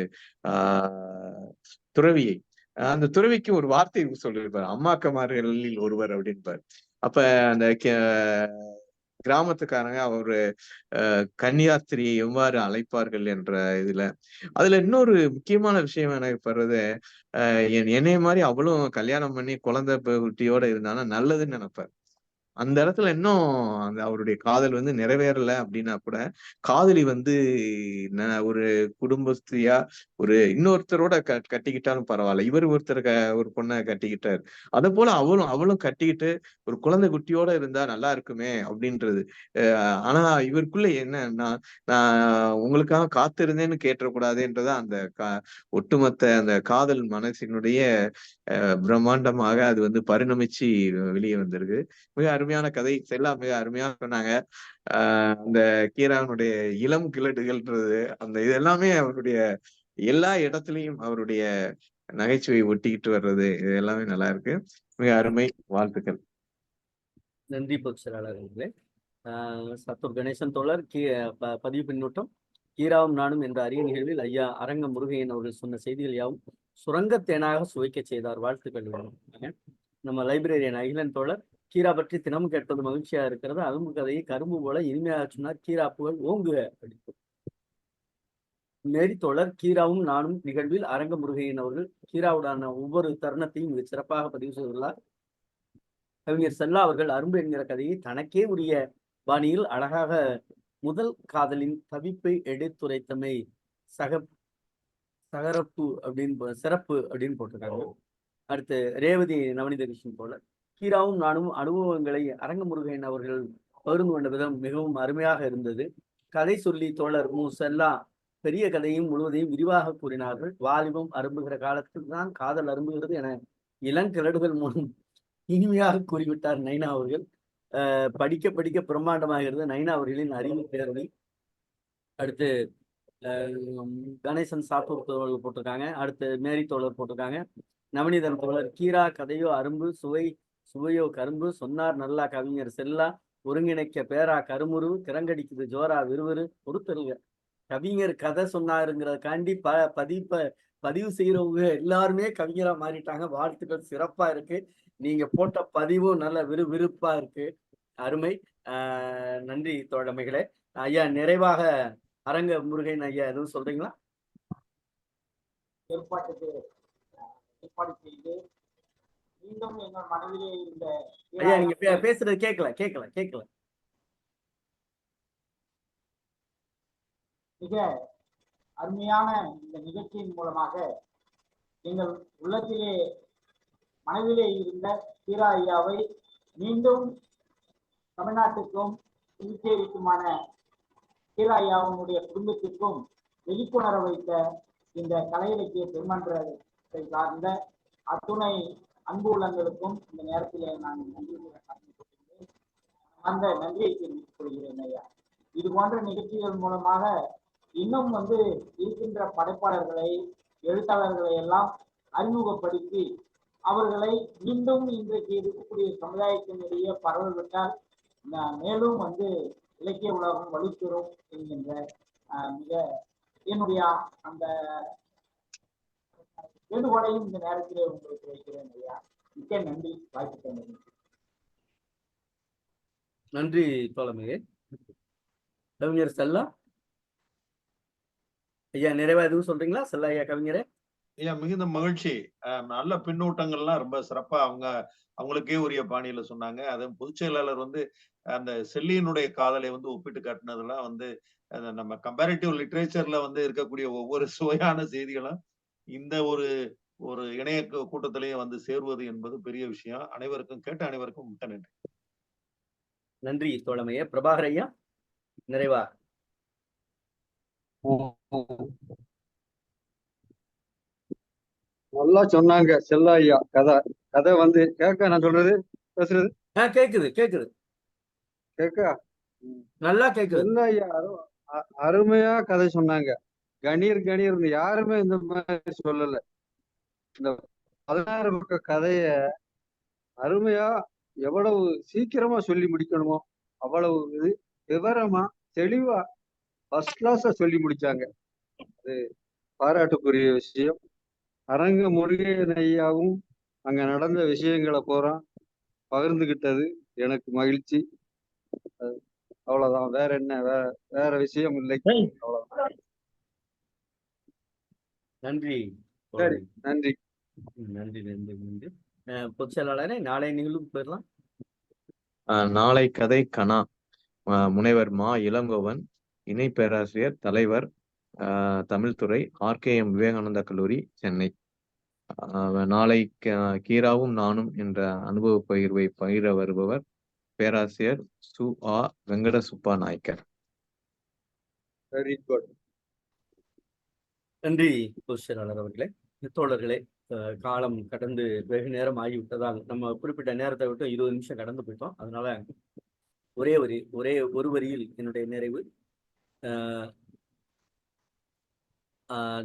துறவியை அந்த துறவிக்கு ஒரு வார்த்தை சொல்லியிருப்பார், அம்மாக்கமார்களில் ஒருவர் அப்படின்பார். அப்ப அந்த கிராமத்துக்காரங்க அவரு கன்னியாஸ்திரியை எவ்வாறு அழைப்பார்கள் என்ற இதுல அதுல இன்னொரு முக்கியமான விஷயம் எனக்கு படுறது, என்னைய மாதிரி அவளும் கல்யாணம் பண்ணி குழந்தை குட்டியோட இருந்தானா நல்லதுன்னு நினைப்பார். அந்த இடத்துல இன்னும் அந்த அவருடைய காதல் வந்து நிறைவேறல அப்படின்னா கூட காதலி வந்து ஒரு குடும்பஸ்திரியா ஒரு இன்னொருத்தரோட கட்டிக்கிட்டாலும் பரவாயில்ல, இவர் ஒரு பொண்ணை கட்டிக்கிட்டார். அதை போல அவளும் கட்டிக்கிட்டு ஒரு குழந்தை குட்டியோட இருந்தா நல்லா இருக்குமே அப்படின்றது. ஆனா இவருக்குள்ள என்னன்னா, நான் உங்களுக்காக காத்திருந்தேன்னு கேட்டக்கூடாதுன்றதான் அந்த ஒட்டுமொத்த அந்த காதல் மனசினுடைய பிரம்மாண்டமாக அது வந்து பரிணமிச்சு வெளியே வந்திருக்கு. மிக அருமையான கதை. செல்லா மிக அருமையா சொன்னாங்க. அந்த கீராவனுடைய இளம் கிழடுகள்ன்றது அந்த இது எல்லாமே அவருடைய எல்லா இடத்துலயும் அவருடைய நகைச்சுவை ஒட்டிக்கிட்டு வர்றது இது எல்லாமே நல்லா இருக்கு. மிக அருமை. வாழ்த்துக்கள். நன்றி பொதுச்செயலாளர்களே. சத்தூர் கணேசன் தோழர் பதிவு பின்னூட்டம். கீராவும் நானும் என்ற அரிய நிகழ்வில் ஐயா அரங்க முருகையன் அவர்கள் சொன்ன செய்திகள் யாவும் சுரங்கத்தேனாக சுவைக்க செய்தார். வாழ்த்துக்கள். நம்ம லைப்ரரியன் அகிலன் தோழர், கீரா பற்றி தினமும் கேட்பது மகிழ்ச்சியா இருக்கிறது. அரும்பு கதையை கரும்பு போல இனிமையாக சொன்னார். கீரா புகழ் ஓங்குக. மேரி தோழர், கீராவும் நானும் நிகழ்வில் அரங்க முருகையன் அவர்கள் கீராவுடான ஒவ்வொரு தருணத்தையும் மிக சிறப்பாக பதிவு செய்துள்ளார். கவிஞர் செல்லா அவர்கள் அரும்பு என்கிற கதையை தனக்கே உரிய பாணியில் அழகாக முதல் காதலின் தவிப்பை எடுத்துரைத்தமை சகரப்பு அப்படின்னு சிறப்பு அப்படின்னு போட்டிருக்காங்க. அடுத்து ரேவதி நவநீத கிருஷ்ணன் தோழர், கீராவும் நானும் அனுபவங்களை அரங்க முருகையன் அவர்கள் பகிர்ந்து கொண்ட விதம் மிகவும் அருமையாக இருந்தது. கதை சொல்லி தோழர் செல்லா பெரிய கதையும் முழுவதையும் விரிவாக கூறினார்கள். வாலிபம் அரும்புகிற காலத்தில் தான் காதல் அரும்புகிறது என இளங்கிழடுகள் மூலம் இனிமையாக கூறிவிட்டார் நைனா அவர்கள். படிக்க படிக்க பிரம்மாண்டமாகிறது நைனா அவர்களின் அறிவு பேரவை. அடுத்து கணேசன் சாத்தூர் தோழர்கள் போட்டிருக்காங்க. அடுத்து மேரி தோழர் போட்டிருக்காங்க. நவநீதன் தோழர், கீரா கதையோ அரும்பு, சுவையோ கரும்பு, சொன்னார் நல்லா கவிஞர் செல்லா, ஒருங்கிணைக்க பேரா கருமுரு, திறங்கடிக்குது ஜோரா விறுவிறு, பொறுத்தருங்க. கவிஞர் கதை சொன்னாருங்கிறதுக்காண்டி பதிவு செய்யறவங்க எல்லாருமே கவிஞரா மாறிட்டாங்க. வாழ்த்துக்கள், சிறப்பா இருக்கு. நீங்க போட்ட பதிவும் நல்ல விறுவிறுப்பா இருக்கு. அருமை. நன்றி தோழமைகளே. ஐயா, நிறைவாக அரங்க முருகையன் ஐயா எதுவும் சொல்றீங்களா? ஏற்பாடு செய்து மீண்டும் எங்கள் மனதிலே இந்த ஐயா நீங்க பேசுறது கேட்கல. மிக அருமையான இந்த நிகழ்ச்சியின் மூலமாக எங்கள் உள்ளத்திலே மனதிலே இருந்த கீரா ஐயாவை மீண்டும் தமிழ்நாட்டுக்கும் புதுச்சேரிக்குமான கீரா ஐயாவுடைய குடும்பத்திற்கும் வெளிக்கொணர வைத்த இந்த கலை இலக்கிய பெருமன்றத்தை சார்ந்த அத்துணை அன்பு உள்ளங்களுக்கும் இந்த நேரத்தில் நான் அந்த நன்றியை தெரிவித்துக் கொள்கிறேன் ஐயா. இது போன்ற நிகழ்ச்சிகள் மூலமாக இன்னும் இருக்கின்ற படைப்பாளர்களை, எழுத்தாளர்களை எல்லாம் அறிமுகப்படுத்தி அவர்களை மீண்டும் இன்றைக்கு இருக்கக்கூடிய சமுதாயத்தினுடைய பரவல் விட்டால் மேலும் இலக்கிய உலகம் வலுப்பெறும் என்கின்ற மிக என்னுடைய அந்த வேண்டுகோளையும் இந்த நேரத்திலே உங்களுக்கு வைக்கிறேன் ஐயா. மிக்க நன்றி, வாய்ப்பு தந்தது. நன்றி தோழமையே. கவிஞர் செல்லா ஐயா, நிறைவா எதுவும் சொல்றீங்களா? செல்லா ஐயா, கவிஞரே. ஐயா, மிகுந்த மகிழ்ச்சி. நல்ல பின்னூட்டங்கள்லாம் ரொம்ப சிறப்பா அவங்களுக்கே உரிய பாணியில சொன்னாங்க. அதுவும் பொதுச் செயலாளர் அந்த செல்லியினுடைய காதலை ஒப்பிட்டு காட்டினதெல்லாம் நம்ம கம்பேரிட்டிவ் லிட்ரேச்சர்ல இருக்கக்கூடிய ஒவ்வொரு சுவையான செய்திகளும் இந்த ஒரு இணைய கூட்டத்திலேயே சேருவது என்பது பெரிய விஷயம். அனைவருக்கும் கேட்ட அனைவருக்கும் மிக்க நன்றி. நன்றி தோழமையே. பிரபாகர் ஐயா, நிறைவா. நல்லா சொன்னாங்க செல்லா ஐயா. கதை கேட்க நான் சொல்றது பேசுறது கேக்குது கேட்க நல்லா கேக்குது. செல்லா ஐயா அருமையா கதை சொன்னாங்க. கணீர் யாருமே இந்த மாதிரி சொல்லல. இந்த 16 பக்க கதைய அருமையா எவ்வளவு சீக்கிரமா சொல்லி முடிக்கணுமோ அவ்வளவு விவரமா தெளிவா ஃபர்ஸ்ட் கிளாஸா சொல்லி முடிச்சாங்க. அது பாராட்டுக்குரிய விஷயம். அரங்க முருகன் ஐயாவும் அங்க நடந்த விஷயங்களை பூரா பகிர்ந்துகிட்டது எனக்கு மகிழ்ச்சி. அவ்வளவுதான், வேற என்ன, வேற விஷயம் இல்லை. அவ்வளவுதான். நன்றி. சரி, நன்றி. நன்றி. பொதுச் செயலாளரே, நாளை நிகழ்வுக்கு போயிடலாம். நாளை கதை கனா முனைவர் மா இளங்கோவன், இணை பேராசிரியர், தலைவர், தமிழ்துறை, RKM விவேகானந்தா கல்லூரி, சென்னை. நாளை கீராவும் நானும் என்ற அனுபவ பகிர்வை பகிர வருபவர் பேராசிரியர் சு. ஆ. வெங்கட சுப்பா நாயக்கர். Very good. நன்றி பொதுச் செயலாளர் அவர்களே. தோழர்களே, காலம் கடந்து வெகு நேரம் ஆகிவிட்டதால் நம்ம குறிப்பிட்ட நேரத்தை விட்டு 20 நிமிஷம் கடந்து போயிட்டோம். அதனால ஒரே ஒரு வரியில் என்னுடைய நிறைவு.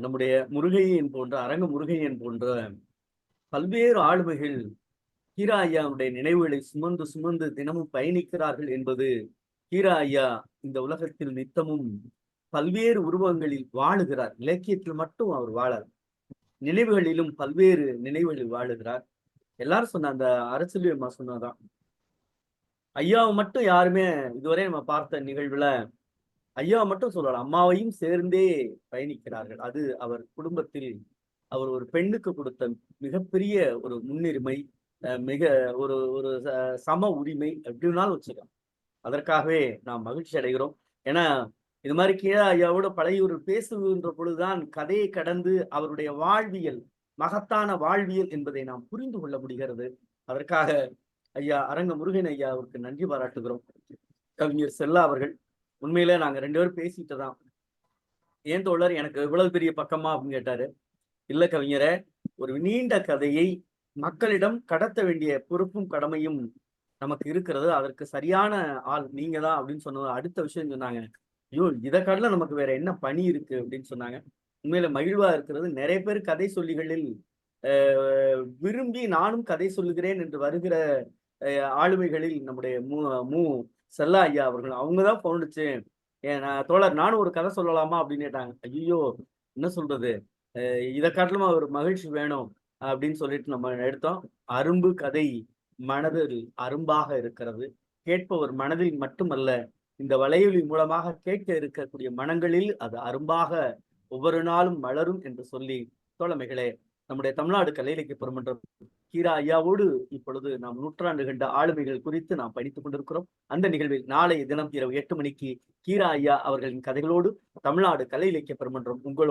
நம்முடைய முருகையன் போன்ற, அரங்க முருகையன் போன்ற பல்வேறு ஆளுமைகள் கீரா ஐயாவுடைய நினைவுகளை சுமந்து தினமும் பயணிக்கிறார்கள் என்பது, கீரா ஐயா இந்த உலகத்தில் நித்தமும் பல்வேறு உருவங்களில் வாழுகிறார். இலக்கியத்தில் மட்டும் அவர் வாழார், நினைவுகளிலும் பல்வேறு நினைவுகளில் வாழுகிறார். எல்லாரும் சொன்ன அந்த அரசியல் அம்மா சொன்னதான், ஐயாவை மட்டும் யாருமே இதுவரை நம்ம பார்த்த நிகழ்வுல ஐயாவை மட்டும் சொல்லலாம், அம்மாவையும் சேர்ந்தே பயணிக்கிறார்கள். அது அவர் குடும்பத்தில் அவர் ஒரு பெண்ணுக்கு கொடுத்த மிகப்பெரிய ஒரு முன்னுரிமை, மிக ஒரு சம உரிமை எப்படினாலும் வச்சுக்கலாம். அதற்காகவே நாம் மகிழ்ச்சி அடைகிறோம். ஏன்னா இது மாதிரி கீழா ஐயாவோட பழையூர் பேசுகின்ற பொழுதுதான் கதையை கடந்து அவருடைய வாழ்வியல், மகத்தான வாழ்வியல் என்பதை நாம் புரிந்து கொள்ள முடிகிறது. அதற்காக ஐயா அரங்க முருகன் ஐயா அவருக்கு நன்றி பாராட்டுகிறோம். கவிஞர் செல்லா அவர்கள், உண்மையில நாங்க 2 பேரும் பேசிட்டு தான், ஏன் தோழர் எனக்கு இவ்வளவு பெரிய பக்கமா அப்படின்னு கேட்டாரு. இல்ல கவிஞரே, ஒரு நீண்ட கதையை மக்களிடம் கடத்த வேண்டிய பொறுப்பும் கடமையும் நமக்கு இருக்கிறது, அதற்கு சரியான ஆள் நீங்க தான் அப்படின்னு சொன்னது. அடுத்த விஷயம் சொன்னாங்க, ஐயோ இதை கடல நமக்கு வேற என்ன பணி இருக்கு அப்படின்னு சொன்னாங்க. உண்மையில மகிழ்வா இருக்கிறது. நிறைய பேர் கதை சொல்லிகளில் விரும்பி நானும் கதை சொல்லுகிறேன் என்று வருகிற ஆளுமைகளில் நம்முடைய மு செல்லா ஐயா அவர்கள், அவங்கதான் தோணுச்சு, தோழர் நானும் ஒரு கதை சொல்லலாமா அப்படின்னு கேட்டாங்க. ஐயோ என்ன சொல்றது, இதை காட்டிலும் ஒரு மகிழ்ச்சி வேணும் அப்படின்னு சொல்லிட்டு நம்ம எடுத்தோம். அரும்பு கதை மனதில் அரும்பாக இருக்கிறது. கேட்பவர் மனதில் மட்டுமல்ல, இந்த வலையொலி மூலமாக கேட்க இருக்கக்கூடிய மனங்களில் அது அரும்பாக ஒவ்வொரு நாளும் மலரும் என்று சொல்லி, தோழமைகளே, நம்முடைய தமிழ்நாடு கலை இலக்கிய பெருமன்றம் கீரா ஐயாவோடு இப்பொழுது நாம் நூற்றாண்டு கண்ட ஆளுமைகள் குறித்து நாம் படித்துக் கொண்டிருக்கிறோம். அந்த நிகழ்வில் நாளை தினம் இரவு 8 மணிக்கு கீரா ஐயா அவர்களின் கதைகளோடு தமிழ்நாடு கலை இலக்கிய பெருமன்றம் உங்களோடு